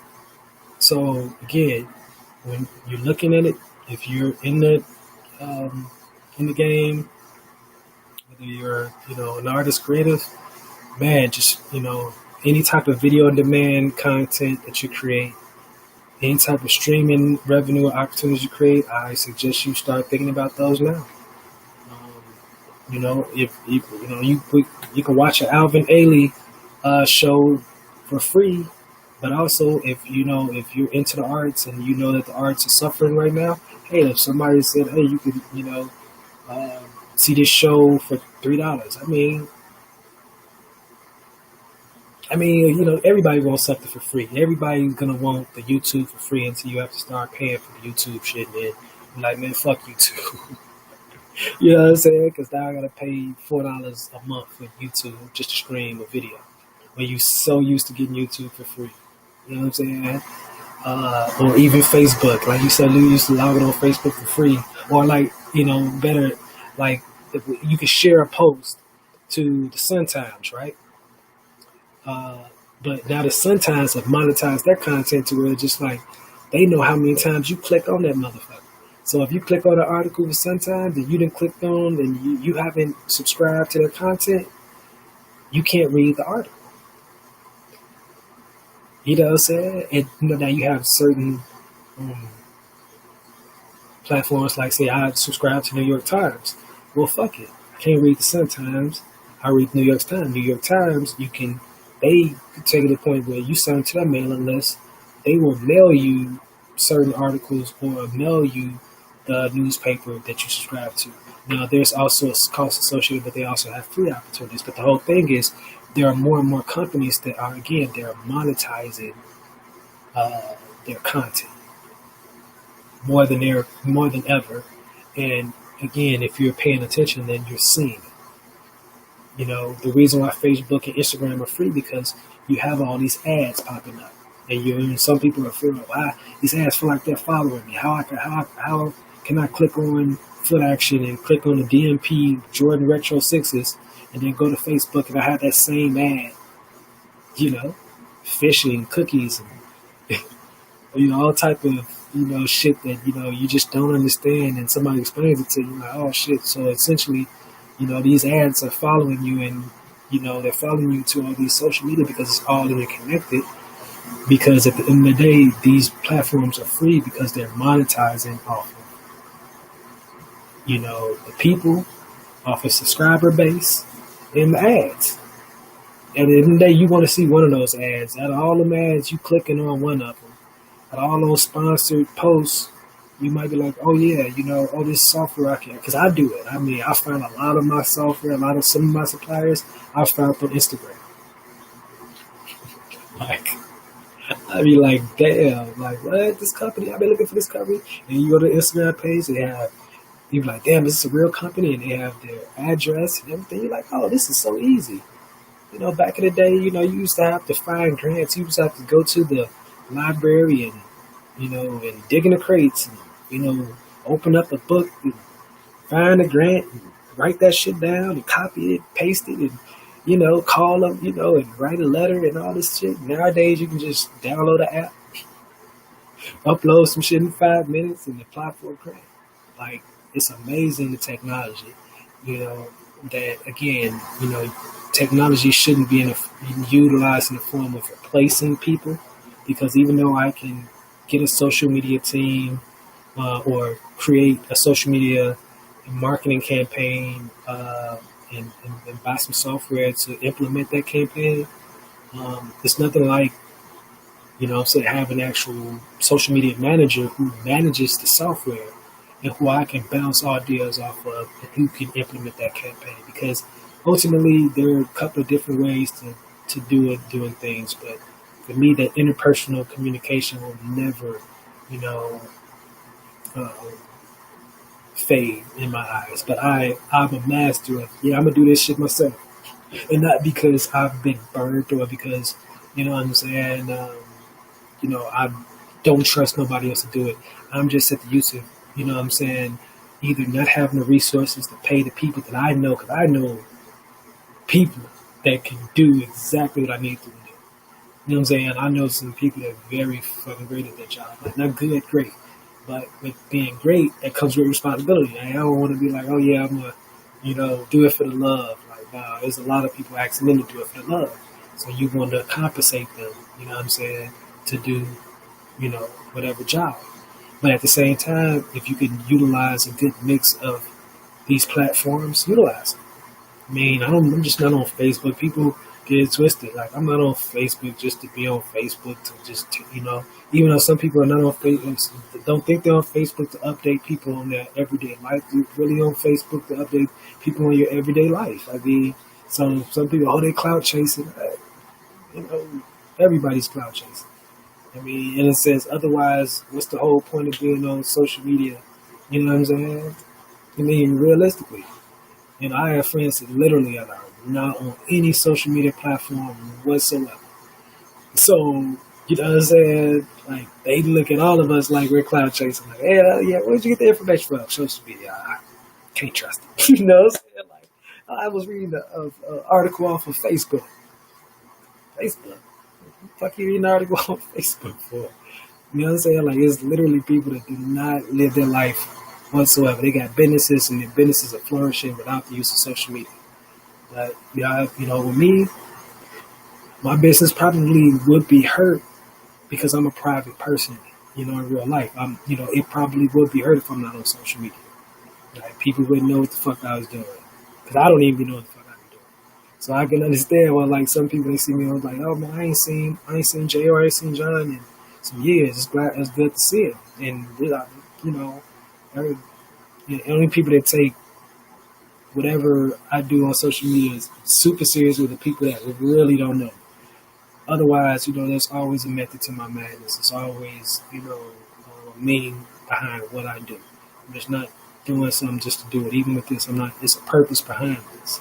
So, again, when you're looking at it, if you're in the game, whether you're, an artist creative, man, just, any type of video on demand content that you create, any type of streaming revenue opportunities you create, I suggest you start thinking about those now. Um, if you can watch an Alvin Ailey show for free, but also if you're into the arts and you know that the arts are suffering right now, hey, if somebody said, hey, you could uh, see this show for $3, everybody wants something for free. Everybody's gonna want the YouTube for free until you have to start paying for the YouTube shit. And then you're like, man, fuck YouTube. You know what I'm saying? Because now I gotta pay $4 a month for YouTube just to stream a video when you so used to getting YouTube for free. You know what I'm saying? Or even Facebook. Like you said, you used to log in on Facebook for free. Or like, better, like if you could share a post to the Sun Times, right? But now the Sun Times have monetized their content to where it's just like they know how many times you click on that motherfucker. So if you click on an article with Sun Times and you didn't click on and you haven't subscribed to their content, you can't read the article. You know what I'm saying? And now you have certain platforms like, say, I subscribe to New York Times. Well, fuck it. I can't read the Sun Times. I read New York Times. New York Times, they take it to the point where you sign to their mailing list. They will mail you certain articles or mail you the newspaper that you subscribe to. Now, there's also a cost associated, but they also have free opportunities. But the whole thing is there are more and more companies that are, again, they're monetizing their content more than ever. And again, if you're paying attention, then you're seeing it. The reason why Facebook and Instagram are free because you have all these ads popping up, and some people are feeling, why these ads feel like they're following me? How can I click on Foot Action and click on the DMP Jordan Retro Sixes and then go to Facebook and I have that same ad? Fishing, cookies, and all type of shit that you just don't understand, and somebody explains it to you, like, oh shit. So essentially, these ads are following you, and they're following you to all these social media because it's all interconnected. Because at the end of the day, these platforms are free because they're monetizing off of the people, off a subscriber base, and the ads. At the end of the day, you want to see one of those ads. Out of all them ads, you clicking on one of them. Out of all those sponsored posts, you might be like, oh yeah, this software I can, because I do it. I found a lot of my software, some of my suppliers, I found on Instagram. Like, I'd be like, damn, like, what? This company? I've been looking for this company. And you go to the Instagram page, you're like, damn, is this a real company? And they have their address and everything. You're like, oh, this is so easy. Back in the day, you used to have to find grants. You used to have to go to the library and, and dig in the crates and, open up a book and find a grant and write that shit down and copy it, paste it, and, call them, and write a letter and all this shit. Nowadays, you can just download an app, upload some shit in 5 minutes and apply for a grant. Like, it's amazing, the technology, that again, technology shouldn't be utilized in the form of replacing people, because even though I can get a social media team or create a social media marketing campaign and buy some software to implement that campaign, it's nothing like, have an actual social media manager who manages the software and who I can bounce ideas off of and who can implement that campaign. Because ultimately, there are a couple of different ways to doing things, but for me, that interpersonal communication will never, fade in my eyes. But I'm a master of, I'm gonna do this shit myself, and not because I've been burned or because, what I'm saying, I don't trust nobody else to do it. I'm just at the use of, what I'm saying, either not having the resources to pay the people that I know, because I know people that can do exactly what I need them to do. You know what I'm saying? I know some people that are very fucking great at their job. Like, not good, great. But with being great, that comes with responsibility. I don't want to be like, oh yeah, I'm going to do it for the love. Like, now, there's a lot of people asking them to do it for the love. So you want to compensate them, you know what I'm saying, to do, whatever job. But at the same time, if you can utilize a good mix of these platforms, utilize them. I mean, I'm just not on Facebook. People get it twisted. Like, I'm not on Facebook just to be on Facebook to just, even though some people are not on Facebook, don't think they're on Facebook to update people on their everyday life. You're really on Facebook to update people on your everyday life. I mean, some people, they clout chasing. Everybody's clout chasing. I mean, in a sense, otherwise, what's the whole point of being on social media? You know what I'm saying? I mean, realistically. I have friends that literally are not on any social media platform whatsoever. So, you know what I'm saying? Like, they look at all of us like we're cloud chasing. Like, hey, yeah, where'd you get the information from? Social media. I can't trust it. You know what I'm saying? Like, I was reading an article off of Facebook. Facebook? What the fuck you reading an article on Facebook for? You know what I'm saying? Like, it's literally people that do not live their life whatsoever. They got businesses, and their businesses are flourishing without the use of social media. But with me, my business probably would be hurt because I'm a private person. In real life, it probably would be hurt if I'm not on social media. Like, people wouldn't know what the fuck I was doing because I don't even know what the fuck I'm doing. So I can understand why, like, some people, they see me, I was like, oh man, I ain't seen Jr. I ain't seen John in some years. It's good to see him, and the only people that take whatever I do on social media is super serious with the people that really don't know. Otherwise, there's always a method to my madness. There's always, a meaning behind what I do. I'm just not doing something just to do it. Even with this, it's a purpose behind this.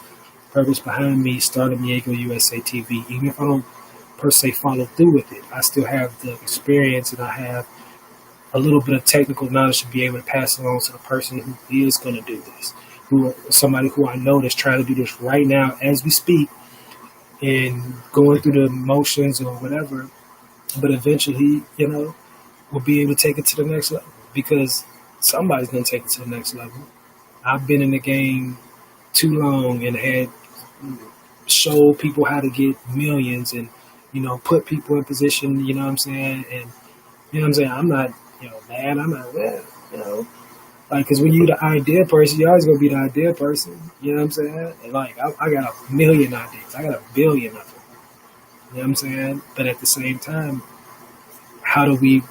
Purpose behind me starting Diego USA TV. Even if I don't per se follow through with it, I still have the experience, and I have a little bit of technical knowledge to be able to pass along to the person who is going to do this, somebody who I know that's trying to do this right now as we speak, and going through the motions or whatever, but eventually, we'll be able to take it to the next level because somebody's going to take it to the next level. I've been in the game too long and had showed people how to get millions and, put people in position, you know what I'm saying? And, you know what I'm saying? I'm not, mad. I'm not mad, Like, because when you the ideal person, you're always going to be the ideal person. You know what I'm saying? And, like, I got a million ideas. I got a billion of them. You know what I'm saying? But at the same time, how do we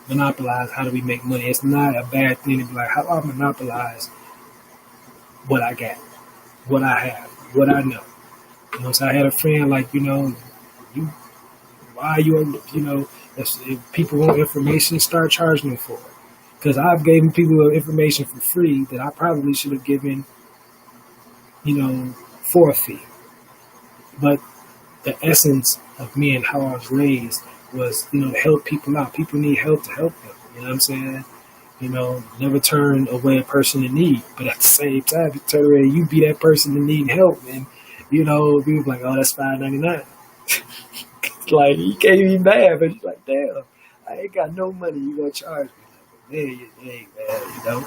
monopolize? How do we make money? It's not a bad thing to be like, how do I monopolize what I got, what I have, what I know? So I had a friend like, why if people want information, start charging them for it. Because I've given people information for free that I probably should have given, for a fee. But the essence of me and how I was raised was, to help people out. People need help to help them. You know what I'm saying? Never turn away a person in need. But at the same time, you turn away, you be that person in need and help. And, people be like, oh, that's $5.99. Like, you can't even be mad, but you're like, damn, I ain't got no money. You gonna charge me? Hey, man,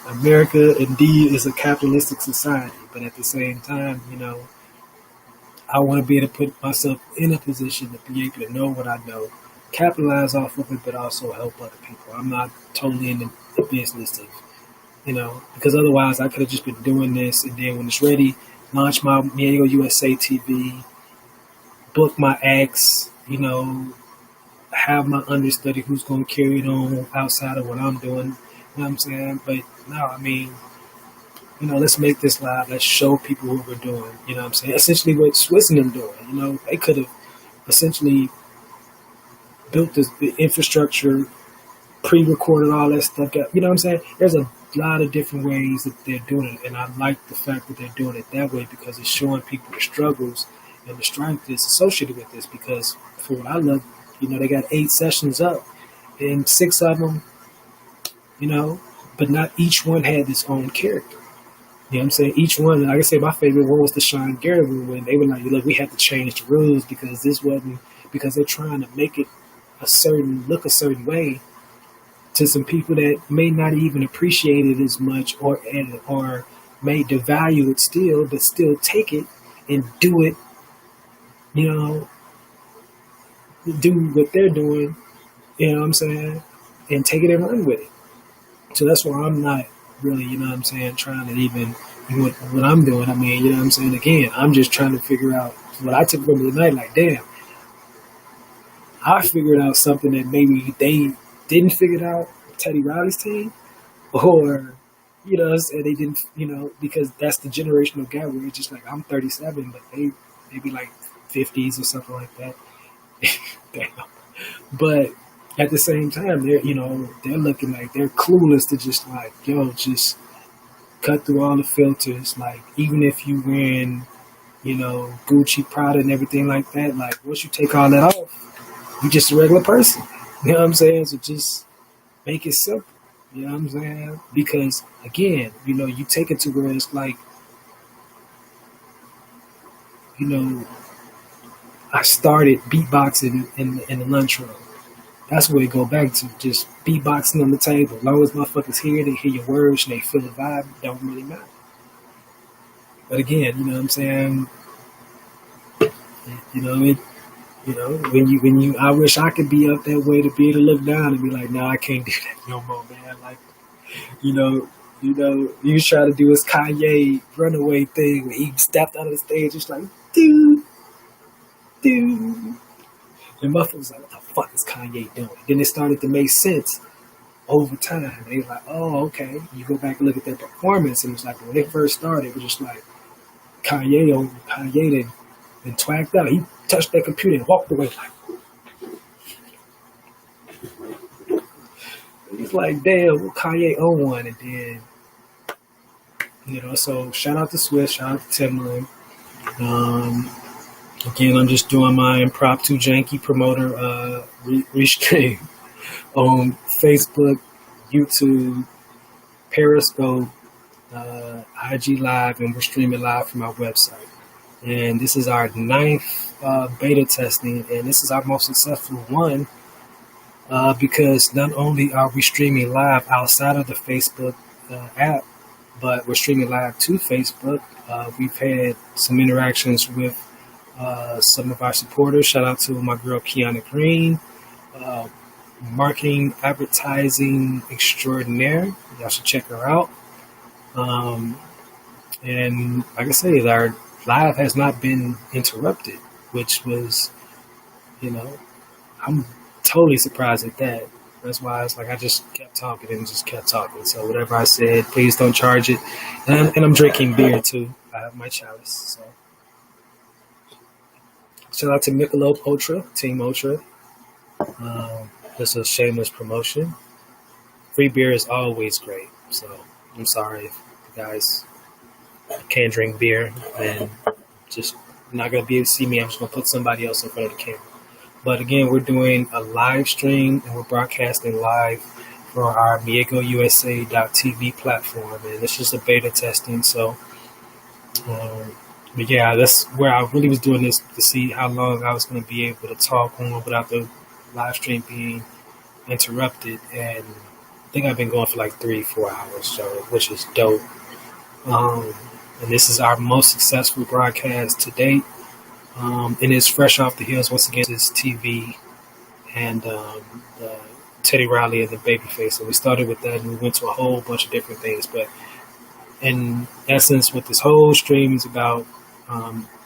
America indeed is a capitalistic society, but at the same time, I want to be able to put myself in a position to be able to know what I know, capitalize off of it, but also help other people. I'm not totally in the business of, because otherwise I could have just been doing this, and then when it's ready, launch my Diego USA TV, book my acts, have my understudy who's going to carry it on outside of what I'm doing. You know what I'm saying? But no, I mean, let's make this live. Let's show people what we're doing. You know what I'm saying? Essentially what Swiss and them doing. They could have essentially built the infrastructure, pre-recorded all that stuff. You know what I'm saying? There's a lot of different ways that they're doing it. And I like the fact that they're doing it that way because it's showing people the struggles and the strength that's associated with this. Because for what I love, they got 8 sessions up, and 6 of them, but not each one had its own character. You know what I'm saying? Each one, like I said, my favorite one was the Sean Garrett one when they were like, look, we have to change the rules because because they're trying to make it look a certain way to some people that may not even appreciate it as much or may devalue it still, but still take it and do it, you know, do what they're doing, you know what I'm saying, and take it and run with it. So that's why I'm not really, you know what I'm saying, trying to even do what I'm doing. I mean, you know what I'm saying, again, I'm just trying to figure out what I took from the night, like, damn, I figured out something that maybe they didn't figure out, Teddy Riley's team, or, you know, and they didn't, you know, because that's the generational gap where it's just like, I'm 37, but they maybe like 50s or something like that. Damn. But at the same time, they're, you know, they're looking like they're clueless to just like, yo, just cut through all the filters. Like, even if you wearing, you know, Gucci, Prada, and everything like that, like, once you take all that off, you just a regular person. You know what I'm saying? So just make it simple. You know what I'm saying? Because again, you know, you take it to where it's like, you know, I started beatboxing in the lunchroom. That's where it go back to, just beatboxing on the table. As long as motherfuckers hear it, they hear your words, and they feel the vibe, it don't really matter. But again, you know what I'm saying? You know, when you, I wish I could be up that way to be able to look down and be like, no, I can't do that no more, man. Like, you know, you try to do his Kanye runaway thing where he stepped out of the stage, just like, dude. And motherfuckers was like, what the fuck is Kanye doing? Then it started to make sense over time. They was like, oh, okay. You go back and look at their performance, and it's like when they first started, it was just like Kanye then twagged out. He touched that computer and walked away like, he's like, damn, well, Kanye own one. And then, you know, so shout out to Swiss, shout out to Timbaland. Again, I'm just doing my impromptu janky promoter restream on Facebook, YouTube, Periscope, IG Live, and we're streaming live from our website. And this is our 9th beta testing, and this is our most successful one because not only are we streaming live outside of the Facebook app, but we're streaming live to Facebook. We've had some interactions with some of our supporters. Shout out to my girl Kiana Green, marketing advertising extraordinaire. Y'all should check her out. And like I said, our live has not been interrupted, which was, you know, I'm totally surprised at that. That's why it's like I just kept talking and just kept talking. So whatever I said, please don't charge it. And I'm drinking beer too. I have my chalice. So shout out to Michelob Ultra, Team Ultra. This is a shameless promotion. Free beer is always great. So I'm sorry if you guys can't drink beer and just not going to be able to see me. I'm just going to put somebody else in front of the camera. But again, we're doing a live stream and we're broadcasting live for our MiegoUSA.tv platform. And it's just a beta testing. So, but yeah, that's where I really was doing this to see how long I was going to be able to talk on without the live stream being interrupted. And I think I've been going for like 3-4 hours, so which is dope. And this is our most successful broadcast to date. And it's fresh off the heels once again. It's TV and the Teddy Riley and the Babyface. So we started with that and we went to a whole bunch of different things. But in essence, what this whole stream is about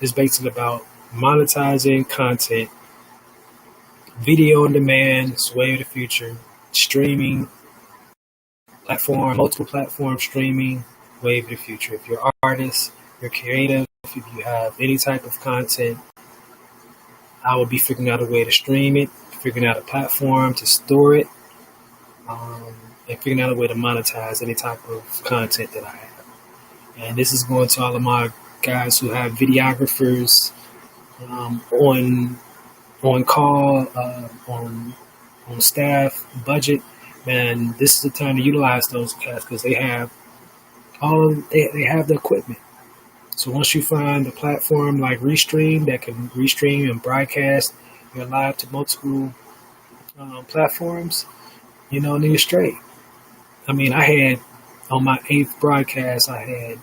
is basically about monetizing content, video on demand, it's the way of the future, streaming, platform, multiple platform streaming, way of the future. If you're an artist, you're creative, if you have any type of content, I will be figuring out a way to stream it, figuring out a platform to store it, and figuring out a way to monetize any type of content that I have. And this is going to all of my guys who have videographers on call, on staff, budget. Man, this is the time to utilize those guys because they have they have the equipment. So once you find a platform like Restream that can restream and broadcast your live to multiple platforms, then you're straight. I mean, I had on my 8th broadcast, I had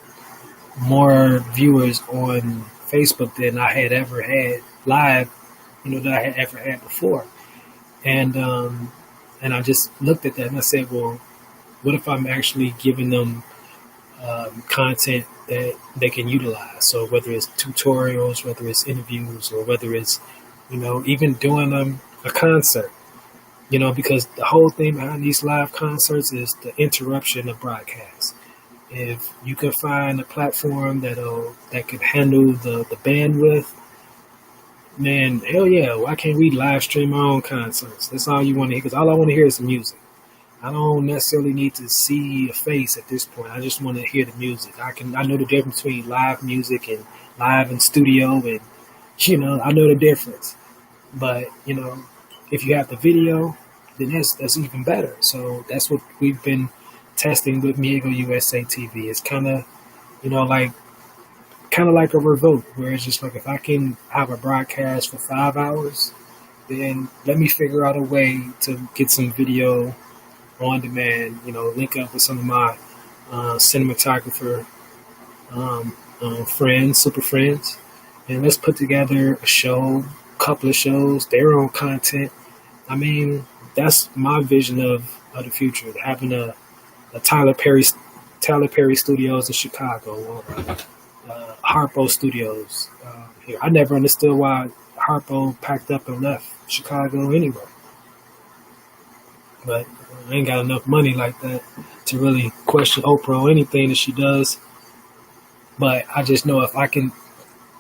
more viewers on Facebook than I had ever had live, that I had ever had before. And and I just looked at that and I said, well, what if I'm actually giving them content that they can utilize? So whether it's tutorials, whether it's interviews, or whether it's, even doing a concert, because the whole thing behind these live concerts is the interruption of broadcast. If you can find a platform that can handle the bandwidth, man, hell yeah! Why can't we live stream our own concerts? That's all you want to hear. Because all I want to hear is the music. I don't necessarily need to see a face at this point. I just want to hear the music. I know the difference between live music and live in studio, and I know the difference. But if you have the video, then that's even better. So that's what we've been testing with Miego USA TV. It's kind of like a revoke, where it's just like, if I can have a broadcast for 5 hours, then let me figure out a way to get some video on demand. Link up with some of my cinematographer friends, super friends, and let's put together a show, couple of shows, their own content. I mean, that's my vision of the future, having a Tyler Perry Studios in Chicago, or Harpo Studios here. I never understood why Harpo packed up and left Chicago anyway. But I ain't got enough money like that to really question Oprah or anything that she does. But I just know if I can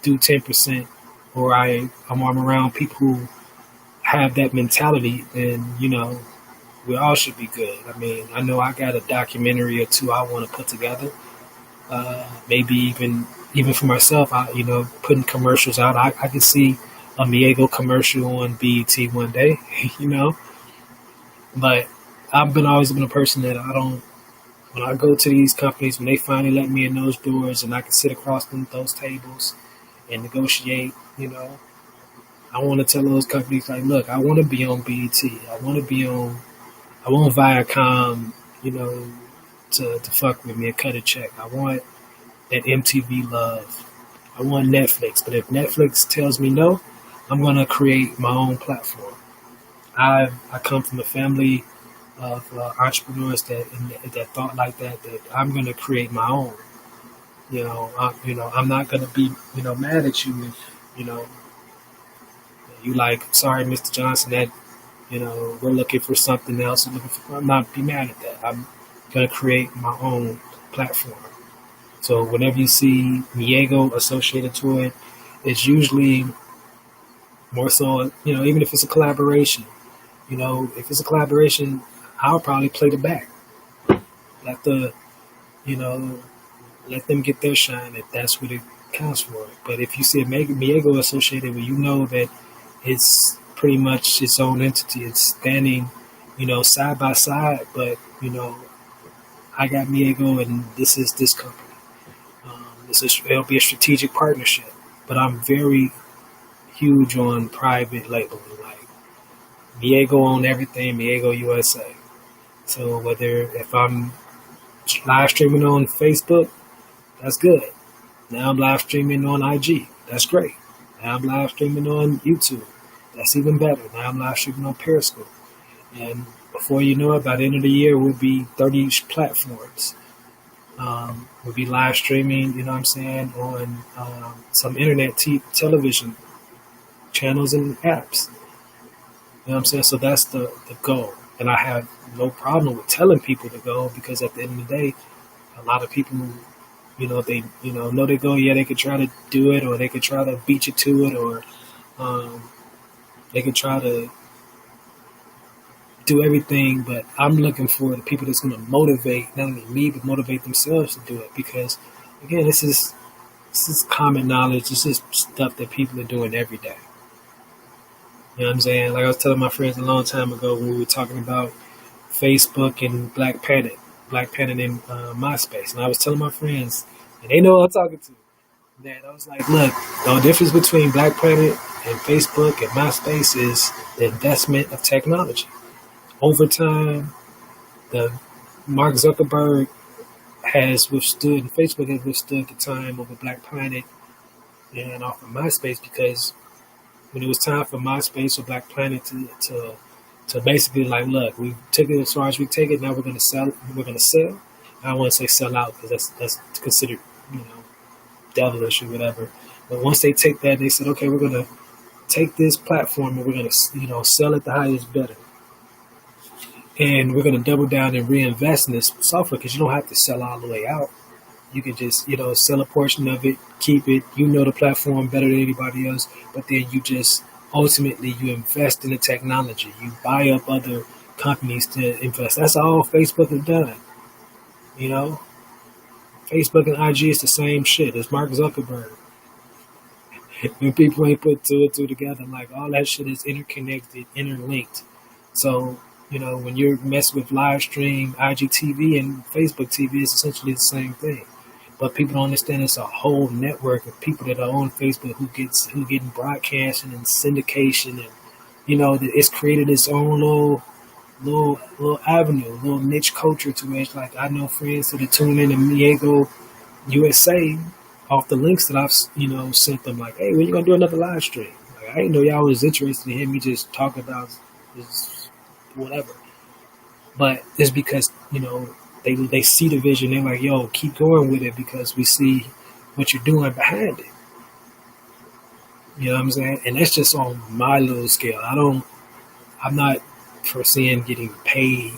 do 10%, or I'm around people who have that mentality, then, we all should be good. I mean, I know I got a documentary or two I want to put together. Maybe even for myself, putting commercials out. I could see a Miego commercial on BET one day, But I've always been a person that when I go to these companies, when they finally let me in those doors and I can sit across those tables and negotiate, I want to tell those companies, like, look, I want to be on BET. I want Viacom, to fuck with me and cut a check. I want that MTV love. I want Netflix. But if Netflix tells me no, I'm going to create my own platform. I come from a family of entrepreneurs that thought like that I'm going to create my own. I'm not going to be, mad at you if, you like, sorry, Mr. Johnson, that, we're looking for something else. I'm not be mad at that. I'm going to create my own platform. So whenever you see Miego associated to it, it's usually more so, even if it's a collaboration, if it's a collaboration, I'll probably play the back. Let them get their shine if that's what it counts for. But if you see a Miego associated with, that it's pretty much its own entity. It's standing, side by side, but, I got Miego and this is this company. It'll be a strategic partnership, but I'm very huge on private labeling. Like, Miego on everything, Miego USA. So if I'm live streaming on Facebook, that's good. Now I'm live streaming on IG. That's great. Now I'm live streaming on YouTube. That's even better. Now I'm live streaming on Periscope. And before you know it, by the end of the year, we'll be 30 platforms. We'll be live streaming, on some internet television channels and apps. So that's the goal. And I have no problem with telling people to go, because at the end of the day, a lot of people, know they go, yeah, they could try to do it, or they could try to beat you to it, or they could try to do everything. But I'm looking for the people that's going to motivate not only me, but motivate themselves to do it. Because, again, this is common knowledge. This is stuff that people are doing every day. You know what I'm saying? Like I was telling my friends a long time ago when we were talking about Facebook and Black Planet and MySpace. And I was telling my friends, and they know what I'm talking to, that I was like, look, the difference between Black Planet and Facebook and MySpace is the investment of technology. Over time, Mark Zuckerberg has withstood, and Facebook has withstood the time of a Black Planet and off of MySpace, because when it was time for MySpace or Black Planet to basically like, look, we took it as far as we take it. Now we're gonna sell. We're gonna sell. I don't want to say sell out because that's considered, devilish or whatever. But once they take that, they said, okay, we're gonna take this platform and we're gonna sell it the highest bidder, and we're gonna double down and reinvest in this software, because you don't have to sell all the way out. You can just, sell a portion of it, keep it. You know the platform better than anybody else, but then you just ultimately you invest in the technology. You buy up other companies to invest. That's all Facebook has done. Facebook and IG is the same shit. It's Mark Zuckerberg. When people ain't put two and two together, like all that shit is interconnected, interlinked. So, when you're messing with live stream, IGTV and Facebook TV, it's essentially the same thing. But people don't understand it's a whole network of people that are on Facebook who getting broadcasting and syndication, and it's created its own little avenue, little niche culture to where it's like I know friends that are tuning in Miego, USA, off the links that I've sent them, like, hey, when you gonna do another live stream? Like, I didn't know y'all was interested in hearing me just talk about this whatever. But it's because they see the vision. They're like, yo, keep going with it because we see what you're doing behind it. You know what I'm saying? And that's just on my little scale. I'm not foreseeing getting paid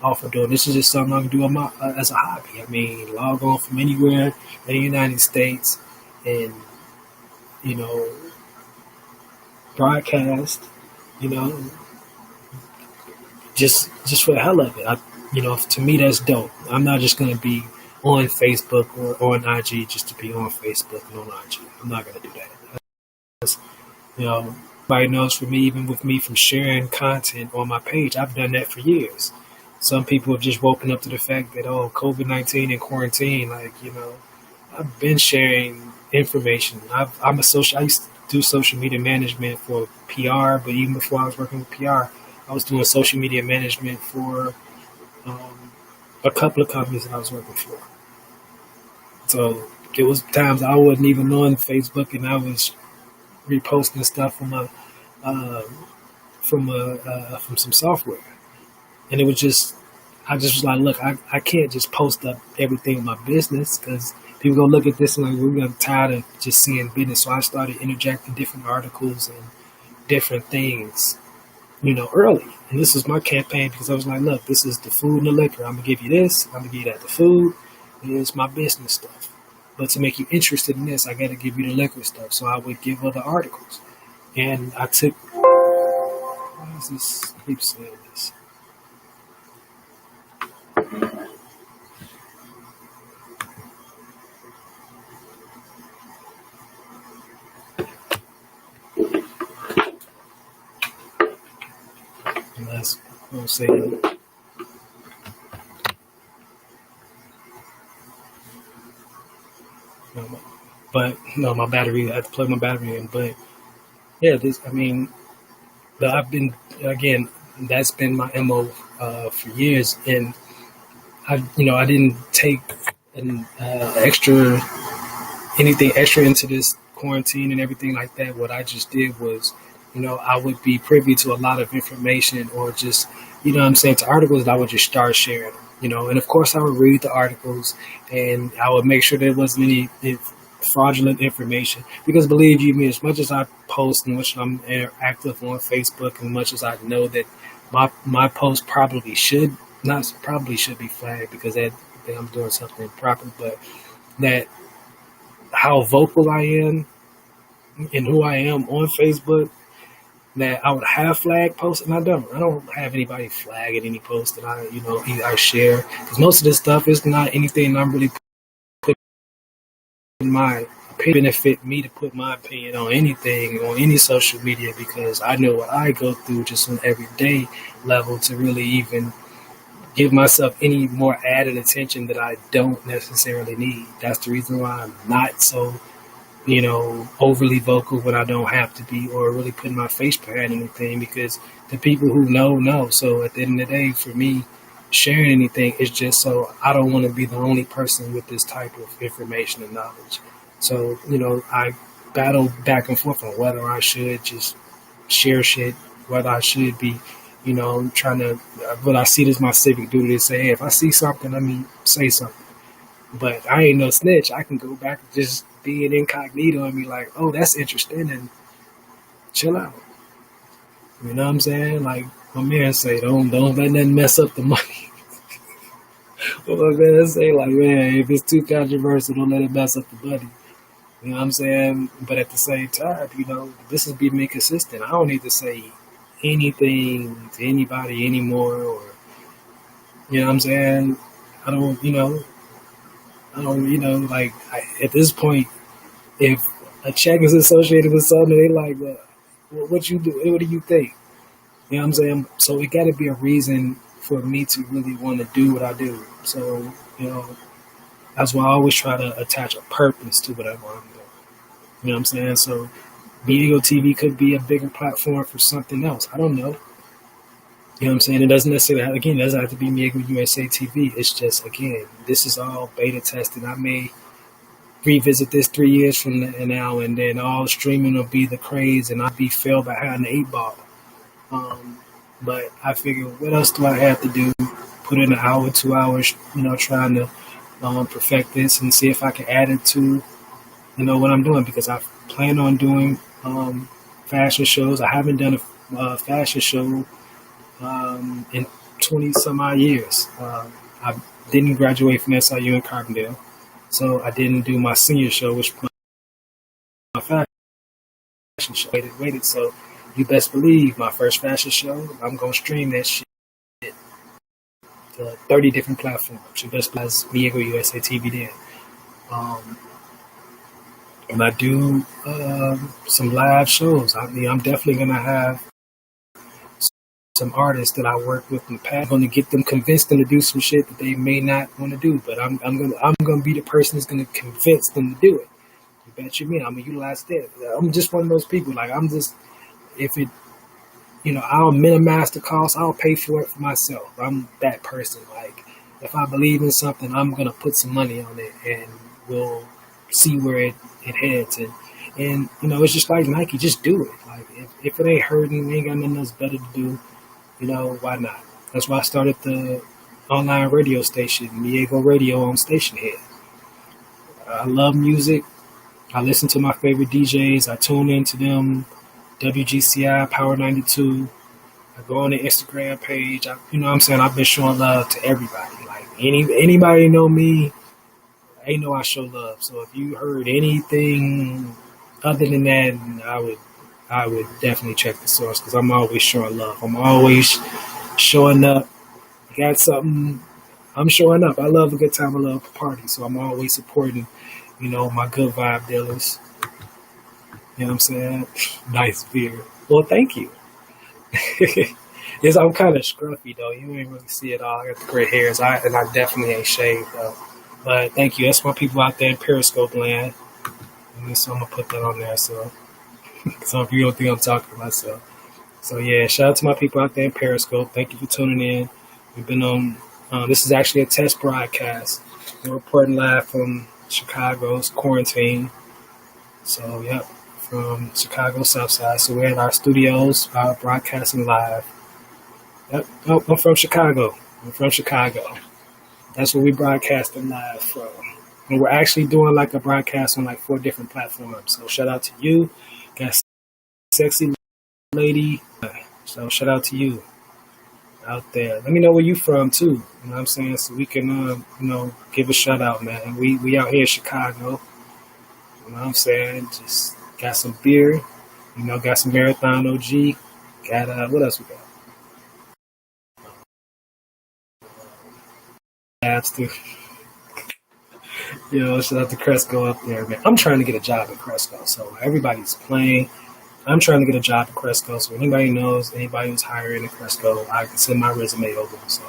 off of doing this. Is just something I can do as a hobby. I mean, log on from anywhere in the United States and, broadcast, just for the hell of it. To me, that's dope. I'm not just going to be on Facebook or on IG just to be on Facebook and on IG. I'm not going to do that. Everybody knows for me, even with me from sharing content on my page, I've done that for years. Some people have just woken up to the fact that, COVID-19 and quarantine, I've been sharing information. I used to do social media management for PR, but even before I was working with PR, I was doing social media management for a couple of companies that I was working for. So there was times I wasn't even on Facebook, and I was reposting stuff from some software, and it was just I just was like, look, I can't just post up everything in my business because people gonna look at this and like we're gonna tired of just seeing business. So I started interjecting different articles and different things, early. And this was my campaign because I was like, look, this is the food and the liquor. I'm gonna give you this. I'm gonna give you that, the food. And it's my business stuff. But to make you interested in this, I got to give you the liquor stuff. So I would give other articles. And I took... Why is this... I keep saying this. And that's what I'm saying. But no, my battery, I had to plug my battery in. But yeah, I've been, again, that's been my MO for years. And I didn't take anything extra into this quarantine and everything like that. What I just did was, I would be privy to a lot of information, or just, to articles that I would just start sharing, and of course I would read the articles and I would make sure there wasn't any fraudulent information, because believe you me, as much as I post and much I'm active on Facebook, and much as I know that my post probably should be flagged because that I'm doing something improper, but that how vocal I am and who I am on Facebook, that I would have flag posts, and I don't have anybody flagging any post that I share, because most of this stuff is not anything I'm really putting my opinion, benefit me to put my opinion on anything on any social media, because I know what I go through just on everyday level to really even give myself any more added attention that I don't necessarily need. That's the reason why I'm not so overly vocal when I don't have to be, or really putting my face behind anything, because the people who know. So at the end of the day, for me, sharing anything. It's just so I don't want to be the only person with this type of information and knowledge. So, I battle back and forth on whether I should just share shit, whether I should be, trying to, but I see this my civic duty to say, hey, if I see something, let me say something. But I ain't no snitch. I can go back and just be an incognito and be like, oh, that's interesting, and chill out. You know what I'm saying? Like my man say, don't let nothing mess up the money. Well, my man say, like, man, if it's too controversial, don't let it mess up the money. You know what I'm saying? But at the same time, this is being consistent. I don't need to say anything to anybody anymore, or you know what I'm saying? I don't, like at this point, if a check is associated with something, they like, well, what you do? What do you think? You know what I'm saying? So it got to be a reason for me to really want to do what I do. So, that's why I always try to attach a purpose to whatever I'm doing. You know what I'm saying? So, Diego TV could be a bigger platform for something else. I don't know. You know what I'm saying? It doesn't necessarily have, again, it doesn't have to be Miego USA TV. It's just, again, this is all beta testing. I may revisit this 3 years from now, and then all streaming will be the craze, and I'll be fell behind the 8 ball. But I figure, what else do I have to do? Put in an hour, 2 hours, trying to perfect this and see if I can add it to, what I'm doing, because I plan on doing fashion shows. I haven't done a fashion show in 20 some odd years. I didn't graduate from SIU in Carbondale, so I didn't do my senior show, which was my fashion show. Waited. So you best believe my first fashion show, I'm going to stream that shit to 30 different platforms. You best believe Miego USA TV then. And I do some live shows. I mean, I'm definitely going to have some artists that I work with in the past. I'm going to get them convinced them to do some shit that they may not want to do, but I'm going to be the person that's going to convince them to do it. You bet you me. I'm going to utilize that. I'm just one of those people. Like, I'm just, if it, I'll minimize the cost. I'll pay for it for myself. I'm that person. Like, if I believe in something, I'm going to put some money on it, and we'll see where it heads. And it's just like Nike. Just do it. Like, if it ain't hurting, we ain't got nothing else better to do, why not? That's why I started the online radio station, Miego Radio, on Station Head. I love music. I listen to my favorite DJs. I tune into them. WGCI, Power 92. I go on the Instagram page. You know what I'm saying? I've been showing love to everybody. Like, anybody know me, they know I show love. So if you heard anything other than that, I would definitely check the source, because I'm always showing love. I'm always showing up. Got something, I'm showing up. I love a good time. I love a party. So I'm always supporting, my good vibe dealers. You know what I'm saying? Nice beard. Well, thank you. I'm kind of scruffy, though. You ain't really see it all. I got the gray hairs, and I definitely ain't shaved, though. But thank you. That's my people out there in Periscope land. So I'm going to put that on there. So if you don't think I'm talking to myself. So, yeah, shout out to my people out there in Periscope. Thank you for tuning in. We've been on, this is actually a test broadcast. We're reporting live from Chicago's quarantine. So, yep. From Chicago Southside. So we're in our studios, broadcasting live. Yep. Oh, I'm from Chicago. That's where we broadcasting live from. And we're actually doing like a broadcast on like 4 different platforms. So shout out to you. Got sexy lady. So shout out to you out there. Let me know where you from too. You know what I'm saying? So we can give a shout out, man. We out here in Chicago. You know what I'm saying? Just got some beer, got some Marathon OG. Got, what else we got? Labs too. Shout out to Cresco up there, man. I'm trying to get a job at Cresco, so everybody's playing. I'm trying to get a job at Cresco, so anybody knows, anybody who's hiring at Cresco, I can send my resume over. So,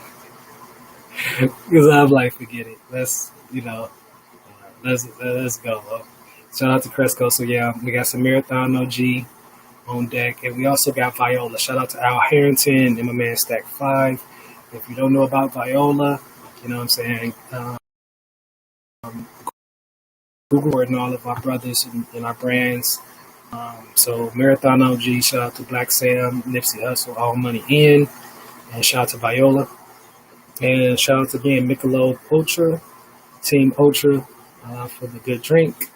because I'm like, forget it. Let's go. Shout out to Cresco. So, yeah, we got some Marathon OG on deck. And we also got Viola. Shout out to Al Harrington and my man Stack 5. If you don't know about Viola, you know what I'm saying, Google and all of our brothers and our brands. So Marathon OG, shout out to Black Sam, Nipsey Hussle, All Money In, and shout out to Viola. And shout out to again Michelob Ultra, Team Ultra, for the good drink.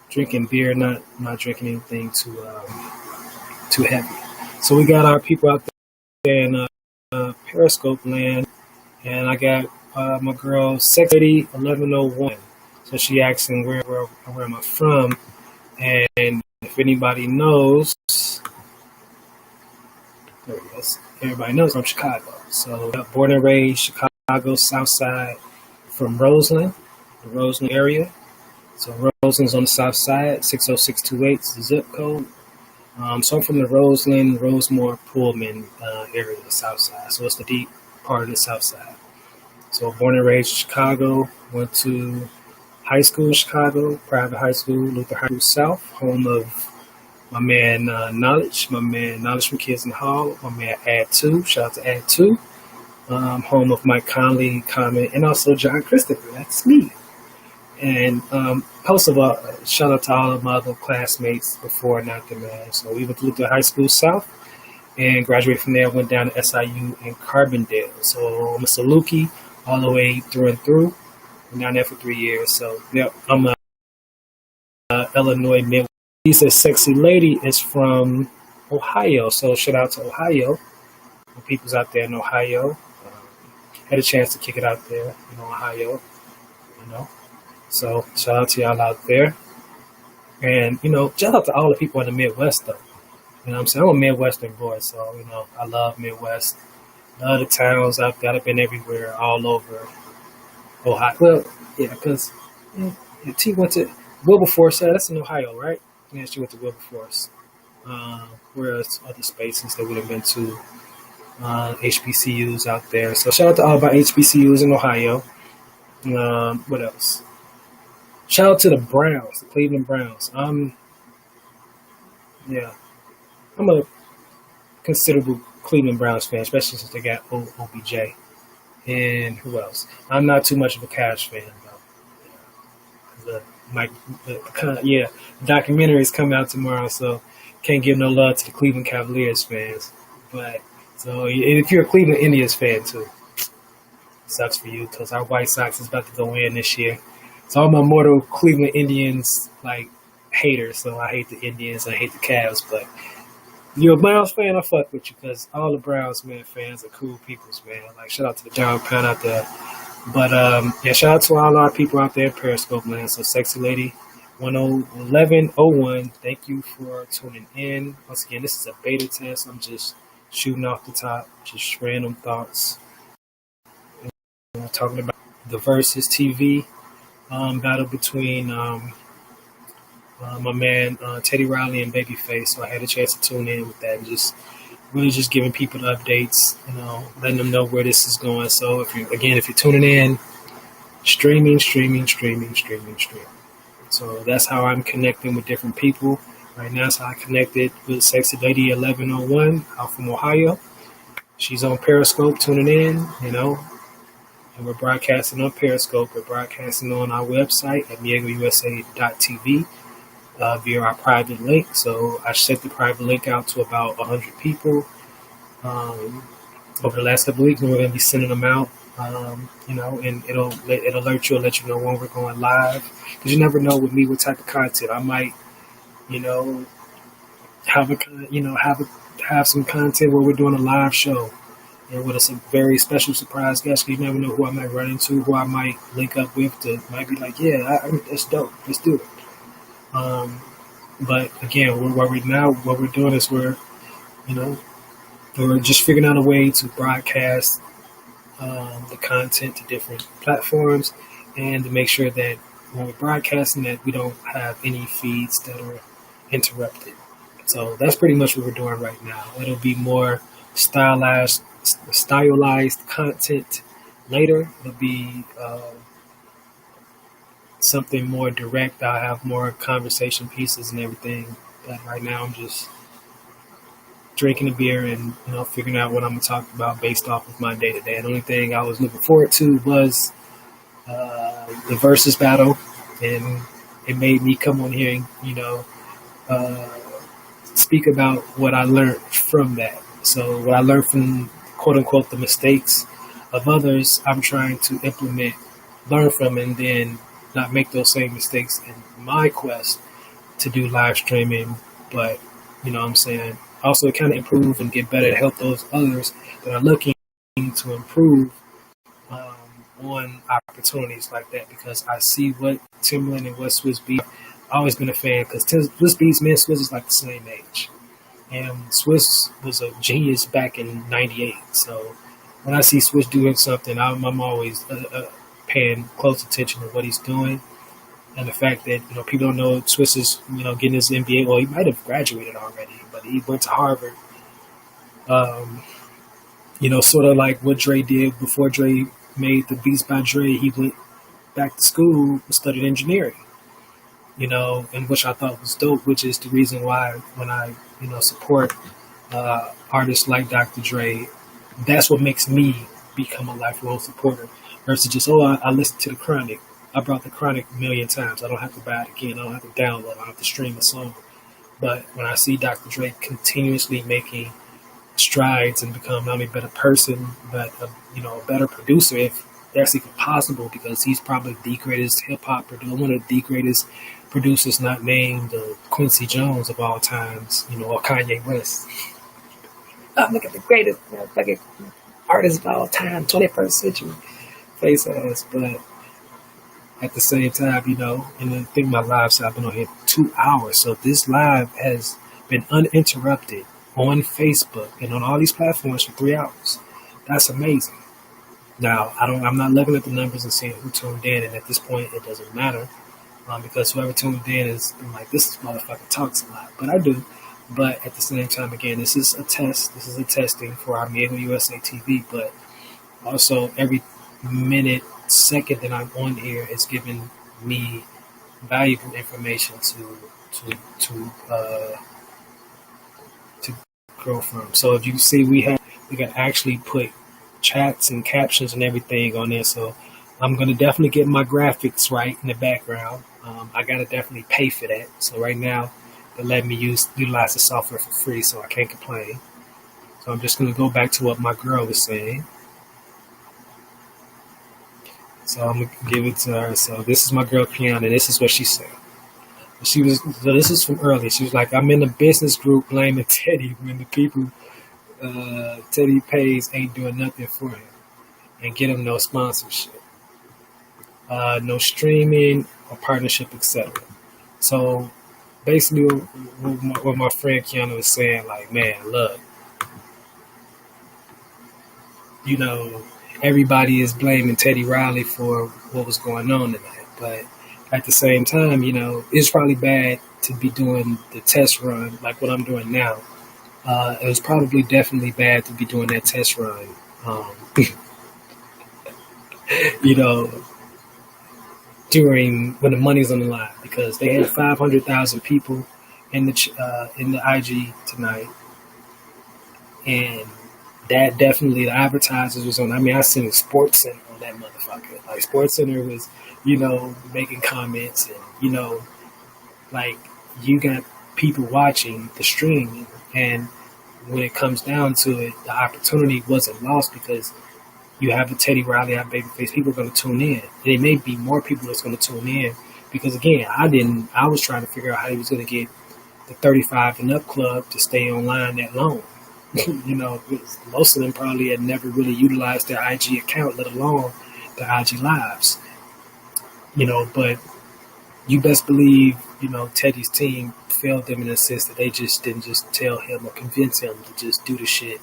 Drinking beer, not drinking anything too heavy. So we got our people out there in Periscope land, and I got my girl Sex Lady 1101. So she asking where am I from, and if anybody knows, there it is. Everybody knows I'm Chicago. So born and raised Chicago South Side, from Roseland, the Roseland area. So Roseland's on the south side, 60628 is the zip code. So I'm from the Roseland, Rosemore, Pullman area, the south side. So it's the deep part of the south side. So born and raised in Chicago, went to high school in Chicago, private high school, Luther High School South, home of my man Knowledge from Kids in the Hall, my man Ad2, shout out to Ad2, home of Mike Conley, Common, and also John Christopher, that's me. And most of all, shout out to all of my other classmates before and after, man. So we went to Luther High School South and graduated from there, went down to SIU in Carbondale. So I'm a Saluki all the way through and through. Been down there for 3 years. So, yep, I'm a Illinois Midwest. He says Sexy Lady is from Ohio. So shout out to Ohio. The people's out there in Ohio. Had a chance to kick it out there in Ohio, you know. So shout out to y'all out there. And, shout out to all the people in the Midwest, though. You know what I'm saying? I'm a Midwestern boy, so, I love Midwest. Love the towns out there. I've been everywhere, all over Ohio. Well, yeah, because T went to Wilberforce. That's in Ohio, right? Yeah, she went to Wilberforce. Whereas other spaces that would have been to HBCUs out there. So shout out to all of our HBCUs in Ohio. What else? Shout out to the Browns, the Cleveland Browns. Yeah, I'm a considerable Cleveland Browns fan, especially since they got OBJ. And who else? I'm not too much of a Cavs fan, though. The documentary is coming out tomorrow, so can't give no love to the Cleveland Cavaliers fans. But so if you're a Cleveland Indians fan too, sucks for you because our White Sox is about to go in this year. So I'm a mortal Cleveland Indians hater. So I hate the Indians, I hate the Cavs, but you're a Browns fan, I fuck with you because all the Browns, man, fans are cool peoples, man. Shout out to the John Pound out there. But, shout out to all our people out there in Periscope land. So, Sexy Lady 1101, thank you for tuning in. Once again, this is a beta test. I'm just shooting off the top, just random thoughts. Talking about the Versus TV battle between my man Teddy Riley and Babyface. So I had a chance to tune in with that and just really just giving people the updates, letting them know where this is going. So if you're tuning in, streaming. So that's how I'm connecting with different people. Right now, that's how I connected with Sexy Lady 1101 out from Ohio. She's on Periscope tuning in, and we're broadcasting on Periscope. We're broadcasting on our website at miegousa.tv via our private link. So I sent the private link out to about 100 people over the last couple of weeks, and we're going to be sending them out. And it'll alert you, let you know when we're going live. Because you never know with me what type of content I might, have some content where we're doing a live show. And with a very special surprise guest, you never know who I might run into, who I might link up with. That might be like, that's dope. Let's do it. But again, what we're doing is we're just figuring out a way to broadcast the content to different platforms, and to make sure that when we're broadcasting that we don't have any feeds that are interrupted. So that's pretty much what we're doing right now. It'll be more stylized content later. It'll be something more direct. I'll have more conversation pieces and everything. But right now I'm just drinking a beer and figuring out what I'm gonna talk about based off of my day to day. The only thing I was looking forward to was the versus battle, and it made me come on here and uh, speak about what I learned from that. So what I learned from quote unquote the mistakes of others, I'm trying to implement, learn from, and then not make those same mistakes in my quest to do live streaming. But what I'm saying, also kind of improve and get better to help those others that are looking to improve um, on opportunities like that, because I see what Timberland and what Swiss Beats. I've always been a fan because Swiss Beats, me and Swiss is like the same age. And Swiss was a genius back in '98. So when I see Swiss doing something, I'm always paying close attention to what he's doing. And the fact that people don't know Swiss is getting his MBA. Well, he might have graduated already, but he went to Harvard. Um, sort of like what Dre did before Dre made the Beats by Dre. He went back to school and studied engineering. And which I thought was dope, which is the reason why when I, support artists like Dr. Dre, that's what makes me become a lifelong supporter versus just, I listened to the Chronic. I brought the Chronic a million times. I don't have to buy it again. I don't have to download. I don't have to stream a song. But when I see Dr. Dre continuously making strides and become not only a better person, but a better producer, if that's even possible, because he's probably the greatest hip hop producer, one of the greatest producers not named Quincy Jones of all times, or Kanye West. Look at the greatest fucking artist of all time, 21st century face ass. But at the same time, and I think my live, so I've been on here 2 hours. So this live has been uninterrupted on Facebook and on all these platforms for 3 hours. That's amazing. Now, I'm not looking at the numbers and seeing who tuned in, and at this point, it doesn't matter, because whoever tuned in is like, this motherfucker talks a lot, but I do. But at the same time, again, this is a test. This is a testing for our Amigo USA TV, but also every minute, second that I'm on here is giving me valuable information to grow from. So if you see, we can actually put chats and captions and everything on there. So I'm gonna definitely get my graphics right in the background. I gotta definitely pay for that. So right now, they let me utilize the software for free, so I can't complain. So I'm just gonna go back to what my girl was saying. So I'm gonna give it to her. So this is my girl Kiana. This is what she said. So this is from earlier. She was like, I'm in a business group blaming Teddy when the people Teddy pays ain't doing nothing for him and get him no sponsorship, no streaming or partnership, etc. So basically, what my friend Kiana was saying, like, man, look, everybody is blaming Teddy Riley for what was going on tonight, but at the same time, it's probably bad to be doing the test run like what I'm doing now. It was probably definitely bad to be doing that test run, during when the money's on the line, because they had 500,000 people in the IG tonight, and that definitely the advertisers was on. I mean, I seen Sports Center on that motherfucker. Like Sports Center was, making comments, and like you got people watching the stream, and when it comes down to it, the opportunity wasn't lost because you have a Teddy Riley, have Babyface. People are going to tune in. There may be more people that's going to tune in because, again, I was trying to figure out how he was going to get the 35 and up club to stay online that long. Most of them probably had never really utilized their IG account, let alone the IG lives. But you best believe, Teddy's team failed them in a sense that they just didn't just tell him or convince him to just do the shit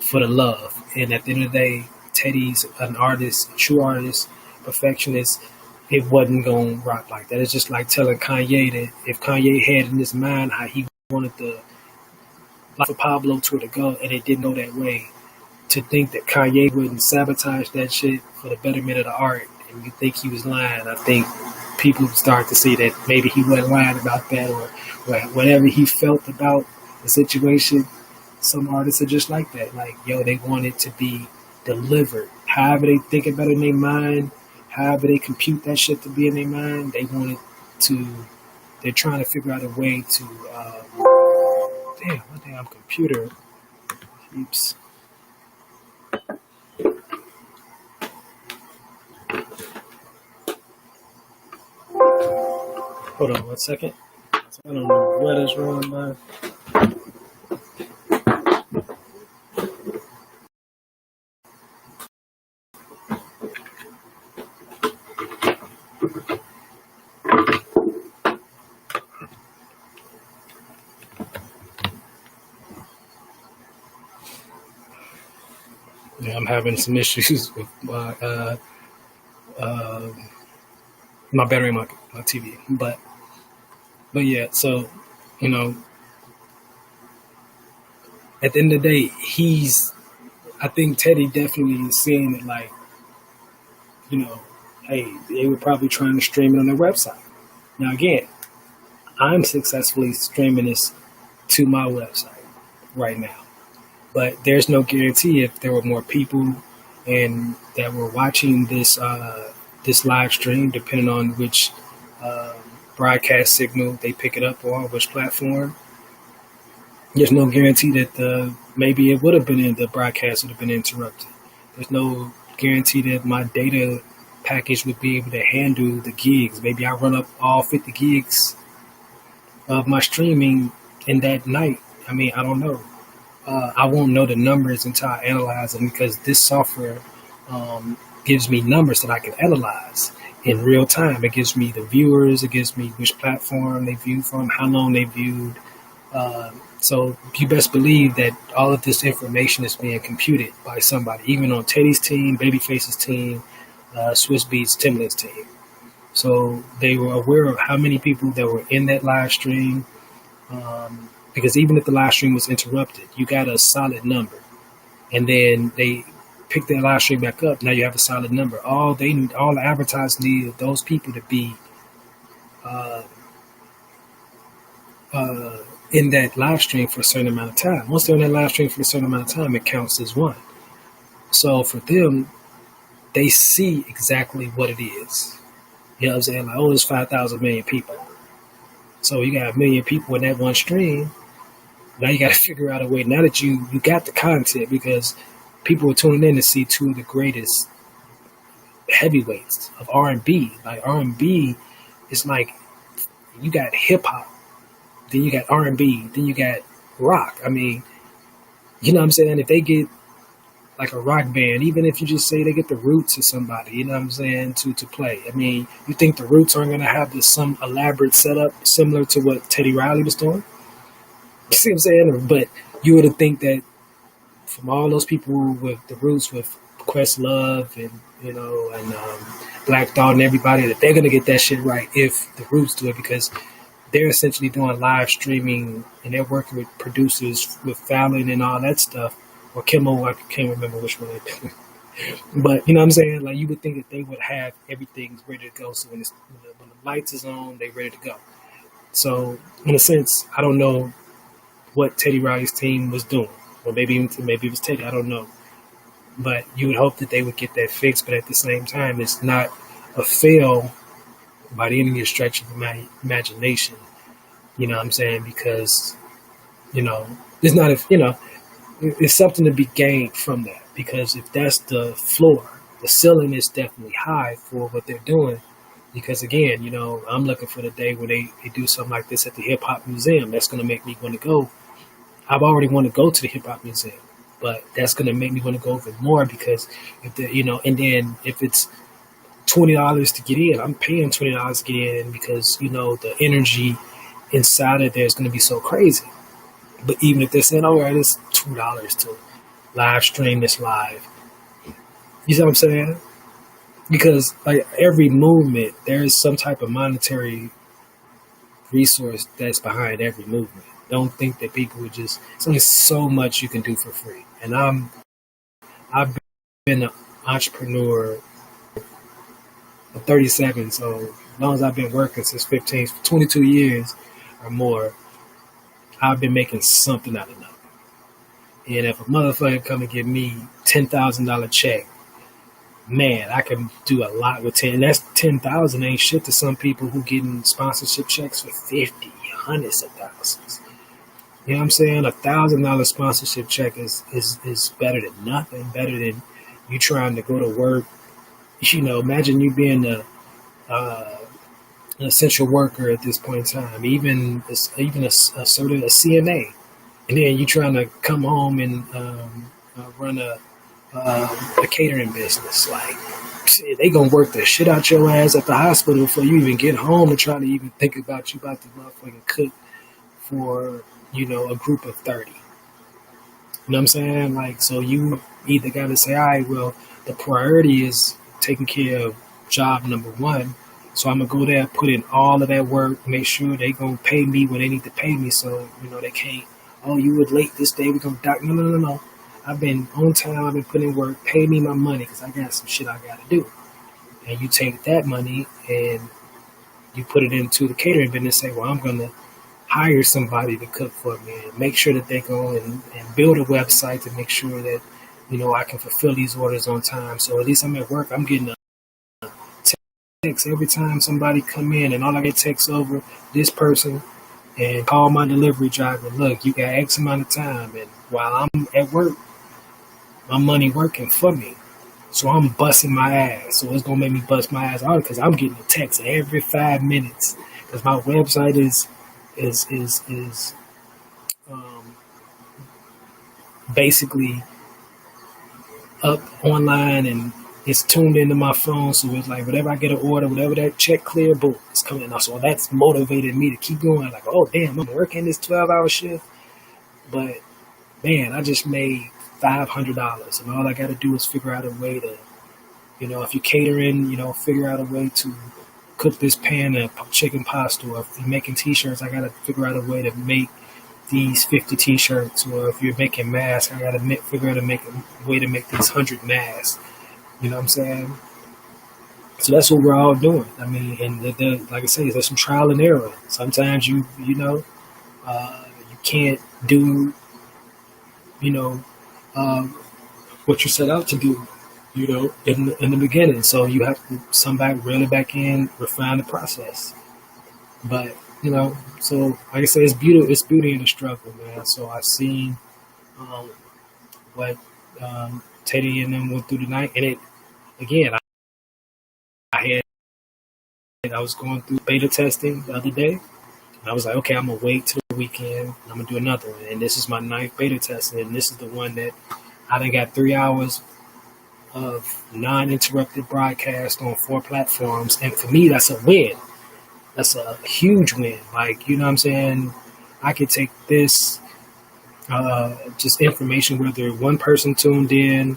for the love. And at the end of the day, Teddy's an artist, a true artist, perfectionist. It wasn't going to rock like that. It's just like telling Kanye that if Kanye had in his mind how he wanted the Life of Pablo tour to go, and it didn't go that way, to think that Kanye wouldn't sabotage that shit for the betterment of the art, and you think he was lying, I think people start to see that maybe he wasn't lying about that, or whatever he felt about the situation. Some artists are just like that. Like, yo, they want it to be delivered. However they think about it in their mind, however they compute that shit to be in their mind, they want it to. They're trying to figure out a way to. Damn, my damn computer keeps. Hold on 1 second. I don't know what is wrong, man. Yeah, I'm having some issues with my battery in my TV. But yeah, so, you know, at the end of the day, I think Teddy definitely is seeing it like, you know, hey, they were probably trying to stream it on their website. Now, again, I'm successfully streaming this to my website right now. But there's no guarantee if there were more people and that were watching this this live stream, depending on which broadcast signal they pick it up on, which platform. There's no guarantee that maybe it would have been the broadcast would have been interrupted. There's no guarantee that my data package would be able to handle the gigs. Maybe I run up all 50 gigs of my streaming in that night. I mean, I don't know. I won't know the numbers until I analyze them because this software gives me numbers that I can analyze in real time. It gives me the viewers, it gives me which platform they viewed from, how long they viewed. So you best believe that all of this information is being computed by somebody, even on Teddy's team, Babyface's team, Swiss Beats, Timbaland's team. So they were aware of how many people that were in that live stream. Because even if the live stream was interrupted, you got a solid number. And then they pick that live stream back up. Now you have a solid number. All the advertisers need those people to be in that live stream for a certain amount of time. Once they're in that live stream for a certain amount of time, it counts as one. So for them, they see exactly what it is. You know what I'm saying? Like, oh, there's 5,000 million people. So you got 1 million people in that one stream. Now you got to figure out a way. Now that you got the content, because people are tuning in to see two of the greatest heavyweights of R&B. Like R&B is like you got hip hop, then you got R&B, then you got rock. I mean, you know what I'm saying? If they get like a rock band, even if you just say they get the Roots or somebody, you know what I'm saying, to play. I mean, you think the Roots aren't going to have some elaborate setup similar to what Teddy Riley was doing? You see what I'm saying? But you would have think that from all those people with the Roots, with Questlove and, you know, and Black Thought and everybody, that they're going to get that shit right if the Roots do it, because they're essentially doing live streaming and they're working with producers with Fallon and all that stuff. Or Kimmel, I can't remember which one they did. But, you know what I'm saying? Like, you would think that they would have everything ready to go. So when the lights is on, they're ready to go. So, in a sense, I don't know what Teddy Riley's team was doing. Or maybe it was Teddy, I don't know. But you would hope that they would get that fixed. But at the same time, it's not a fail by the end of your stretch of my imagination. You know what I'm saying? Because, you know, it's not if, you know, it's something to be gained from that, because if that's the floor, the ceiling is definitely high for what they're doing. Because again, you know, I'm looking for the day when they do something like this at the Hip Hop Museum. That's going to make me want to go. I've already want to go to the Hip Hop Museum, but that's going to make me want to go even more, because if the, you know, and then if it's $20 to get in, I'm paying $20 to get in, because, you know, the energy inside of there is going to be so crazy. But even if they're saying, all right, it's $2 to live stream this live. You see what I'm saying? Because like every movement, there is some type of monetary resource that's behind every movement. Don't think that people would just, it's only so much you can do for free. And I've been an entrepreneur for 37, so as long as I've been working since 22 years or more, I've been making something out of nothing. And if a motherfucker come and give me $10,000 check, man, I can do a lot with 10. And that's 10,000 ain't shit to some people who getting sponsorship checks for 50, hundreds of thousands. You know what I'm saying? $1,000 sponsorship check is better than nothing. Better than you trying to go to work. You know, imagine you being an essential worker at this point in time, even a sort of a CNA, and then you trying to come home and run a catering business. Like, shit, they gonna work the shit out your ass at the hospital before you even get home and try to even think about you about to motherfucking cook for, you know, a group of 30. You know what I'm saying? Like, so you either got to say, all right, well, the priority is taking care of job number one. So I'm going to go there, put in all of that work, make sure they going to pay me when they need to pay me. So, you know, they can't, oh, you were late this day, we're going to dock. No. I've been on time, I've been putting in work, pay me my money because I got some shit I got to do. And you take that money and you put it into the catering business and say, well, I'm going to hire somebody to cook for me and make sure that they go and build a website to make sure that, you know, I can fulfill these orders on time. So at least I'm at work, I'm getting a text every time somebody come in, and all I get text over this person and call my delivery driver, look, you got X amount of time, and while I'm at work, my money working for me. So I'm busting my ass. So it's gonna make me bust my ass out because I'm getting a text every 5 minutes because my website is basically up online and it's tuned into my phone. So it's like whatever I get an order, whatever that check clear, boom, it's coming out. So that's motivated me to keep going. Like, oh damn, I'm working this 12-hour shift, but man, I just made $500, and all I got to do is figure out a way to, you know, if you're catering, you know, figure out a way to cook this pan of chicken pasta. Or if you're making t-shirts, I got to figure out a way to make these 50 t-shirts. Or if you're making masks, I got to figure out a way to make these 100 masks. You know what I'm saying? So that's what we're all doing. I mean, and like I say, there's some trial and error. Sometimes you can't do, you know, what you set out to do, you know, in the beginning. So you have to somebody reel it back in, refine the process. But, you know, so like I say, it's beauty in the struggle, man. So I've seen what Teddy and them went through tonight, and it again, I was going through beta testing the other day. And I was like, okay, I'm gonna wait till the weekend. And I'm gonna do another one, and this is my 9th beta test, and this is the one that I done got 3 hours of non-interrupted broadcast on 4 platforms. And for me, that's a win. That's a huge win. Like, you know what I'm saying? I could take this, just information, whether one person tuned in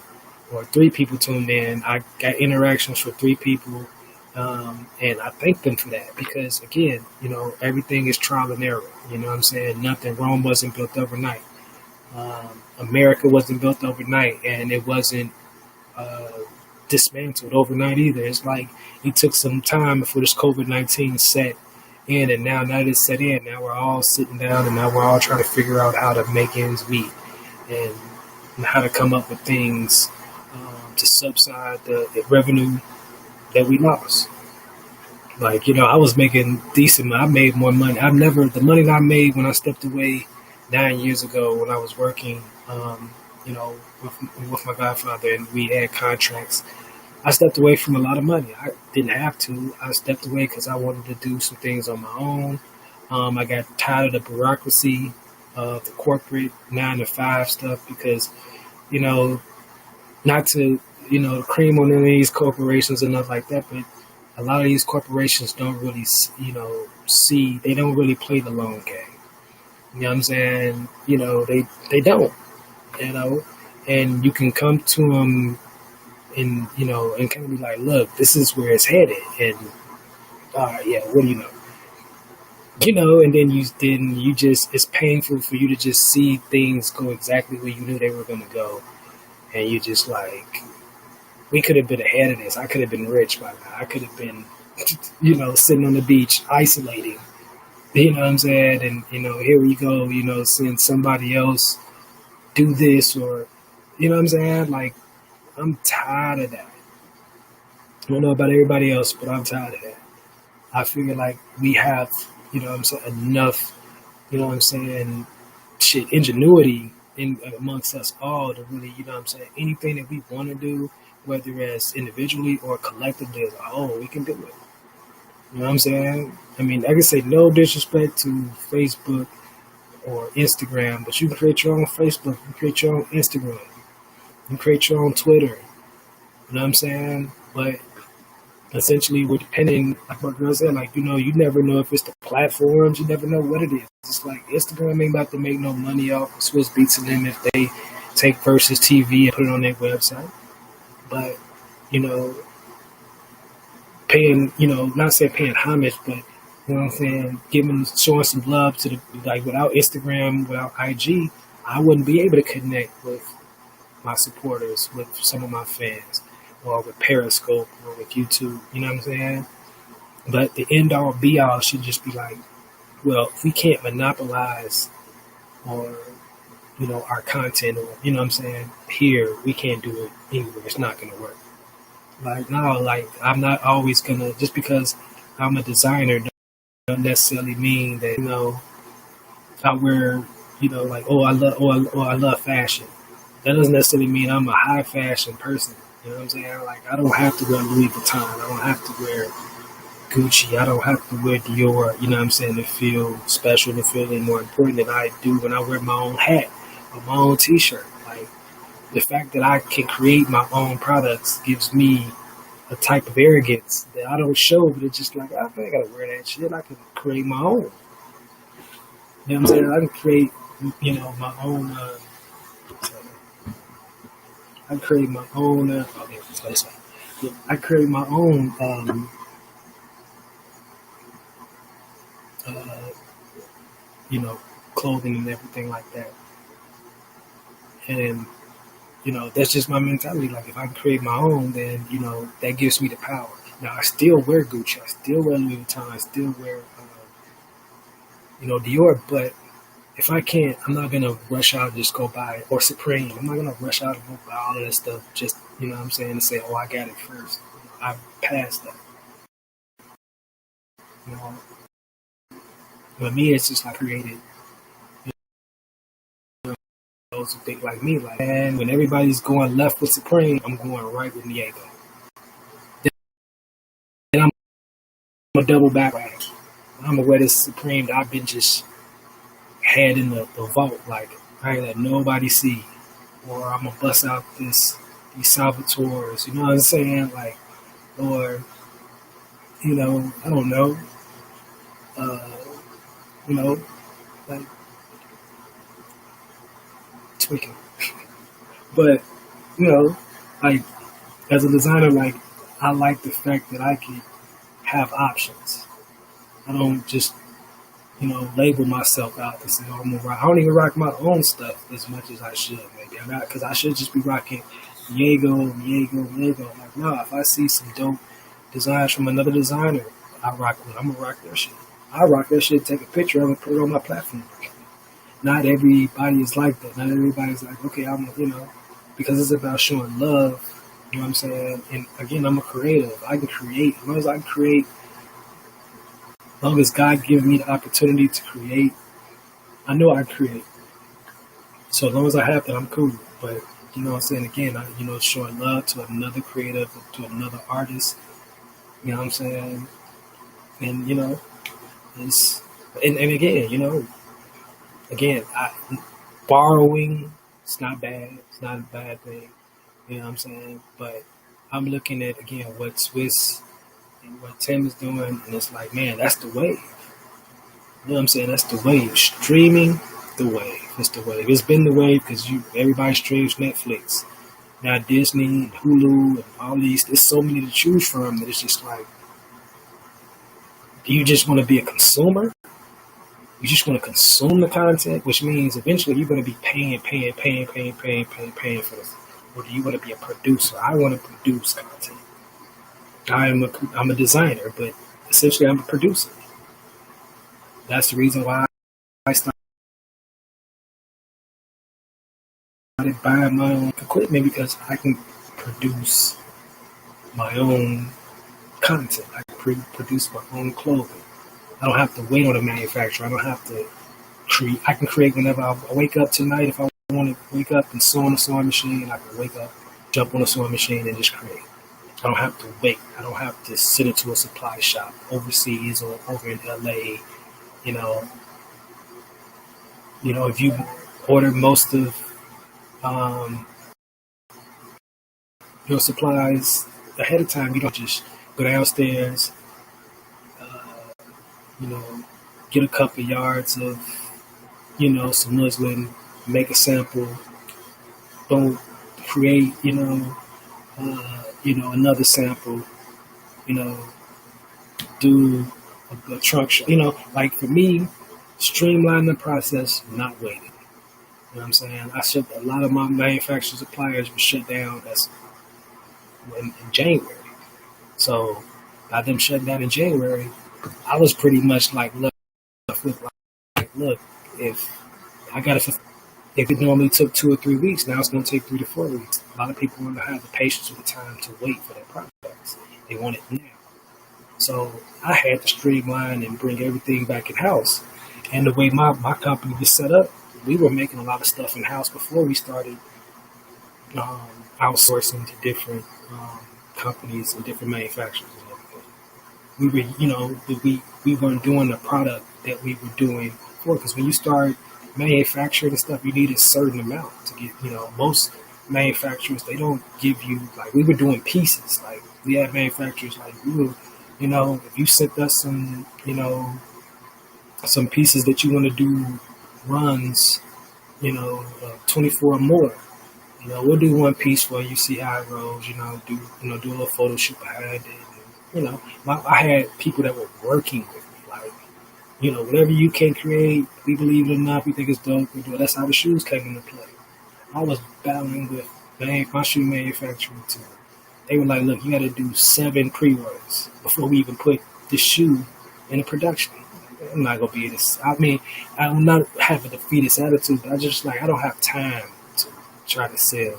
or 3 people tuned in. I got interactions with 3 people. And I thank them for that because, again, you know, everything is trial and error. You know what I'm saying? Rome wasn't built overnight. America wasn't built overnight, and it wasn't dismantled overnight either. It's like it took some time before this COVID-19 set in, and now that it's set in, now we're all sitting down, and now we're all trying to figure out how to make ends meet and how to come up with things to subside the revenue that we lost. Like, you know, I was making decent money. I made more money. The money that I made when I stepped away 9 years ago when I was working, you know, with my godfather, and we had contracts. I stepped away from a lot of money. I didn't have to. I stepped away because I wanted to do some things on my own. I got tired of the bureaucracy of the corporate 9 to 5 stuff because, you know, not to, you know, cream on any of these corporations and stuff like that, but a lot of these corporations don't really, you know, they don't really play the long game. You know what I'm saying? You know, they don't, you know, and you can come to them and, you know, and kind of be like, look, this is where it's headed. And, yeah, what do you know? You know, and then you just, it's painful for you to just see things go exactly where you knew they were going to go. And you just like, we could have been ahead of this. I could have been rich by now. I could have been, you know, sitting on the beach, isolating, You know what I'm saying? And here we go. Seeing somebody else do this, or you know what I'm saying? Like, I'm tired of that. I don't know about everybody else, but I'm tired of that. I feel like we have, enough, what I'm saying, shit, ingenuity amongst us all to really, anything that we want to do, whether it's individually or collectively as a whole, we can do it. You know what I'm saying? I mean, I can say no disrespect to Facebook or Instagram, but you can create your own Facebook, you can create your own Instagram, you can create your own Twitter. You know what I'm saying? But essentially, we're depending, like what girl said, like, you never know if it's the platforms, you never know what it is. It's like Instagram ain't about to make no money off of Swiss Beats and them if they take Versus TV and put it on their website. But, you know, paying, not saying paying homage, but, you know what I'm saying, showing some love to like, without Instagram, without IG, I wouldn't be able to connect with my supporters, with some of my fans, or with Periscope, or with YouTube, you know what I'm saying? But the end all be all should just be like, well, if we can't monopolize or, our content, or, you know what I'm saying, here, we can't do it anywhere. It's not going to work. Like, no, like, I'm not always going to, just because I'm a designer, don't necessarily mean that, I wear, like, I love fashion. That doesn't necessarily mean I'm a high fashion person. You know what I'm saying? Like, I don't have to wear Louis Vuitton. I don't have to wear Gucci. I don't have to wear Dior, you know what I'm saying, to feel special, to feel any more important than I do when I wear my own hat or my own t-shirt. Like, the fact that I can create my own products gives me a type of arrogance that I don't show, but it's just like, I ain't gotta wear that shit. I can create my own. You know what I'm saying? I can create, my own, I create my own, okay, that's what I create my own, uh, clothing and everything like that. And, that's just my mentality. Like, if I can create my own, then, that gives me the power. Now, I still wear Gucci. I still wear Louis Vuitton. I still wear, Dior. But if I can't, I'm not going to rush out and just go buy it. Or Supreme. I'm not going to rush out and go buy all of that stuff just, you know what I'm saying, and say, oh, I got it first. I've passed that. You know, but me, it's just like created. Those who think like me, like, and when everybody's going left with Supreme, I'm going right with Diego. Then I'm a double back. I'm gonna wear this Supreme that I've been just had in the vault. Like, I ain't let nobody see, or I'm gonna bust out these Salvatores. You know what I'm saying? Like, or I don't know, uh, like tweaking. But like, as a designer, like, I like the fact that I can have options. I don't just, label myself out to say, oh, I'm gonna rock. I don't even rock my own stuff as much as I should, maybe. I'm not, because I should just be rocking Diego. Like, no, if I see some dope designs from another designer, I'm gonna rock their shit. I rock that shit, take a picture of it, put it on my platform. Not everybody is like that. Not everybody's like, okay, because it's about showing love. You know what I'm saying? And again, I'm a creative. I can create. As long as I can create, as long as God gives me the opportunity to create, I know I create. So as long as I have that, I'm cool. But you know what I'm saying? Again, showing love to another creative, to another artist. You know what I'm saying? And it's and again, borrowing, it's not bad. It's not a bad thing. You know what I'm saying? But I'm looking at, again, what Swiss and what Tim is doing, and it's like, man, that's the wave. You know what I'm saying? That's the wave. Streaming, the wave. It's the wave. It's been the wave because everybody streams Netflix. Now Disney and Hulu and all these, there's so many to choose from that it's just like, do you just want to be a consumer? You just want to consume the content, which means eventually you're going to be paying for this. Or do you want to be a producer? I want to produce content. I'm a designer, but essentially I'm a producer. That's the reason why I started buying my own equipment because I can produce my own content. I can produce my own clothing. I don't have to wait on a manufacturer. I don't have to create. I can create whenever I wake up tonight. If I want to wake up and sew on a sewing machine, I can wake up, jump on a sewing machine, and just create. I don't have to wait. I don't have to sit into a supply shop overseas or over in LA. You know, if you order most of um, your supplies ahead of time, you don't just go downstairs, you know, get a couple yards of, some muslin, make a sample, don't create, another sample, you know, do a trunk, like for me, streamline the process, not waiting. You know what I'm saying? A lot of my manufacturer suppliers were shut down in January. So by them shutting down in January, I was pretty much like left with look, if I got to, if it normally took 2 or 3 weeks, now it's going to take 3 to 4 weeks. A lot of people don't have the patience or the time to wait for their products. They want it now. So I had to streamline and bring everything back in house. And the way my company was set up, we were making a lot of stuff in house before we started um, outsourcing to different companies and different manufacturers and everything. We were, we weren't doing the product that we were doing before. Because when you start manufacturing and stuff, you need a certain amount to get, most manufacturers, they don't give you, like, we were doing pieces. Like, we had manufacturers, like, we were, if you sent us some pieces that you want to do runs, 24 or more. We'll do one piece for you, see how it rolls, do a little photo shoot behind it. I had people that were working with me, like, whatever you can create, we believe it or not, we think it's dope, we do it. That's how the shoes came into play. I was battling with my shoe manufacturer too. They were like, look, you got to do 7 pre-orders before we even put the shoe into production. I'm not going to be this. I mean, I'm not having a defeatist attitude, but I don't have time to try to sell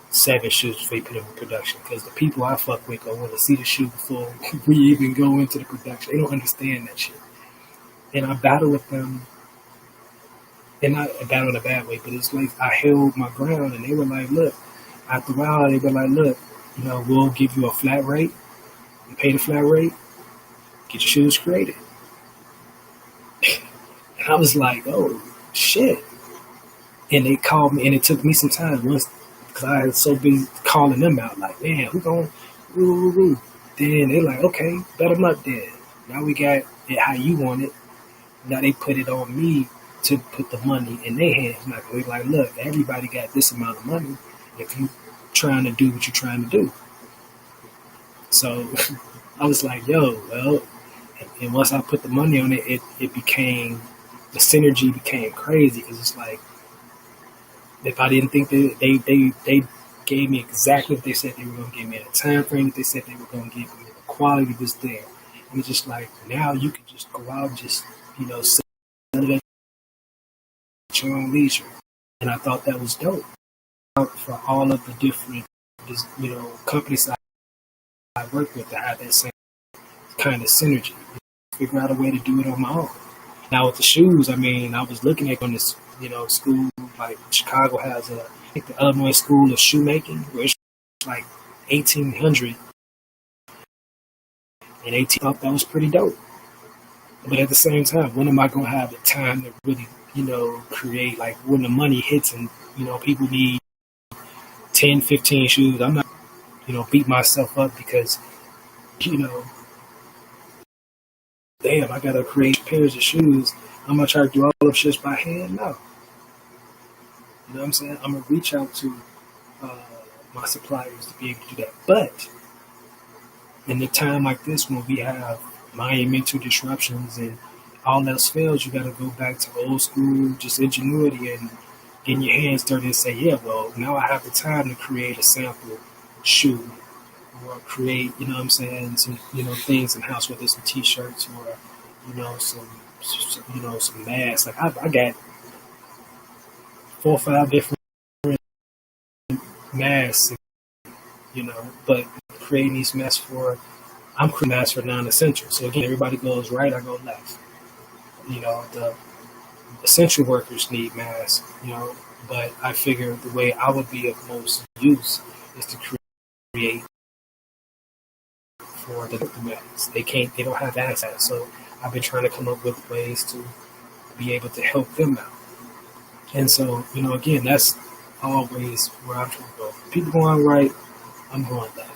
7 shoes before you put them in production, because the people I fuck with don't want to see the shoe before we even go into the production. They don't understand that shit. And I battle with them, and not a battle in a bad way, but it's like I held my ground, and they were like, look, after a while, they were like, look, we'll give you a flat rate, and pay the flat rate, get your shoes created. And I was like, oh, shit. And they called me, and it took me some time once, because I was so busy calling them out, like, man, who going, woo. Then they like, okay, bet them up then. Now we got it how you want it. Now they put it on me to put the money in their hands. Like, look, everybody got this amount of money if you trying to do what you're trying to do. So I was like, yo, well, and once I put the money on it, it became, the synergy became crazy, because it's like, if I didn't think that they gave me exactly what they said they were going to give me at a time frame that they said they were going to give me, the quality was there. And it's just like, now you can just go out and just, sell it at your own leisure. And I thought that was dope. For all of the different, companies I work with to have that same kind of synergy. Figure out a way to do it on my own. Now with the shoes, I mean, I was looking at on this, school, like Chicago has I think the Illinois School of Shoemaking, where it's like 1800, and 18, I thought that was pretty dope. But at the same time, when am I going to have the time to really, create, like when the money hits and, people need 10, 15 shoes, I'm not, beat myself up because, damn, I got to create pairs of shoes. I'm going to try to do all of shit by hand? No. You know what I'm saying? I'm going to reach out to my suppliers to be able to do that. But in a time like this, when we have monumental disruptions and all else fails, you got to go back to old school, just ingenuity and getting your hands dirty and say, yeah, well, now I have the time to create a sample shoe or create, some, things in house, whether it's some t-shirts or, some some masks. Like I got 4 or 5 different masks, but creating these masks I'm creating masks for non-essential. So again, everybody goes right, I go left. The essential workers need masks, but I figure the way I would be of most use is to create for the masks. They don't have access. So I've been trying to come up with ways to be able to help them out. And so, again, that's always where I'm trying to go. People going right, I'm going left.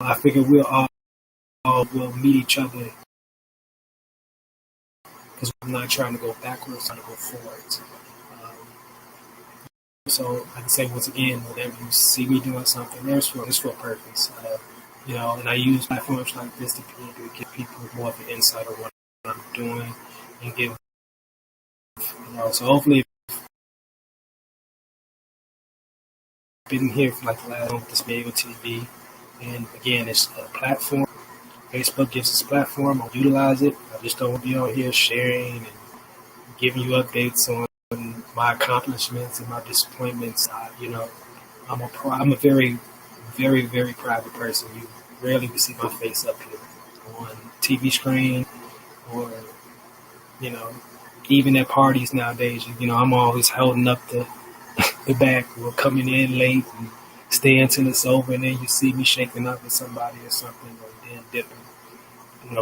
I figure we'll all will meet each other because I'm not trying to go backwards, I'm trying to go forwards. So, like I say, once again, whenever you see me doing something, it's for a purpose. And I use platforms like this to be able to give people more of an insight of what I'm doing and give, so hopefully, I've been here for like the last month with this Mego TV. And again, it's a platform. Facebook gives us a platform. I'll utilize it. I just don't want to be on here sharing and giving you updates on my accomplishments and my disappointments. I'm a very, very, very private person. You rarely will see my face up here on TV screen or, even at parties nowadays. I'm always holding up the back or coming in late and staying till it's over, and then you see me shaking up with somebody or something or then dipping.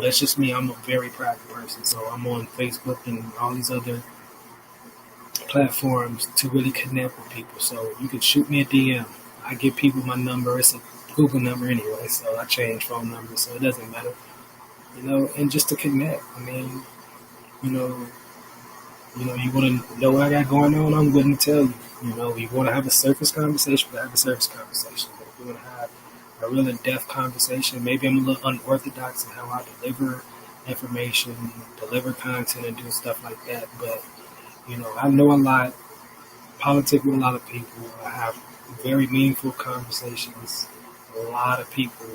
That's just me. I'm a very private person, so I'm on Facebook and all these other platforms to really connect with people. So you can shoot me a DM. I give people my number. It's a Google number anyway, so I change phone numbers, so it doesn't matter. And just to connect. I mean, you want to know what I got going on, I'm willing to tell you. You want to have a surface conversation, we'll have a surface conversation. But if you want to have a real in-depth conversation, maybe I'm a little unorthodox in how I deliver information, deliver content, and do stuff like that. But, I know a lot, politic with a lot of people. I have very meaningful conversations with a lot of people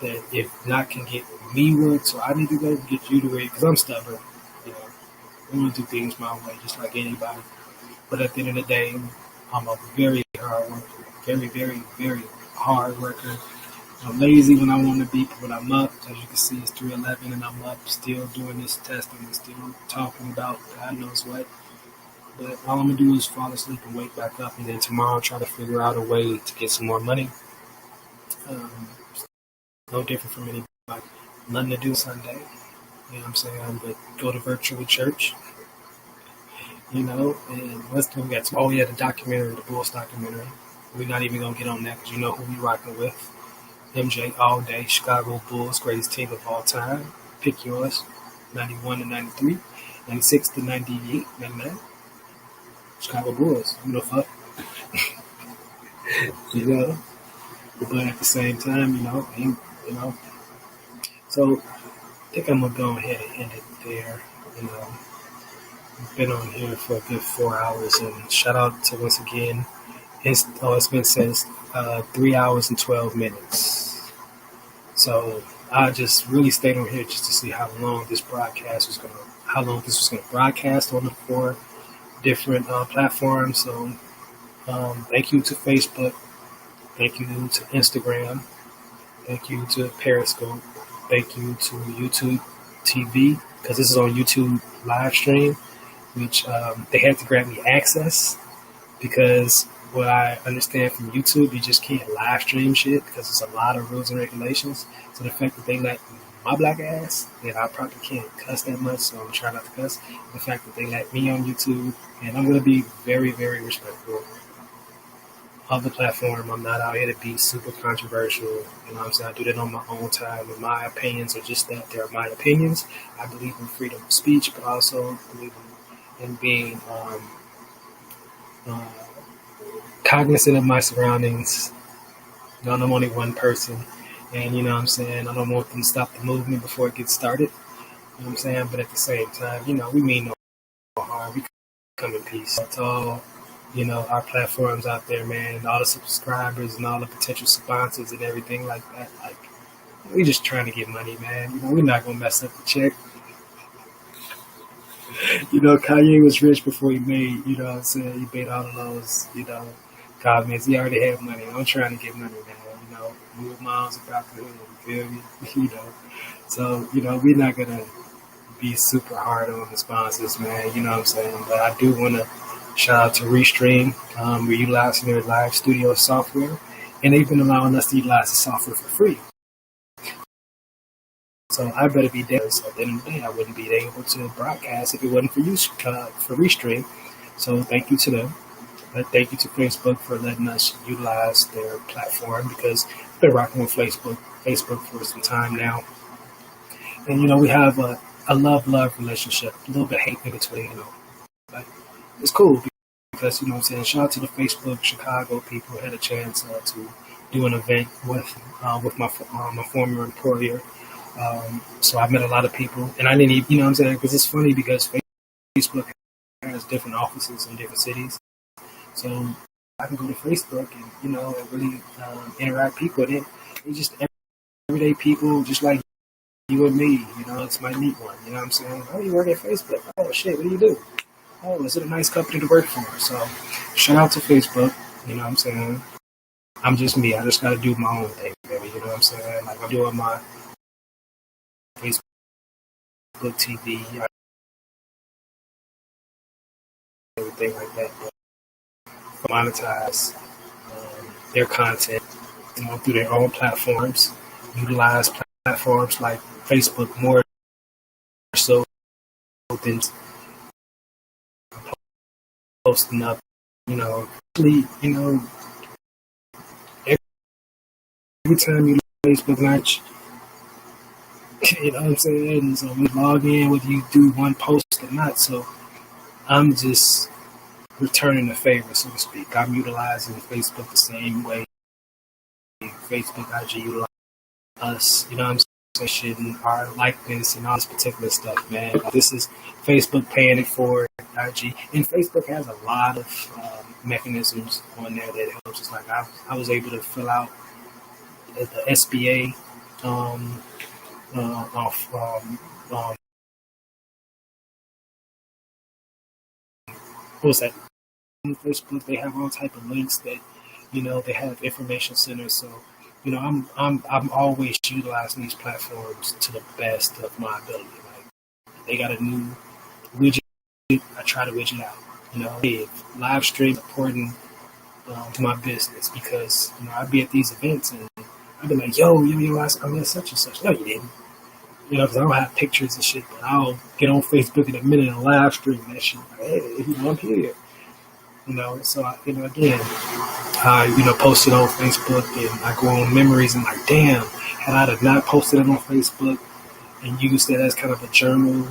that if not can get me word, so I need to go get you to word because I'm stubborn. I want to do things my way, just like anybody. But at the end of the day, I'm a very hard worker, very, very, very hard worker. I'm lazy when I want to be, but when I'm up, as you can see, it's 3:11, and I'm up still doing this testing and still talking about God knows what. But all I'm going to do is fall asleep and wake back up, and then tomorrow try to figure out a way to get some more money. No different from anybody. Nothing to do Sunday. You know what I'm saying? But go to virtual church, and let's do that. Oh, yeah, the documentary, the Bulls documentary. We're not even going to get on that because you know who we rocking with. MJ all day, Chicago Bulls, greatest team of all time. Pick yours, 91 to 93, 96 to 98, 99. Chicago Bulls, fuck. But at the same time, So I think I'm going to go ahead and end it there. I've been on here for a good 4 hours, and shout out to once again. It's been since 3 hours and 12 minutes. So I just really stayed on here just to see how long this was going to broadcast on the 4 different platforms. So thank you to Facebook, thank you to Instagram, thank you to Periscope, thank you to YouTube TV because this is on YouTube live stream, which they had to grant me access because what I understand from YouTube, you just can't live stream shit because there's a lot of rules and regulations. So the fact that they let my black ass, then I probably can't cuss that much, so I'm trying not to cuss. The fact that they let me on YouTube, and I'm going to be very, very respectful of the platform. I'm not out here to be super controversial. You know what I'm saying? I do that on my own time, and my opinions are just that. They're my opinions. I believe in freedom of speech, but I also believe in being cognizant of my surroundings. I'm only one person, and you know what I'm saying? I don't want them to stop the movement before it gets started. You know what I'm saying? But at the same time, we mean no harm. We come in peace. That's all, our platforms out there, man, all the subscribers and all the potential sponsors and everything like that. Like, We just trying to get money, man. We're not gonna mess up the check. Kanye was rich before he made, what I'm saying, he made all of those, comments. He already had money. I'm trying to get money, man. Move miles about the hood, you feel me? you know. So, we're not gonna be super hard on the sponsors, man. You know what I'm saying? But I do wanna shout out to Restream. We're utilizing their live studio software, and they've been allowing us to utilize the software for free. So I better be there. So at the end of the day, I wouldn't be able to broadcast if it wasn't for you, for Restream. So thank you to them. But thank you to Facebook for letting us utilize their platform, because we've been rocking with Facebook for some time now. And, we have a love relationship, a little bit of hate in between, But it's cool because, what I'm saying, shout out to the Facebook Chicago people who had a chance to do an event with my former employer. So I met a lot of people, and I didn't even, what I'm saying, because it's funny because Facebook has different offices in different cities. So I can go to Facebook and, and really interact people with it. It's just everyday people, just like you and me, it's my meet one, you know what I'm saying? Oh, you work at Facebook? Oh, shit, what do you do? Oh, is it a nice company to work for? So shout out to Facebook, you know what I'm saying? I'm just me. I just got to do my own thing, baby, you know what I'm saying? Like, I'm doing my Facebook TV, everything like that. But monetize their content, through their own platforms, utilize platforms like Facebook more so than posting up, every time you Facebook launch, you know what I'm saying? And so we log in whether you do one post or not. So I'm just returning the favor, so to speak. I'm utilizing Facebook the same way Facebook IG utilize us, you know what I'm saying? Our likeness and all this particular stuff, man. This is Facebook paying it for IG. And Facebook has a lot of mechanisms on there that helps us. Like I was able to fill out the SBA what was that? On Facebook, they have all type of links that, they have information centers. So, I'm always utilizing these platforms to the best of my ability. Like, they got a new widget, I try to widget out. If live stream is important to my business, because I'd be at these events and I'd be like, yo, I'm at such and such. No, you didn't. Because I don't have pictures and shit, but I'll get on Facebook in a minute and live stream that shit. Like, hey, I'm here. So again, I posted on Facebook, and I go on memories and like, damn, had I not posted it on Facebook and used it as kind of a journal,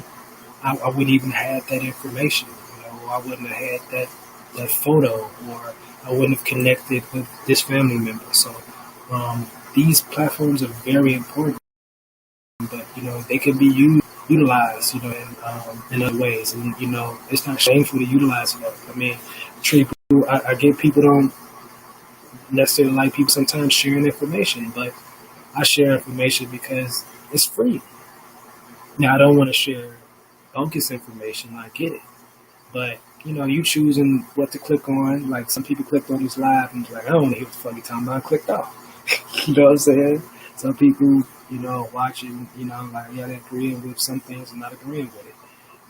I wouldn't even have that information. I wouldn't have had that photo, or I wouldn't have connected with this family member. So these platforms are very important, but they can be utilized, in other ways, and it's not shameful to utilize it. I mean, I get people don't necessarily like people sometimes sharing information, but I share information because it's free. Now, I don't want to share bogus information. I get it, but you choosing what to click on. Like, some people clicked on this live and was like, I don't want to hear what the fuck you're talking about. I clicked off. You know what I'm saying? Some people, watching, like, yeah, they're agreeing with some things and not agreeing with it.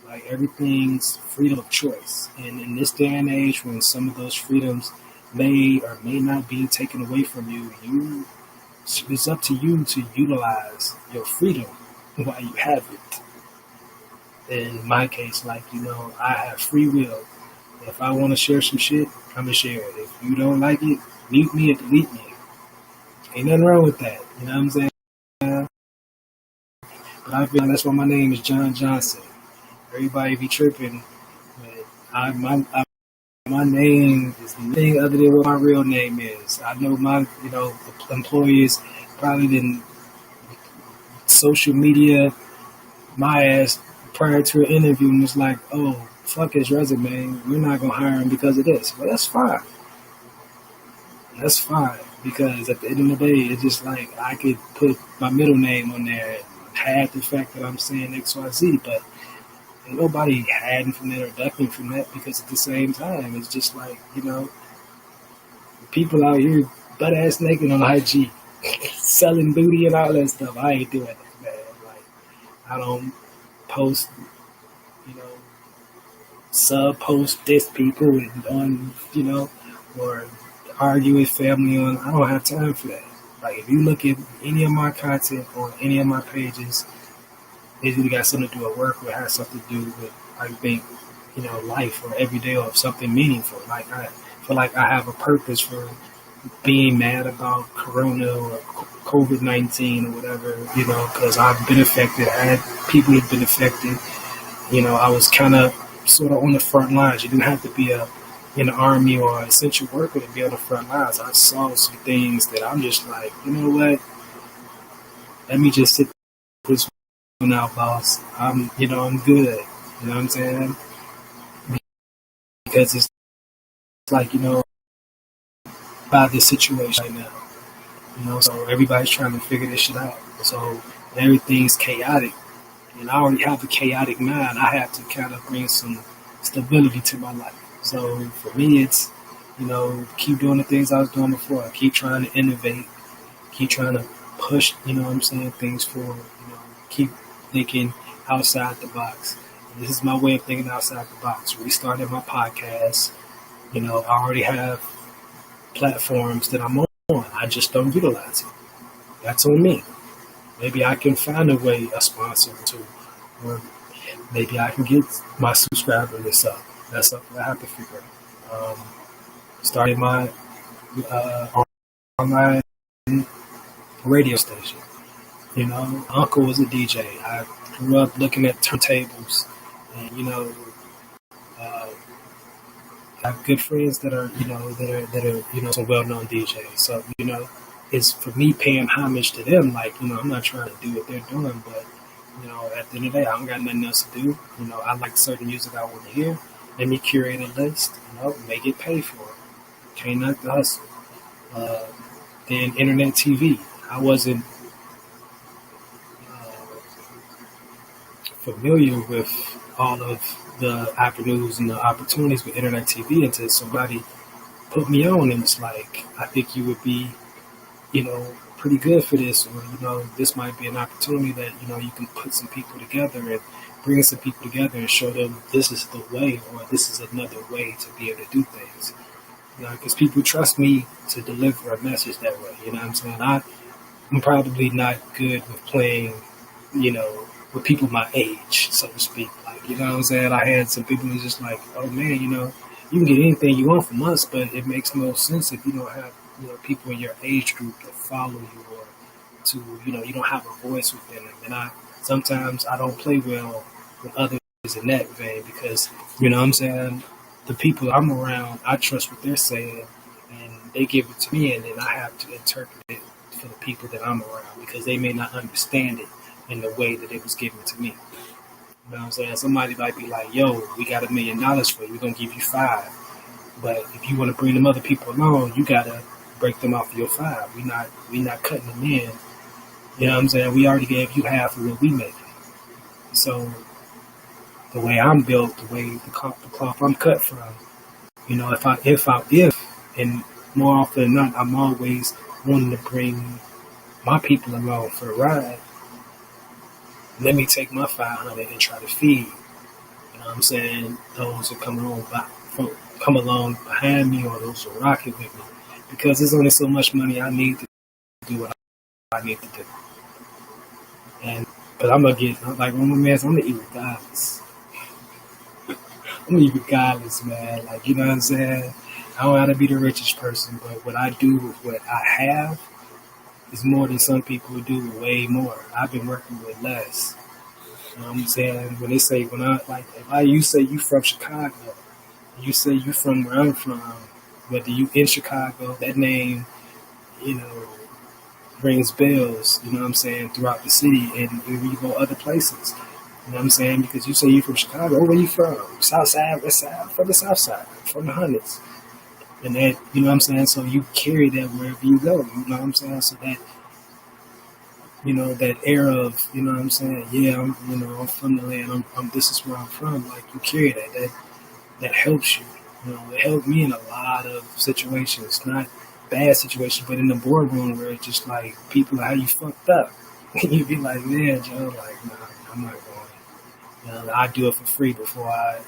Like, everything's freedom of choice. And in this day and age, when some of those freedoms may or may not be taken away from you, it's up to you to utilize your freedom while you have it. In my case, like, I have free will. If I want to share some shit, I'm going to share it. If you don't like it, mute me or delete me. Ain't nothing wrong with that. You know what I'm saying? But I feel that's why my name is John Johnson. Everybody be tripping, but my name is nothing other than what my real name is. I know my employees probably didn't social media my ass prior to an interview and was like, oh, fuck his resume, we're not gonna hire him because of this. Well, that's fine. That's fine. because at the end of the day, it's just like I could put my middle name on there and hide the fact that I'm saying XYZ, but ain't nobody hiding from that or ducking from that because at the same time, it's just like, people out here butt ass naked on IG, selling booty and all that stuff. I ain't doing that, man. Like, I don't post, you know, sub post diss people and or argue with family on. I don't have time for that. Like, if you look at any of my content on any of my pages, it's either got something to do with work or has something to do with, I think, life or everyday or something meaningful. Like, I feel like I have a purpose for being mad about Corona or COVID-19 or whatever, because I've been affected. I had people who've been affected. I was kind of sort of on the front lines. You didn't have to be in the army or essential worker to be on the front lines. I saw some things that I'm just like, you know what? Let me just sit this one out, boss. I'm good. You know what I'm saying? Because it's like, by this situation right now. So everybody's trying to figure this shit out. So everything's chaotic. And I already have a chaotic mind. I have to kind of bring some stability to my life. So for me, it's, keep doing the things I was doing before. Keep trying to innovate. Keep trying to push, things forward. Keep thinking outside the box. And this is my way of thinking outside the box. Restarted my podcast. I already have platforms that I'm on. I just don't utilize it. That's on me. Maybe I can find a way, a sponsor to, or maybe I can get my subscriber list up. That's something I have to figure out. Started my online radio station. Uncle was a DJ. I grew up looking at turntables, and I have good friends that are some well-known DJs. So it's for me paying homage to them. Like I'm not trying to do what they're doing, but at the end of the day, I don't got nothing else to do. I like certain music I want to hear. Let me curate a list. Make it pay for it. Can't knock the hustle. Then internet TV. I wasn't familiar with all of the avenues and the opportunities with internet TV until somebody put me on, and it's like, I think you would be, pretty good for this, or, this might be an opportunity that, you can put some people together and bring some people together and show them this is the way, or this is another way to be able to do things. Because people trust me to deliver a message that way. You know what I'm saying? I'm probably not good with playing, with people my age, so to speak. Like, you know what I'm saying? I had some people who just like, oh man, you can get anything you want from us, but it makes no sense if you don't have, people in your age group that follow you, or to, you don't have a voice within them. And sometimes I don't play well with others in that vein because, what I'm saying, the people I'm around, I trust what they're saying, and they give it to me, and then I have to interpret it for the people that I'm around because they may not understand it in the way that it was given to me. You know what I'm saying? Somebody might be like, yo, we got $1 million for you. We're going to give you 5. But if you want to bring them other people along, you got to break them off your 5. We not cutting them in. You know what I'm saying? We already gave you half of what we make. So the way I'm built, the way the cloth I'm cut from, if and more often than not, I'm always wanting to bring my people along for a ride. Let me take my 500 and try to feed, you know what I'm saying, those who come along behind me, or those who rock it with me, because there's only so much money I need to do what I need to do. But I'm gonna get, like one of my mans, I'm gonna eat regardless. I'm gonna eat regardless, man. Like, you know what I'm saying? I don't gotta be the richest person, but what I do with what I have is more than some people do, way more. I've been working with less. You know what I'm saying? When they say, if you say you from Chicago, you say you from where I'm from, whether you in Chicago, that name, rings bells, you know what I'm saying, throughout the city, and when you go other places. You know what I'm saying? Because you say you from Chicago, where you from? South side, west side, from the south side, from the hundreds. And that, you know what I'm saying? So you carry that wherever you go, you know what I'm saying? So that, you know, that air of, you know what I'm saying? Yeah, I'm from the land. This is where I'm from. Like you carry that helps you. You know, it helped me in a lot of situations, not bad situations, but in the boardroom where it's just like people, how you fucked up. You'd be like, yeah, Joe, like, nah, I'm not going. You know, I do it for free before I,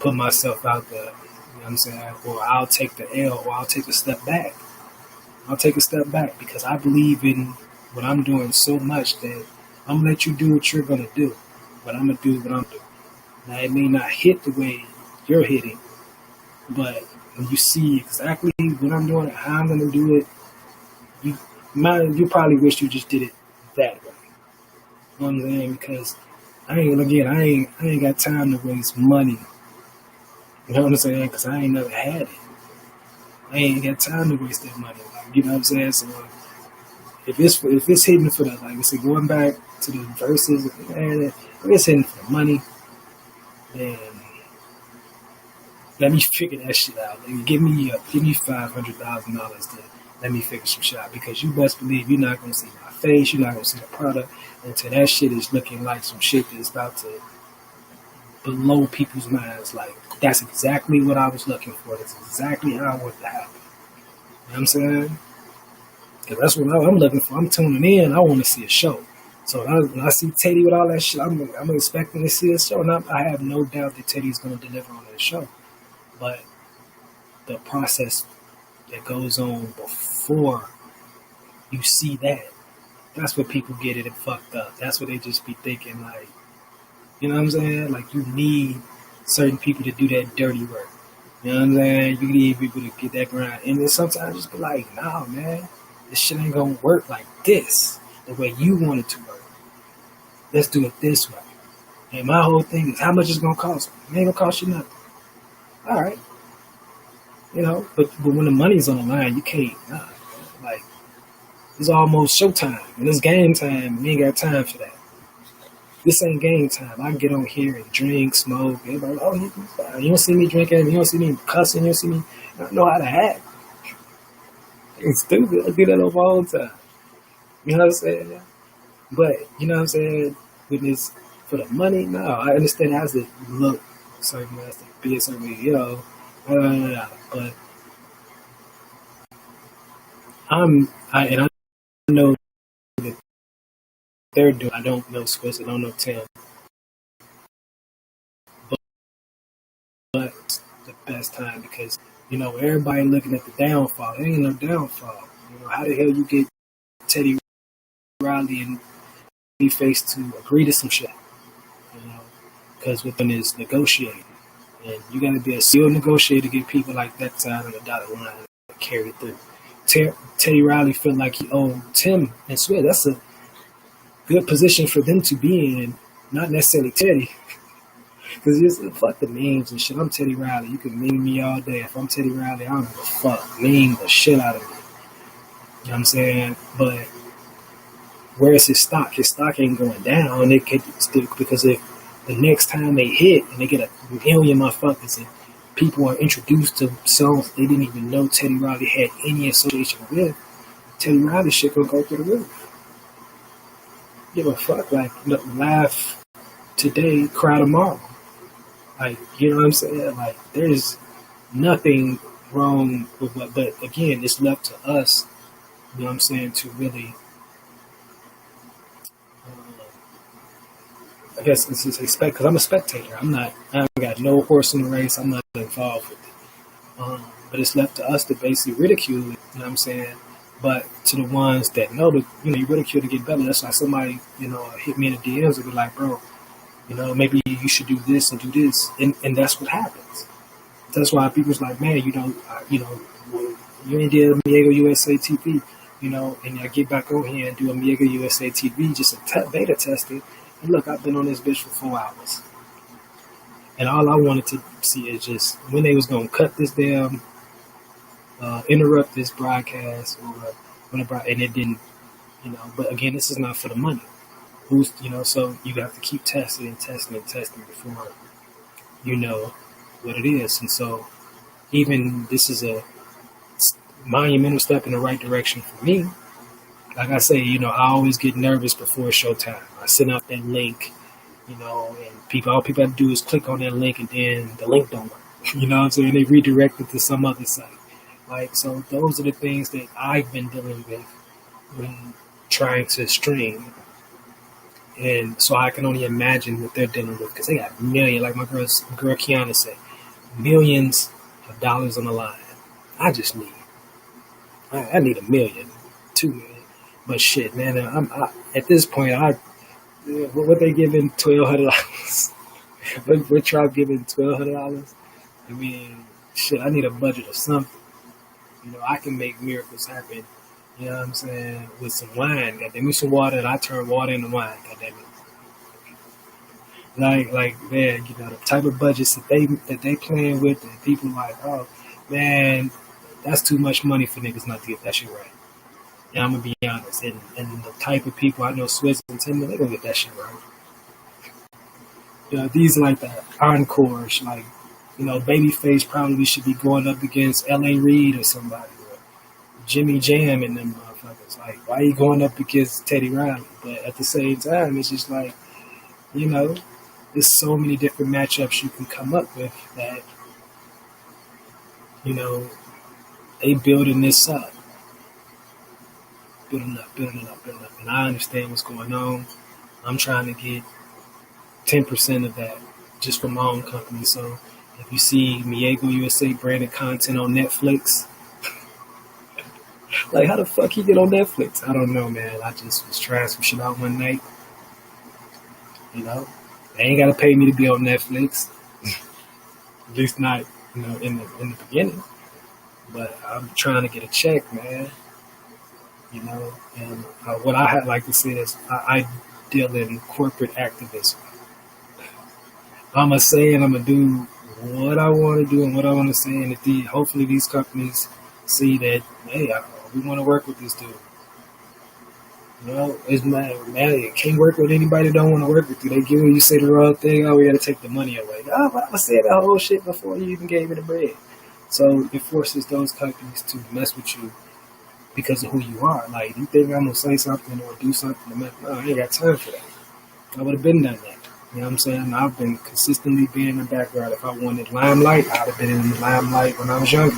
put myself out there. You know what I'm saying? Or I'll take the L, or I'll take a step back. I'll take a step back because I believe in what I'm doing so much that I'm gonna let you do what you're gonna do, but I'm gonna do what I'm doing. Now it may not hit the way you're hitting, but when you see exactly what I'm doing and how I'm gonna do it, you probably wish you just did it that way. You know what I'm saying? Because I ain't got time to waste money. You know what I'm saying? Because I ain't never had it. I ain't got time to waste that money. Like, you know what I'm saying? So if it's hitting for the, like I said, going back to the verses, man, if it's hitting for the money, then let me figure that shit out. Like, give me $500,000 to let me figure some shit out, because you best believe you're not gonna see my face, you're not gonna see the product until that shit is looking like some shit that's about to blow people's minds. Like, that's exactly what I was looking for. That's exactly how I want it to happen. You know what I'm saying? Because that's what I'm looking for. I'm tuning in. I want to see a show. So when I see Teddy with all that shit, I'm expecting to see a show. And I have no doubt that Teddy's going to deliver on that show. But the process that goes on before you see that, that's where people get it fucked up. That's what they just be thinking, like, you know what I'm saying? Like, you need certain people to do that dirty work. You know what I'm saying? You need people to get that grind. And then sometimes just be like, nah, man, this shit ain't gonna work like this, the way you want it to work. Let's do it this way. And my whole thing is, how much it's gonna cost me? It ain't gonna cost you nothing. All right. You know, but when the money's on the line, you can't, nah, man. Like, it's almost showtime, and it's game time, and you ain't got time for that. This ain't game time. I can get on here and drink, smoke. Everybody, oh, you don't see me drinking. You don't see me cussing. You don't see me. I don't know how to act. It's stupid. I do that over all the time. You know what I'm saying? But, you know what I'm saying? When it's for the money, no. I understand how to look certain ways, to be a certain way, But I know that they're doing. I don't know Swiss. I don't know Tim. But it's the best time because, everybody looking at the downfall. There ain't no downfall. How the hell you get Teddy Riley and Babyface to agree to some shit? Because within is negotiating. And you got to be a skilled negotiator to get people like that side of the dotted line to carry through. Teddy Riley felt like he owed Tim and Sweat. That's a good position for them to be in, not necessarily Teddy. Because just fuck the memes and shit. I'm Teddy Riley. You can meme me all day. If I'm Teddy Riley, I don't give a fuck. Meme the shit out of me. You know what I'm saying? But where's his stock? His stock ain't going down. It could still, because if the next time they hit and they get a million motherfuckers and people are introduced to songs they didn't even know Teddy Riley had any association with, Teddy Riley shit gonna go through the roof. Give a fuck. Like, laugh today, cry tomorrow. Like, you know what I'm saying? Like, there's nothing wrong with what, but again, it's left to us, you know what I'm saying, to really, I guess it's just expect, because I'm a spectator. I haven't got no horse in the race. I'm not involved with it. But it's left to us to basically ridicule it, you know what I'm saying? But to the ones that know that, you ridicule to get better. That's why somebody, hit me in the DMs and be like, bro, maybe you should do this and do this. And that's what happens. That's why people's like, man, you ain't did Miego USA TV, and I get back on here and do a Miego USA TV, just a beta testing. And look, I've been on this bitch for 4 hours. And all I wanted to see is just when they was going to cut this damn, interrupt this broadcast, or whenever, and it didn't, but again, this is not for the money. So you have to keep testing and testing and testing before you know what it is. And so even this is a monumental step in the right direction for me. Like I say, I always get nervous before showtime. I send out that link, and all people have to do is click on that link, and then the link don't work. You know what I'm saying? They redirect it to some other site. Like, so those are the things that I've been dealing with when trying to stream. And so I can only imagine what they're dealing with because they got millions, like my girl Kiana said, millions of dollars on the line. I just need, I need 1 million, 2 million. But shit, man, at this point, what they giving $1,200? What tribe giving $1,200? I mean, shit, I need a budget of something. I can make miracles happen. You know what I'm saying? With some wine, goddamn me, some water, and I turn water into wine. Goddamn it. Like man, the type of budgets that they playing with, and people like, oh man, that's too much money for niggas not to get that shit right. And I'm gonna be honest, and the type of people I know, Swizz and Timber, they gonna get that shit right. These are like the encores, like Babyface probably should be going up against L.A. Reid or somebody, or Jimmy Jam and them motherfuckers. Like, why are you going up against Teddy Riley? But at the same time, it's just like, there's so many different matchups you can come up with that, they building this up, building up. And I understand what's going on. I'm trying to get 10% of that just from my own company. So if you see Miego USA branded content on Netflix, like, how the fuck he get on Netflix? I don't know, man. I just was trying some shit out one night. They ain't gotta pay me to be on Netflix. At least not, in the beginning. But I'm trying to get a check, man. And what I like to say is I deal in corporate activism. I'm gonna say and I'm gonna do what I want to do and what I want to say, and hopefully these companies see that, hey, we want to work with this dude. It's man, you can't work with anybody that don't want to work with you. They give you say the wrong thing, oh, we got to take the money away. Oh, but I said that whole shit before you even gave me the bread. So it forces those companies to mess with you because of who you are. Like, you think I'm gonna say something or do something? No, I ain't got time for that. I would have been done that. You know what I'm saying? I've been consistently being in the background. If I wanted limelight, I'd have been in the limelight when I was younger.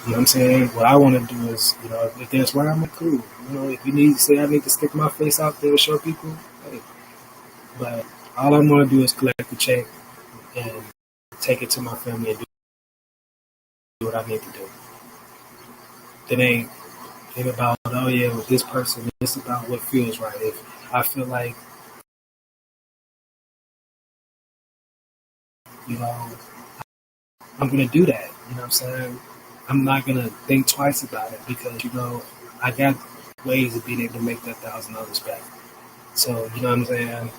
You know what I'm saying? What I want to do is, if there's where I'm cool. If you need to say I need to stick my face out there to show people, hey. But all I want to do is collect the check and take it to my family and do what I need to do. It ain't about, oh yeah, with this person. It's about what feels right. If I feel like, I'm going to do that. You know what I'm saying? I'm not going to think twice about it because, I got ways of being able to make that $1,000 back. So, you know what I'm saying?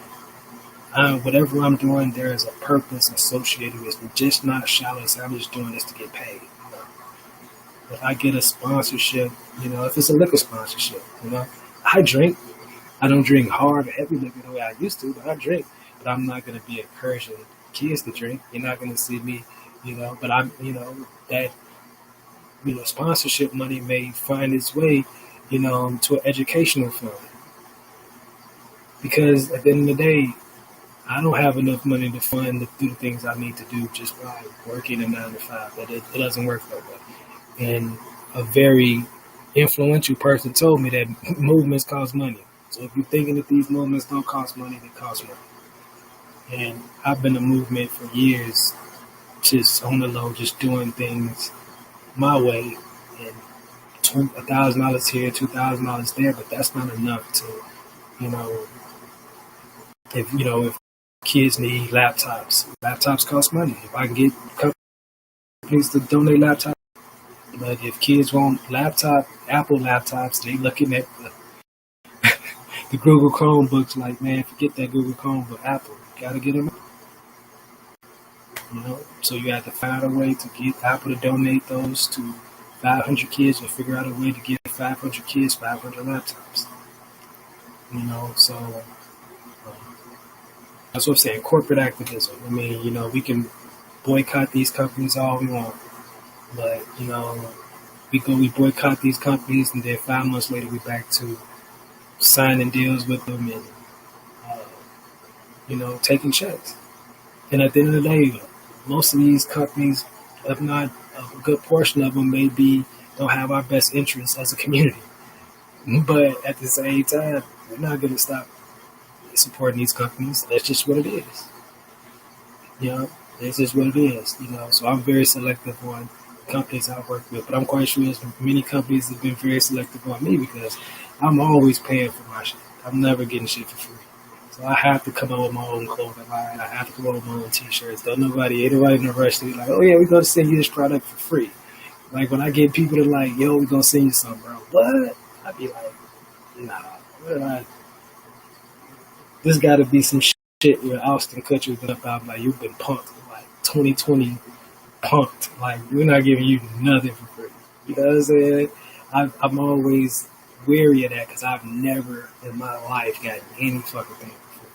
Whatever I'm doing, there is a purpose associated with it. Just not shallow. I'm just doing this to get paid. If I get a sponsorship, if it's a liquor sponsorship, I drink. I don't drink hard or heavy liquor the way I used to, but I drink. But I'm not going to be encouraging kids to drink. You're not going to see me, but I'm, that, sponsorship money may find its way, to an educational fund. Because at the end of the day, I don't have enough money to fund do the things I need to do just by working a 9 to 5. But it doesn't work that way. And a very influential person told me that movements cost money. So if you're thinking that these movements don't cost money, they cost money. And I've been a movement for years, just on the low, just doing things my way, and $1,000 here, $2,000 there, but that's not enough to, if kids need laptops cost money. If I can get companies to donate laptops, but if kids want Apple laptops, they looking at the Google Chromebooks like, man, forget that Google Chromebook, Apple, gotta get them. So you have to find a way to get Apple to donate those to 500 kids, or figure out a way to get 500 kids 500 laptops. So that's what I'm saying. Corporate activism. I mean, we can boycott these companies all we want, but we boycott these companies, and then 5 months later we back to signing deals with them and uh, taking checks. And at the end of the day, most of these companies, if not a good portion of them, maybe don't have our best interests as a community. But at the same time, we're not going to stop supporting these companies. That's just what it is. You know, it's just what it is. So I'm very selective on companies I work with, but I'm quite sure there's many companies that have been very selective on me because I'm always paying for my shit. I'm never getting shit for free. So I have to come up with my own clothing line. I have to come up with my own t-shirts. Anybody in a rush to be like, oh yeah, we're going to send you this product for free. Like when I get people to like, yo, we're going to send you something, bro. What? I'd be like, nah, this got to be some shit where Austin Kutcher's been about like, you've been punked, like 2020 punked. Like, we're not giving you nothing for free. You know what I'm saying? I'm always wary of that because I've never in my life gotten any fucking thing for free.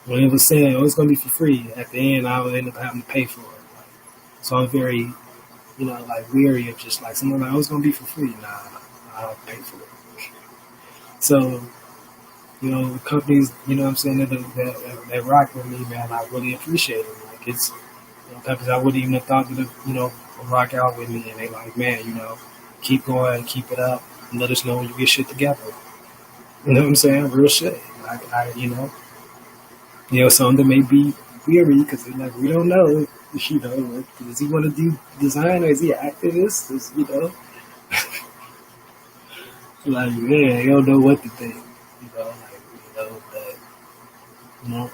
When it was saying, oh, it's going to be for free, at the end, I would end up having to pay for it. Like, so I'm very, like weary of just like someone like, oh, it's going to be for free. Nah, I'll pay for it. So, companies, what I'm saying, that rock with me, man, I really appreciate it. Like, it's, companies I wouldn't even have thought would rock out with me. And they like, man, keep going, keep it up, and let us know when you get shit together. You know what I'm saying? Real shit. Some that may be weary because they're like, we don't know, does he want to do design or is he an activist? Like, man, you don't know what to think. But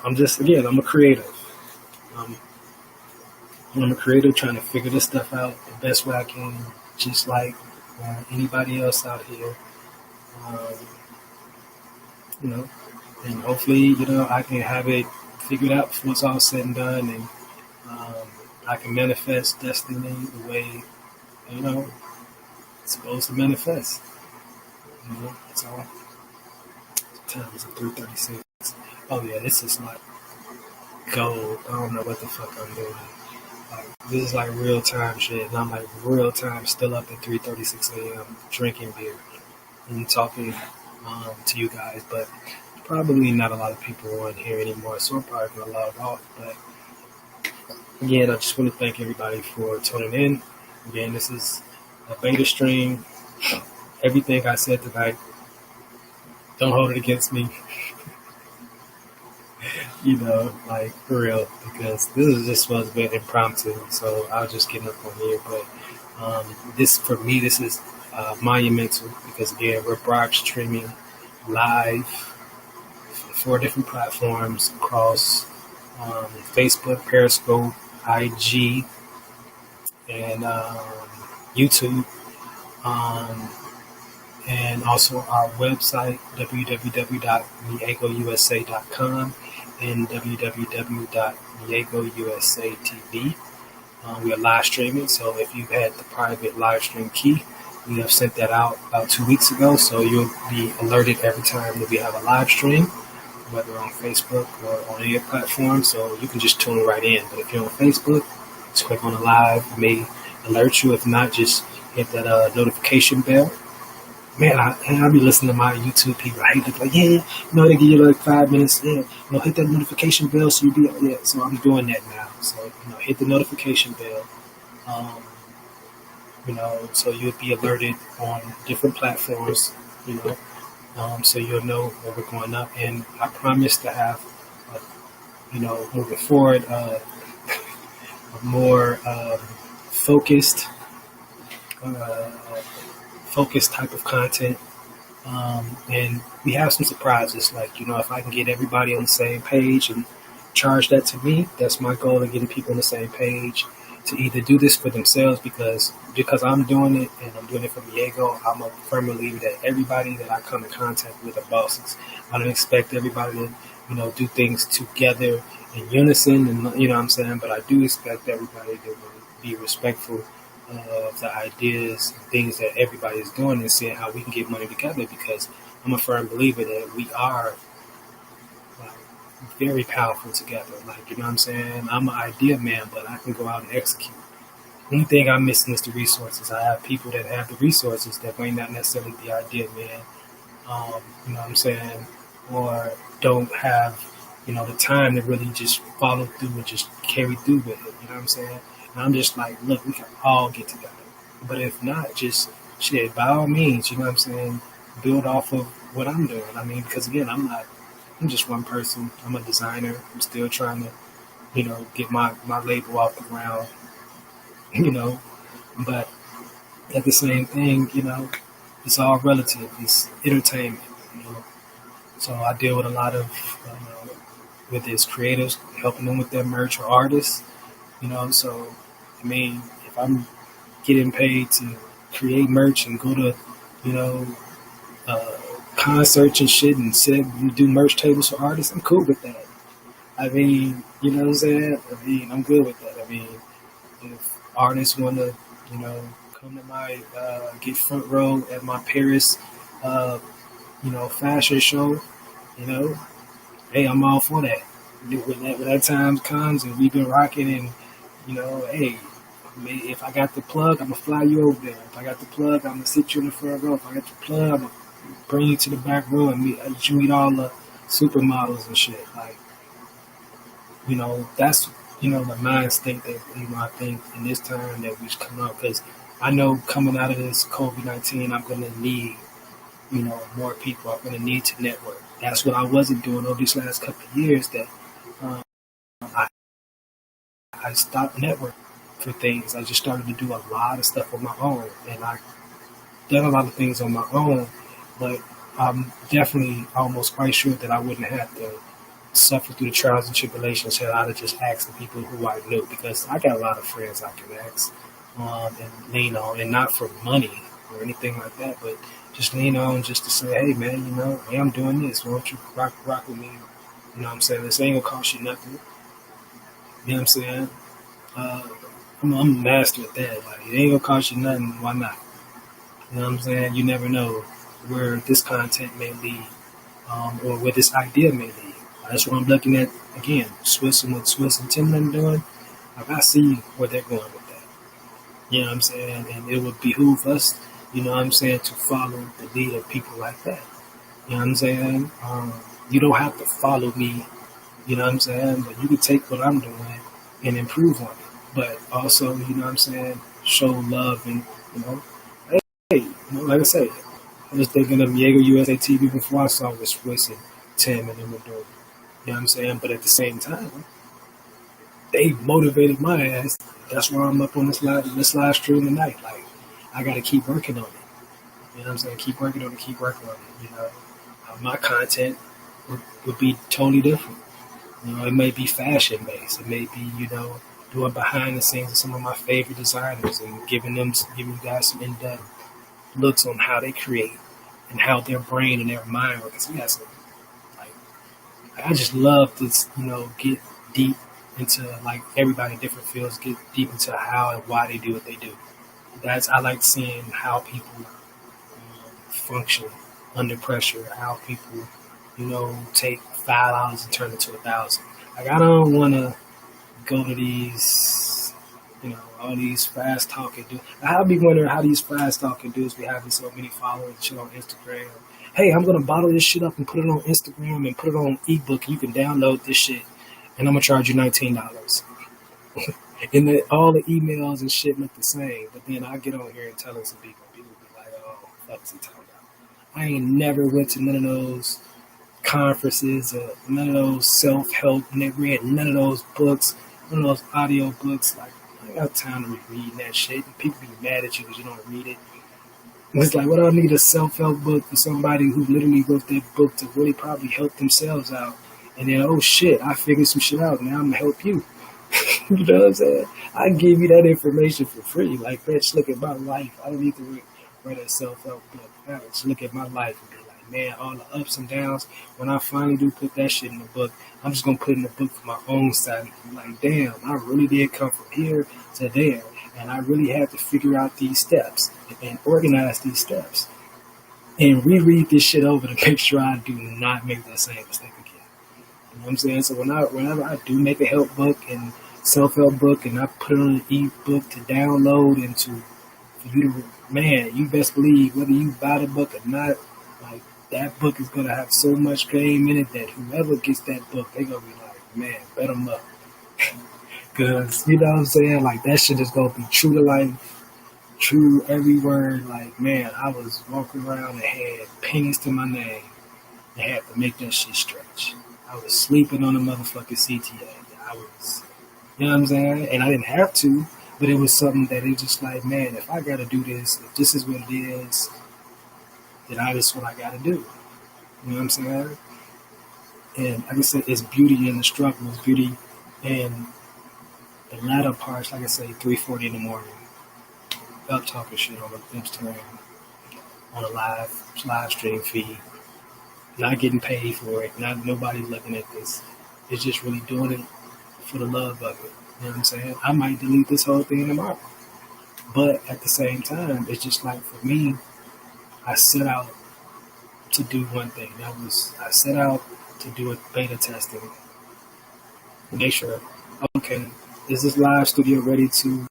I'm just, again, I'm a creative. I'm a creative trying to figure this stuff out the best way I can, just like anybody else out here. Um, and hopefully, I can have it figured out before it's all said and done, and I can manifest destiny the way, it's supposed to manifest. That's all. Time is 3:36. Oh yeah, this is like gold. I don't know what the fuck I'm doing. Like, this is like real time shit, and I'm like real time still up at 3:36 a.m. drinking beer and talking to you guys, but probably not a lot of people on here anymore, so I'm probably gonna log off. But again, I just want to thank everybody for tuning in. Again, this is a beta stream. Everything I said tonight, don't hold it against me. Like for real, because this is just supposed to be impromptu, so I'll just get up on here. But this, for me, this is monumental because again, we're broad streaming live 4 different platforms across Facebook, Periscope, IG, and YouTube. And also our website, www.miegousa.com and www.miegousa.tv. We are live streaming, so if you had the private live stream key, we have sent that out about 2 weeks ago, so you'll be alerted every time that we have a live stream, whether on Facebook or on any platform, so you can just tune right in. But if you're on Facebook, just click on the live. It may alert you. If not, just hit that notification bell. Man, I be listening to my YouTube people. I hate to like, yeah, they give you like 5 minutes. Yeah, hit that notification bell so you be, yeah. So I'm doing that now. So, hit the notification bell. So you'll be alerted on different platforms, so you'll know when we're going up. And I promise to have, moving forward, a more focused type of content. And we have some surprises, like, if I can get everybody on the same page and charge that to me, that's my goal of getting people on the same page to either do this for themselves because I'm doing it and I'm doing it for Diego. I'm a firm believer that everybody that I come in contact with are bosses. I don't expect everybody to, do things together in unison, and what I'm saying, but I do expect everybody to be respectful of the ideas and things that everybody is doing and seeing how we can get money together, because I'm a firm believer that we are very powerful together. Like, you know what I'm saying? I'm an idea man, but I can go out and execute. Only thing I'm missing is the resources. I have people that have the resources that may not necessarily be idea man, you know what I'm saying, or don't have, the time to really just follow through and just carry through with it. You know what I'm saying? And I'm just like, look, we can all get together. But if not, just shit, by all means, you know what I'm saying, build off of what I'm doing. I mean, because again, I'm just one person. I'm a designer. I'm still trying to, get my label off the ground, you know, but at the same thing, it's all relative. It's entertainment, you know. So I deal with a lot of, with these creatives, helping them with their merch or artists, So, I mean, if I'm getting paid to create merch and go to, you know, uh, concerts and shit and sit and do merch tables for artists, I'm cool with that. I mean, you know what I'm saying? I mean, I'm good with that. I mean, if artists want to, come to my get front row at my Paris, uh, fashion show, you know, hey, I'm all for that. When that time comes and we've been rocking and, hey, if I got the plug, I'm gonna fly you over there. If I got the plug, I'm gonna sit you in the front row. If I got the plug, I'm gonna bring you to the back row and you meet all the supermodels and shit. Like, that's the mind state that I think in this time that we should come out because I know coming out of this COVID-19, I'm gonna need more people. I'm gonna need to network. That's what I wasn't doing over these last couple of years. That um, I, I stopped networking for things. I just started to do a lot of stuff on my own, and I done a lot of things on my own. But I'm definitely almost quite sure that I wouldn't have to suffer through the trials and tribulations had I just asked the people who I knew because I got a lot of friends I can ask and lean on, and not for money or anything like that, but just lean on just to say, hey man, hey, I'm doing this. Why don't you rock with me? You know what I'm saying? This ain't gonna cost you nothing. You know what I'm saying? Uh, I'm a master at that. Like it ain't gonna cost you nothing. Why not? You know what I'm saying? You never know where this content may lead, or where this idea may lead. That's what I'm looking at again. What Swiss and Timberland doing. Like I see where they're going with that. You know what I'm saying? And it would behoove us, to follow the lead of people like that. You know what I'm saying? You don't have to follow me, you know what I'm saying? But you can take what I'm doing and improve on it. But also, you know what I'm saying, show love and, you know, hey, like I say, I was thinking of Diego USA TV before I saw what Swiss and Tim and them were doing. You know what I'm saying? But at the same time, they motivated my ass. That's why I'm up on this live stream tonight. Like, I got to keep working on it. You know what I'm saying? Keep working on it. Keep working on it. My content would be totally different. It may be fashion based. It may be, doing behind the scenes of some of my favorite designers and giving you guys some in depth looks on how they create and how their brain and their mind work. Because we got some, like, I just love to, get deep into like everybody in different fields, get deep into how and why they do what they do. I like seeing how people function under pressure, how people, take $5 and turn it to 1,000. Like I don't want to go to these, all these fast talking dudes. I'll be wondering how these fast talking dudes be having so many followers and shit on Instagram. Hey, I'm gonna bottle this shit up and put it on Instagram and put it on ebook. You can download this shit, and I'm gonna charge you $19. And all the emails and shit look the same, but then I get on here and tell some people be like, "Oh, fuck is he talking about?" I ain't never went to none of those conferences, none of those self-help, never read none of those books, none of those audio books. Like, I ain't got time to be reading that shit. And people be mad at you because you don't read it. It's like, what do I need a self-help book for somebody who literally wrote that book to really probably help themselves out? And then, oh shit, I figured some shit out. Now I'm gonna help you. You know what I'm saying? I can give you that information for free. Like, bitch, look at my life. I don't need to read a self-help book. I just look at my life and be like, man, all the ups and downs. When I finally do put that shit in the book, I'm just gonna put it in the book for my own side. And like, damn, I really did come from here to there, and I really had to figure out these steps and organize these steps and reread this shit over to make sure I do not make that same mistake again. what I'm saying? So whenever I do make a help book and self-help book and I put it on an e-book to download and for you to, man, you best believe whether you buy the book or not, like that book is going to have so much game in it that whoever gets that book, they're going to be like, man, bet them up. Because, you know what I'm saying? Like that shit is going to be true to life, true every word. Like, man, I was walking around and had pennies to my name and had to make that shit stretch. I was sleeping on a motherfucking CTA. I was, you know what I'm saying? And I didn't have to, but it was something that it just like, man, if I got to do this, if this is what it is, then this is what I got to do. You know what I'm saying? And like I said, it's beauty in the struggle. It's beauty in the latter parts, like I say, 3:40 in the morning, up talking shit on Instagram, on a live stream feed, not getting paid for it, not nobody looking at this. It's just really doing it for the love of it. You know what I'm saying? I might delete this whole thing tomorrow. But at the same time, it's just like for me, I set out to do one thing. I set out to do a beta testing. Make sure, okay, is this live studio ready to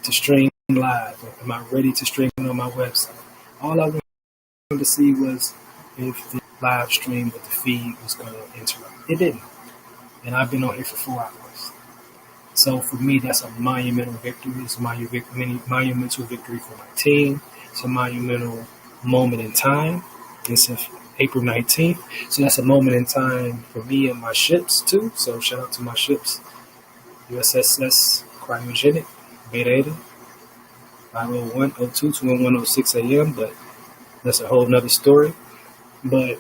stream live? Am I ready to stream it on my website? All I wanted to see was if the live stream with the feed was going to interrupt. It didn't. And I've been on here for 4 hours. So for me, that's a monumental victory. It's a monumental victory for my team. It's a monumental moment in time. It's April 19th. So that's a moment in time for me and my ships too. So shout out to my ships. USS Cryogenic, Beta Eta, 50102 to 1106 a.m. But that's a whole nother story. But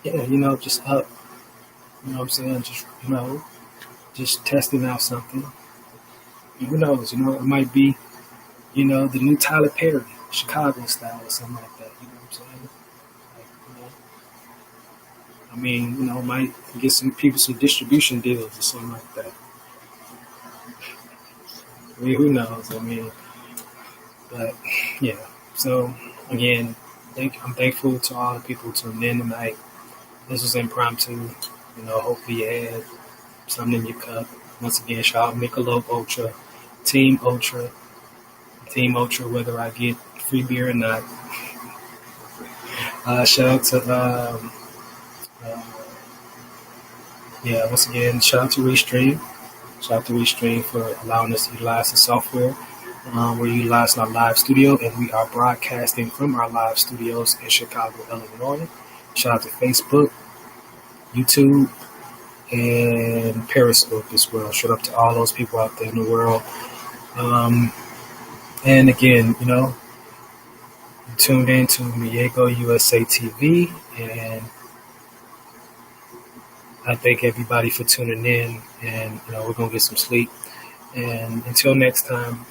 yeah, just up. You know what I'm saying? Just testing out something. Who knows? It might be, the new Tyler Perry, Chicago style or something like that. You know what I'm saying? Like, might get some people some distribution deals or something like that. Who knows? But yeah. So again, I'm thankful to all the people who tuned in tonight. This was impromptu. Hopefully you had something in your cup. Once again, shout out Michelob Ultra, Team Ultra, whether I get free beer or not. Shout out to, once again, shout out to Restream. Shout out to Restream for allowing us to utilize the software. We're utilizing our live studio, and we are broadcasting from our live studios in Chicago, Illinois. Shout out to Facebook, YouTube, and Periscope as well. Shout out to all those people out there in the world. And again, you tuned in to Miego USA TV, and I thank everybody for tuning in, and we're going to get some sleep. And until next time,